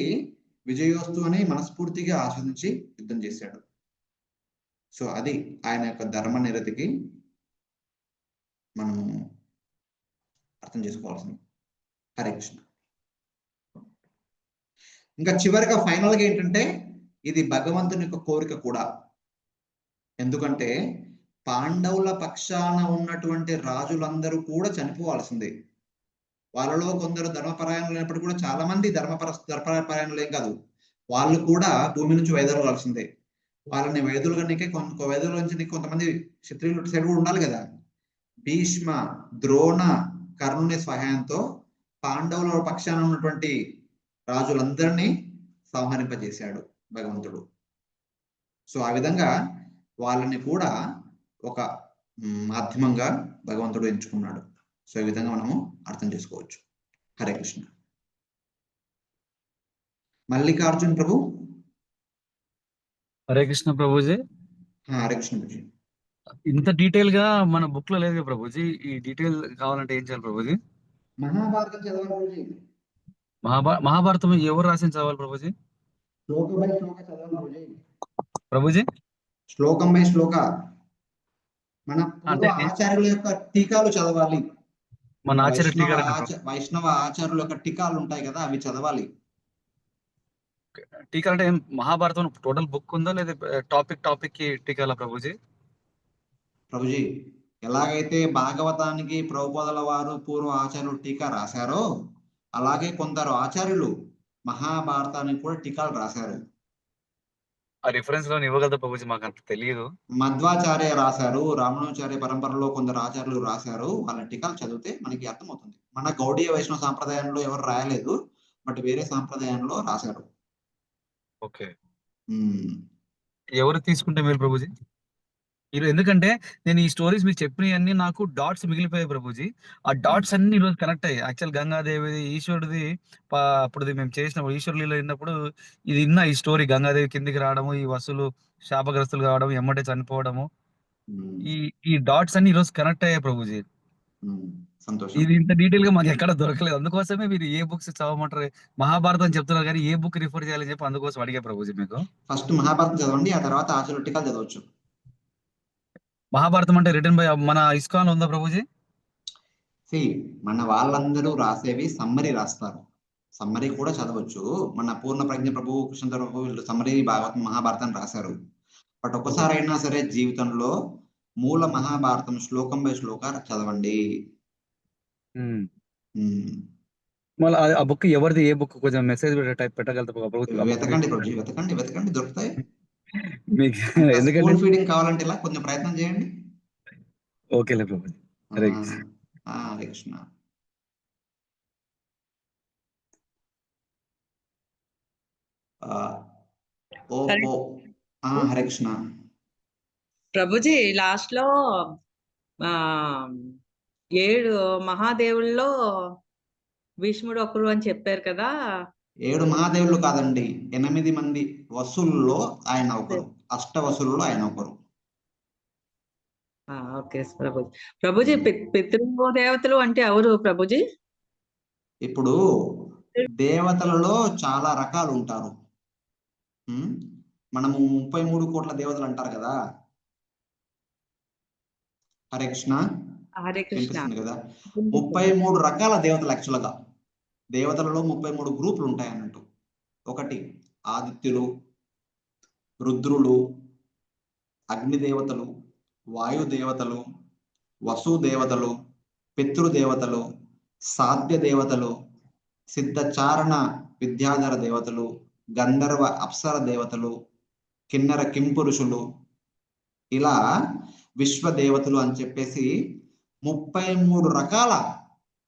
విజయోస్తు అని మనస్ఫూర్తిగా ఆస్వాదించి యుద్ధం చేశాడు. సో అది ఆయన యొక్క ధర్మ నిరతికి మనము అర్థం చేసుకోవాల్సింది. హరే కృష్ణ. ఇంకా చివరిగా ఫైనల్గా ఏంటంటే ఇది భగవంతుని యొక్క కోరిక కూడా. ఎందుకంటే పాండవుల పక్షాన ఉన్నటువంటి రాజులందరూ కూడా చనిపోవాల్సిందే. వాళ్ళలో కొందరు ధర్మపరాయణులు అయినప్పుడు కూడా చాలా మంది ధర్మపరాయణులు ఏం కాదు, వాళ్ళు కూడా భూమి నుంచి వైదొలగాల్సిందే. వాళ్ళని వైదొలగనికే వైదొల నుంచి కొంతమంది క్షత్రియులు సైడ్ కూడా ఉండాలి కదా. భీష్మ, ద్రోణ, కర్ణుని సహాయంతో పాండవుల పక్షాన ఉన్నటువంటి రాజులందరినీ సంహరింపజేశాడు భగవంతుడు. సో ఆ విధంగా వాళ్ళని కూడా ఒక మాధ్యమంగా భగవంతుడు ఎంచుకున్నాడు. సో ఈ విధంగా మనము అర్థం చేసుకోవచ్చు. హరే కృష్ణ. మల్లికార్జున్ ప్రభు. హరే కృష్ణ ప్రభుజీ. హరే కృష్ణ ప్రభుజీ. ఇంత డీటెయిల్ గా మన బుక్ లో లేదు ప్రభుజీ. ఈ డీటెయిల్ కావాలంటే ఏం చేయాలి ప్రభుజీ? మహాభారతం చదవాలి ప్రభుజీ. మహాభారతం ఎవరు రాసిన చదవాలి ప్రభుజీ? శ్లోక బై శ్లోక చదవాలి ప్రభుజీ. ప్రభుజీ శ్లోకం బై శ్లోక మన ఆచార్యుల యొక్క టీకాలు చదవాలి. మన వైష్ణవ ఆచార్యుల యొక్క టీకాలు ఉంటాయి కదా, అవి చదవాలి. టీకా అంటే మహాభారతం టోటల్ బుక్ ఉందా లేదా టాపిక్ కి టీకాల ప్రభుజీ? ప్రభుజీ ఎలాగైతే భాగవతానికి ప్రభుపాదుల వారు పూర్వ ఆచార్యులు టీకా రాశారో, అలాగే కొందరు ఆచార్యులు మహాభారతానికి కూడా టీకాలు రాశారు. ఆ రిఫరెన్స్ లో ఇవ్వగలదా ప్రభుజీ? మాకు అంత తెలియదు. మధ్వాచార్య రాశారు, రామణాచార్య పరంపరలో కొందరు ఆచార్యులు రాశారు. వాళ్ళ టీకాలు చదివితే మనకి అర్థమవుతుంది. మన గౌడీయ వైష్ణవ సాంప్రదాయంలో ఎవరు రాయలేదు, బట్ వేరే సాంప్రదాయంలో రాశారు. ఓకే, ఎవరు తీసుకుంటే మేలు ప్రభుజీ? ఎందుకంటే నేను ఈ స్టోరీస్ మీరు చెప్పినవన్నీ నాకు డాట్స్ మిగిలిపోయాయి ప్రభుజీ. ఆ డాట్స్ అన్ని ఈరోజు కనెక్ట్ అయ్యాయి. యాక్చువల్ గంగాదేవి ఈశ్వరుడిది అప్పుడు మేము చేసినప్పుడు ఈశ్వరులో విన్నప్పుడు ఇది విన్నా, ఈ స్టోరీ గంగాదేవి కిందికి రావడము, ఈ వసులు శాపగ్రస్తులు కావడం, ఎమ్మటే చనిపోవడము, ఈ డాట్స్ అన్ని ఈరోజు కనెక్ట్ అయ్యాయి ప్రభుజీ. ఇది ఇంత డీటెయిల్ గా మాకు ఎక్కడ దొరకలేదు. అందుకోసమే మీరు ఏ బుక్స్ చదవమంటారు? మహాభారతం చెప్తున్నారు కానీ ఏ బుక్ రిఫర్ చేయాలని చెప్పి అందుకోసం అడిగా ప్రభుజీ మీకు. ఫస్ట్ మహాభారతం చదవండి, ఆ తర్వాత ఆచార్యుల టీకాలు చదవచ్చు. మహాభారతం అంటే రిటర్న్ బై మన ఇస్కాన్ ఉందా ప్రభుజీ? మన వాళ్ళందరూ రాసేవి సమ్మరీ రాస్తారు. సమ్మరీ కూడా చదవచ్చు. మన పూర్ణ ప్రజ్ఞ ప్రభు, కృష్ణ ప్రభు వీళ్ళు సమ్మరీ భాగవతం మహాభారతం రాశారు. బట్ ఒకసారి అయినా సరే జీవితంలో మూల మహాభారతం శ్లోకం బై శ్లోక చదవండి. మళ్ళీ ఆ బుక్ ఎవరిది? ఏ బుక్? కొంచెం మెసేజ్ టైప్ పెట్టగలుగుతా? వెతకండి ప్రభుజీ, వెతకండి దొరుకుతాయి మీకు. ఎందుకంటే ఫీడింగ్ కావాలంటే ఇలా కొంచెం ప్రయత్నం చేయండి. ఓకేలే ప్రభుజీ. హరే కృష్ణ. హరే కృష్ణ ప్రభుజీ. లాస్ట్ లో 7 మహాదేవుల్లో భీష్ముడు ఒకరు అని చెప్పారు కదా. 7 మహాదేవులు కాదండి, 8 మంది వసుల్లో ఆయన ఒకరు, అష్టవసుల్లో ఆయన ఒకరు. ఓకే ప్రభుజీ. ప్రభుజీ పితృదేవతలు అంటే ఎవరు ప్రభుజీ? ఇప్పుడు దేవతలలో చాలా రకాలు ఉంటారు. మనము 33 కోట్ల దేవతలు అంటారు కదా. హరే కృష్ణ. వినిపిస్తుంది కదా. 33 రకాల దేవతలు. యాక్చువల్ గా దేవతలలో 33 గ్రూపులు ఉంటాయి అన్నట్టు. ఒకటి ఆదిత్యులు, రుద్రులు, అగ్నిదేవతలు, వాయుదేవతలు, వసుదేవతలు, పితృదేవతలు, సాధ్య దేవతలు, సిద్ధచారణ విద్యాధర దేవతలు, గంధర్వ అప్సర దేవతలు, కిన్నర కింపురుషులు, ఇలా విశ్వదేవతలు అని చెప్పేసి 33 రకాల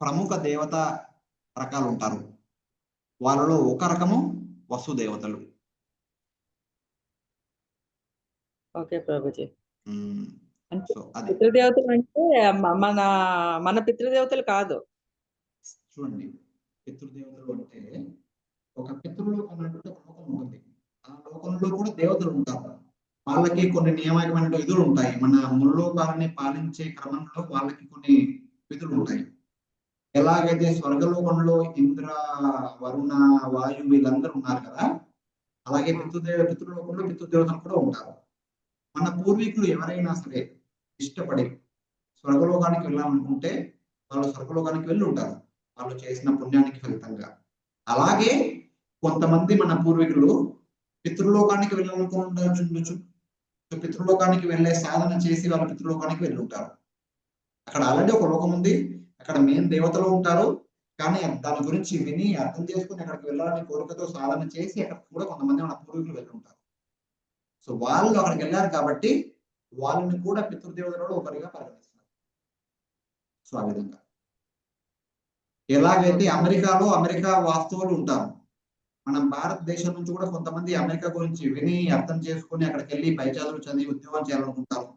ప్రముఖ దేవత రకాలు ఉంటారు. వాళ్ళలో ఒక రకము వసుదేవతలు. ఓకే ప్రభుజీ. పితృదేవతలు అంటే మన పితృదేవతలు కాదు. చూడండి, పితృదేవతలు అంటే ఒక పితృలోకం అంటే ఒక లోకం ఉంటుంది. ఆ లోకంలో కూడా దేవతలు ఉంటారు. వాళ్ళకి కొన్ని నియామకమైన విధులు ఉంటాయి. మన ముల్లోకాలని పాలించే క్రమంలో వాళ్ళకి కొన్ని విధులు ఉంటాయి. ఎలాగైతే స్వర్గలోకంలో ఇంద్ర, వరుణ, వాయు వీళ్ళందరూ ఉన్నారు కదా, అలాగే పితృలోకంలో పితృదేవతలు కూడా ఉంటారు. మన పూర్వీకులు ఎవరైనా సరే ఇష్టపడి స్వర్గలోకానికి వెళ్ళాలనుకుంటే వాళ్ళు స్వర్గలోకానికి వెళ్ళి ఉంటారు వాళ్ళు చేసిన పుణ్యానికి ఫలితంగా. అలాగే కొంతమంది మన పూర్వీకులు పితృలోకానికి వెళ్ళాలనుకుంటుండొచ్చు. పితృలోకానికి వెళ్ళే సాధన చేసి వాళ్ళ పితృలోకానికి వెళ్ళి ఉంటారు. అక్కడ ఆల్రెడీ ఒక లోకం ఉంది, అక్కడ మెయిన్ దేవతలు ఉంటారు. కానీ దాని గురించి విని అర్థం చేసుకుని అక్కడికి వెళ్ళాలని కోరికతో సాధన చేసి అక్కడ కూడా కొంతమంది మన పూర్వీకులు వెళ్ళి ఉంటారు. సో వాళ్ళు అక్కడికి వెళ్ళారు కాబట్టి వాళ్ళని కూడా పితృదేవతలలో ఒకరిగా పరిగణిస్తారు. సో ఆ విధంగా ఎలాగైతే అమెరికా వాస్తవులు ఉంటారు, మనం భారతదేశం నుంచి కూడా కొంతమంది అమెరికా గురించి విని అర్థం చేసుకుని అక్కడికి వెళ్ళి పై చదువులు చదివి ఉద్యోగం చేయాలనుకుంటారు.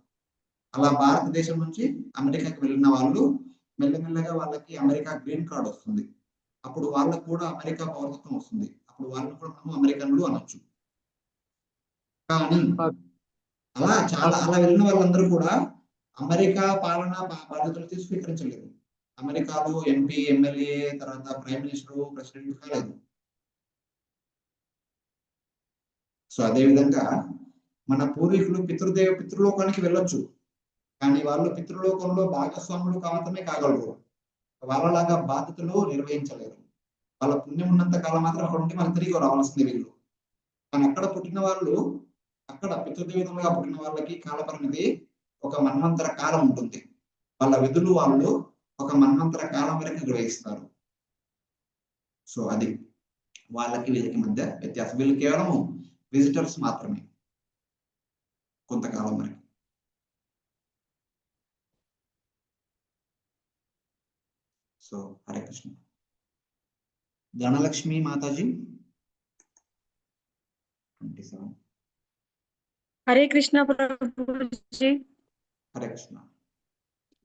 అలా భారతదేశం నుంచి అమెరికాకి వెళ్ళిన వాళ్ళు మెల్లమెల్లగా వాళ్ళకి అమెరికా గ్రీన్ కార్డ్ వస్తుంది. అప్పుడు వాళ్ళకు కూడా అమెరికా పౌరత్వం వస్తుంది. అప్పుడు వాళ్ళని కూడా మనం అమెరికన్లు అనొచ్చు. కానీ అలా వెళ్ళిన వాళ్ళందరూ కూడా అమెరికా పాలన బాధ్యతలు స్వీకరించలేదు. అమెరికాలో ఎంపీ, ఎమ్మెల్యే, తర్వాత ప్రైమ్ మినిస్టర్, ప్రెసిడెంట్ కాలేదు. సో అదే విధంగా మన పూర్వీకులు పితృలోకానికి వెళ్ళొచ్చు, కానీ వాళ్ళు పితృలోకంలో భాగస్వాములు మాత్రమే కాగలరు. వాళ్ళలాగా బాధ్యతలు నిర్వహించలేరు. వాళ్ళ పుణ్యం ఉన్నంత కాలం మాత్రం అక్కడ ఉంటే మనకు తిరిగి రావాల్సింది వీళ్ళు. కానీ అక్కడ పుట్టిన వాళ్ళు, అక్కడ పితృదేవతలుగా పుట్టిన వాళ్ళకి కాలపరిమితి ఒక మన్వంతర కాలం ఉంటుంది. వాళ్ళ విధులు వాళ్ళు ఒక మన్వంతర కాలం వరకు నిర్వహిస్తారు. సో అది వాళ్ళకి వీళ్ళకి మధ్య వ్యత్యాసం. వీళ్ళు కేవలం విజిటర్స్ మాత్రమే కొంతకాలం వరకు. సో హరే కృష్ణ. ధనలక్ష్మి మాతాజీ 27. हरे कृष्णा प्रभु जी। हरे कृष्ण।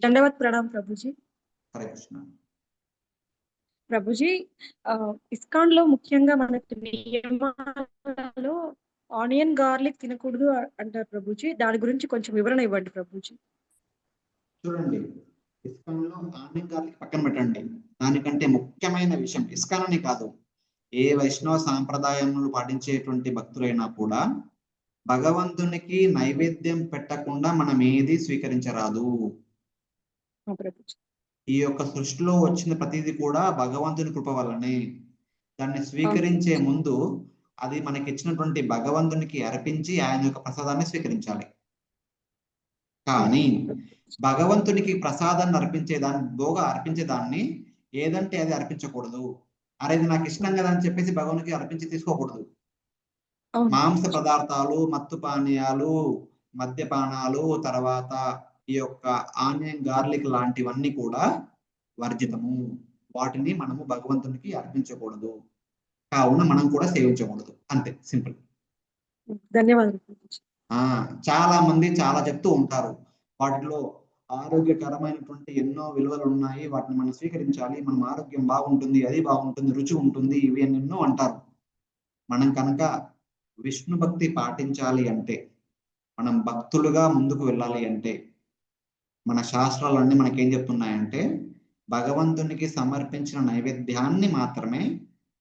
दंडवत प्रणाम प्रभु जी। हरे कृष्ण। ప్రభుజీ ఇస్కాన్ లో ముఖ్యంగా మనకి నియమాలలో ఆనియన్ గార్లిక్ తినకూడదు అంటారు ప్రభుజీ, దాని గురించి కొంచెం వివరణ ఇవ్వండి ప్రభుజీ. చూడండి, ఇస్కాన్ లో ఆనియన్ గార్లిక్ పక్కన పెట్టండి. దానికంటే ముఖ్యమైన విషయం, ఇస్కాన్ అని కాదు, ఏ వైష్ణవ సాంప్రదాయములు పాటించేటువంటి భక్తులైనా కూడా భగవంతునికి నైవేద్యం పెట్టకుండా మనం ఏది స్వీకరించరాదు. ఈ యొక్క సృష్టిలో వచ్చిన ప్రతిదీ కూడా భగవంతుని కృప వల్లనే. దాన్ని స్వీకరించే ముందు అది మనకి ఇచ్చినటువంటి భగవంతునికి అర్పించి ఆయన యొక్క ప్రసాదాన్ని స్వీకరించాలి. కానీ భగవంతునికి ప్రసాదాన్ని అర్పించే దాన్ని ఏదంటే అది అర్పించకూడదు. అరే ఇది నాకు ఇష్టం కదా అని చెప్పేసి భగవంతునికి అర్పించి తీసుకోకూడదు. మాంస పదార్థాలు, మత్తు పానీయాలు, మద్యపానాలు, తర్వాత ఈ యొక్క ఆనియన్ గార్లిక్ లాంటివన్నీ కూడా వర్జితము. వాటిని మనము భగవంతునికి అర్పించకూడదు, కావున మనం కూడా సేవించకూడదు. అంతే, సింపుల్. ధన్యవాదాలు. చాలా మంది చాలా చెప్తూ ఉంటారు, వాటిలో ఆరోగ్యకరమైనటువంటి ఎన్నో విలువలు ఉన్నాయి, వాటిని మనం స్వీకరించాలి, మనం ఆరోగ్యం బాగుంటుంది, అది బాగుంటుంది, రుచి ఉంటుంది, ఇవి ఎన్నో అంటారు. మనం కనుక విష్ణు భక్తి పాటించాలి అంటే, మనం భక్తులుగా ముందుకు వెళ్ళాలి అంటే, మన శాస్త్రాలన్నీ మనకేం చెప్తున్నాయంటే భగవంతునికి సమర్పించిన నైవేద్యాన్ని మాత్రమే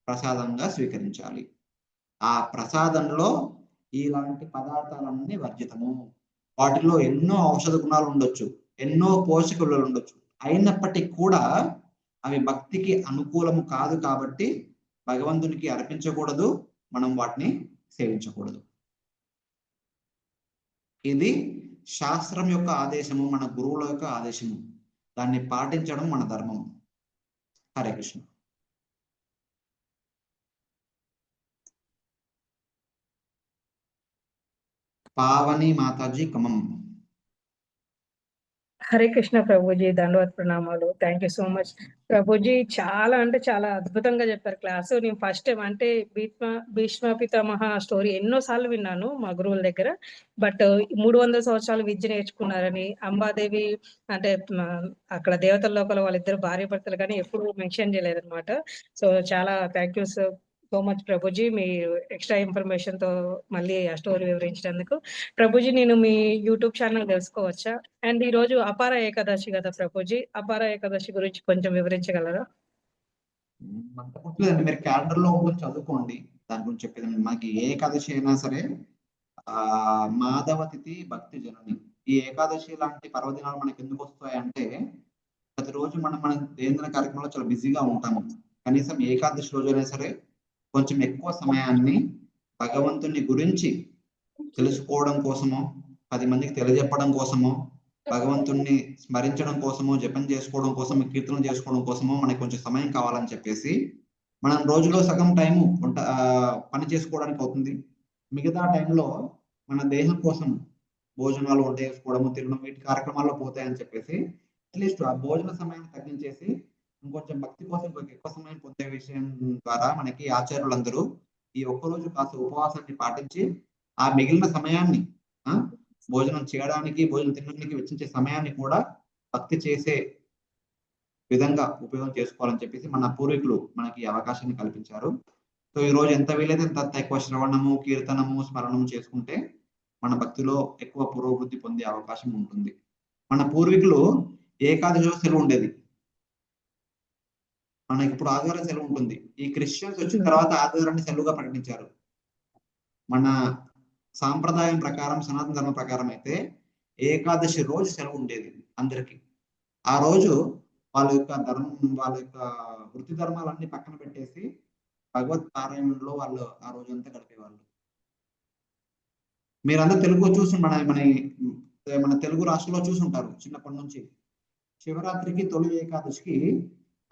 ప్రసాదంగా స్వీకరించాలి. ఆ ప్రసాదంలో ఇలాంటి పదార్థాలన్నీ వర్జితము. వాటిలో ఎన్నో ఔషధ గుణాలు ఉండొచ్చు, ఎన్నో పోషక విలువలు ఉండొచ్చు, అయినప్పటికీ కూడా అవి భక్తికి అనుకూలము కాదు కాబట్టి భగవంతునికి అర్పించకూడదు, మనం వాటిని సేవించకూడదు. ఇది శాస్త్రం యొక్క ఆదేశము, మన గురువుల యొక్క ఆదేశము. దాన్ని పాటించడం మన ధర్మం. హరే కృష్ణ. పావని మాతాజీ కమం. హరే కృష్ణ ప్రభుజీ, దండవత్ ప్రణామాలు. Thank you so much Prabhuji. చాలా అంటే చాలా అద్భుతంగా చెప్పారు క్లాసు. నేను ఫస్ట్ టైం అంటే భీష్మ పితామహ స్టోరీ ఎన్నోసార్లు విన్నాను మా గురువుల దగ్గర. బట్ 300 సంవత్సరాలు విద్య నేర్చుకున్నారని, అంబాదేవి అంటే అక్కడ దేవతల లోపల వాళ్ళిద్దరు భార్య భర్తలు కానీ ఎప్పుడు మెన్షన్ చేయలేదన్నమాట. సో చాలా thank you so much Prabhuji, me extra information తో మళ్ళీ ఆ స్టోరీ వివరించినందుకు. ప్రభుజీ, నేను మీ యూట్యూబ్ ఛానల్ తెలుసుకోవచ్చా? అండ్ ఈ రోజు అపార ఏకాదశి కదా ప్రభుజీ, అపార ఏకాదశి గురించి కొంచెం వివరించగలరా? మీరు క్యాలెండర్ లో చదువుకోండి, దాని గురించి చెప్పేది. మనకి ఏ ఏకాదశి అయినా సరే మాధవ తిథి భక్తి జనని. ఈ ఏకాదశి లాంటి పర్వదినాలు మనకి ఎందుకు వస్తాయంటే ప్రతిరోజు మన దైనందిన కార్యక్రమంలో చాలా బిజీగా ఉంటాము. కనీసం ఏకాదశి రోజైనా సరే కొంచెం ఎక్కువ సమయాన్ని భగవంతుని గురించి తెలుసుకోవడం కోసమో, 10 మందికి తెలియజెప్పడం కోసమో, భగవంతుణ్ణి స్మరించడం కోసమో, జపం చేసుకోవడం కోసమో, కీర్తనం చేసుకోవడం కోసమో మనకి కొంచెం సమయం కావాలని చెప్పేసి మనం రోజులో సగం టైము పని చేసుకోవడానికి అవుతుంది. మిగతా టైంలో మన దేహం కోసం భోజనాలు వంట చేసుకోవడము, తినడం, వీటి కార్యక్రమాల్లో పోతాయని చెప్పేసి అట్లీస్ట్ ఆ భోజన సమయాన్ని తగ్గించేసి ఇంకొంచెం భక్తి కోసం ఎక్కువ సమయం పొందే విషయం ద్వారా మనకి ఆచార్యులందరూ ఈ ఒక్కరోజు కాస్త ఉపవాసాన్ని పాటించి ఆ మిగిలిన సమయాన్ని భోజనం చేయడానికి, భోజనం తినడానికి వెచ్చించే సమయాన్ని కూడా భక్తి చేసే విధంగా ఉపయోగం చేసుకోవాలని చెప్పేసి మన పూర్వీకులు మనకి అవకాశాన్ని కల్పించారు. సో ఈ రోజు ఎంత వీలైతే అంత ఎక్కువ శ్రవణము, కీర్తనము, స్మరణము చేసుకుంటే మన భక్తిలో ఎక్కువ పురోభివృద్ధి పొందే అవకాశం ఉంటుంది. మన పూర్వీకులు ఏకాదశి సెలవు ఉండేది, మనకి ఇప్పుడు ఆదివారం సెలవు ఉంటుంది. ఈ క్రిస్టియన్స్ వచ్చిన తర్వాత ఆదివారాన్ని సెలవుగా ప్రకటించారు. మన సాంప్రదాయం ప్రకారం, సనాతన ధర్మం ప్రకారం అయితే ఏకాదశి రోజు సెలవు ఉండేది అందరికి. ఆ రోజు వాళ్ళ యొక్క వృత్తి ధర్మాలన్నీ పక్కన పెట్టేసి భగవత్ పారాయణంలో వాళ్ళు ఆ రోజంతా గడిపేవాళ్ళు. మీరందరూ తెలుగు చూసి మన తెలుగు రాష్ట్రంలో చూసుంటారు. చిన్నప్పటి నుంచి శివరాత్రికి, తొలి ఏకాదశికి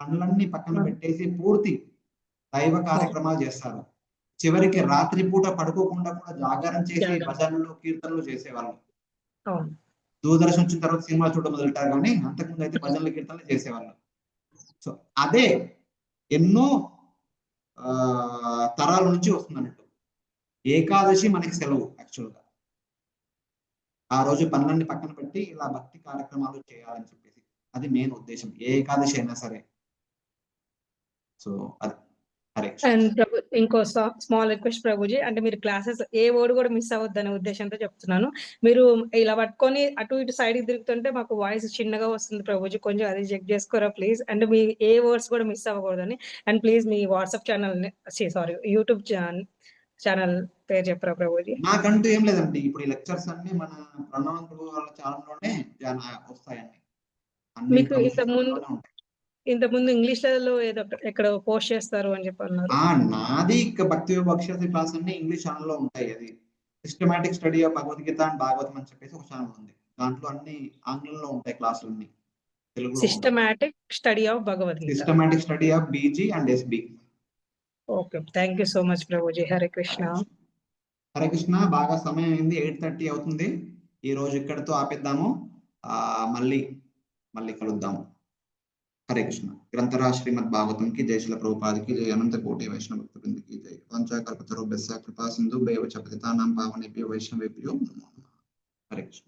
పనులన్నీ పక్కన పెట్టేసి పూర్తి దైవ కార్యక్రమాలు చేస్తారు. చివరికి రాత్రి పూట పడుకోకుండా కూడా జాగారం చేసి భజనలు, కీర్తనలు చేసేవాళ్ళు. దూరదర్శన్ వచ్చిన తర్వాత సినిమా చూడడం మొదలెట్టారు, కానీ అంతకుముందు అయితే భజనలు, కీర్తనలు చేసేవాళ్ళు. సో అదే ఎన్నో తరాల నుంచి వస్తుంది అన్నట్టు. ఏకాదశి మనకి సెలవు యాక్చువల్గా. ఆ రోజు పనులన్నీ పక్కన పెట్టి ఇలా భక్తి కార్యక్రమాలు చేయాలని చెప్పేసి అది మెయిన్ ఉద్దేశం, ఏ ఏకాదశి అయినా సరే. సో అది అండ్ ప్రభు, ఇంకో స్మాల్ రిక్వెస్ట్ ప్రభుజీ, అంటే మీరు క్లాసెస్ ఏ వర్డ్ కూడా మిస్ అవ్వద్దనే ఉద్దేశంతో చెప్తున్నాను. మీరు ఇలా పట్టుకొని అటు ఇటు సైడ్ తిరుగుతుంటే మాకు వాయిస్ చిన్నగా వస్తుంది ప్రభుజీ, కొంచెం అది చెక్ చేసుకోరా ప్లీజ్. అంటే మీ ఏ వర్డ్స్ కూడా మిస్ అవ్వకూడదని. అండ్ ప్లీజ్ మీ WhatsApp channel, sorry YouTube channel పేరు చెప్పరా ప్రభుజీ? నాకంటూ ఏం లేదండి, ఇప్పుడు ఈ లెక్చర్స్ అన్ని మన ప్రణవంతుడు వాళ్ళ ఛానల్లోనే వస్తాయండి. మీకు ఇంతకుముందు ఇంగ్లీష్ లో ఏదో ఎక్కడ పోస్ట్ చేస్తారు అని చెప్పన్నారు. నాది భక్తి విభక్ష క్లాస్ అన్ని ఇంగ్లీష్ ఛానల్లో ఉంటాయి. అది systematic study of Bhagavad Gita and Bhagavatam అని చెప్పేసి ఒక ఛానల్ ఉంది. దాంట్లో అన్ని ఆంగ్లంలో ఉంటాయి క్లాసులు అన్ని. తెలుగులో systematic study of Bhagavad Gita, systematic study of BG and SB. Okay, thank you so much Prabhuji. Hare Krishna. Hare Krishna. బాగా సమయం అయింది, 8:30 అవుతుంది. ఈ రోజు ఇక్కడితో ఆపేద్దాము. మళ్ళీ కలుద్దాము. హరే కృష్ణ. గ్రంథరా శ్రీమద్ భాగవతం की जय, श्रील प्रभुपाद की जय, अनंत कोटि वैष्णव भक्तवृंद की जय। वांछाकल्पतरुभ्यश्च कृपा सिंधु भैव च पतितानां पावनेभ्यो वैष्णवेभ्यो नमो नमः। हरे कृष्ण।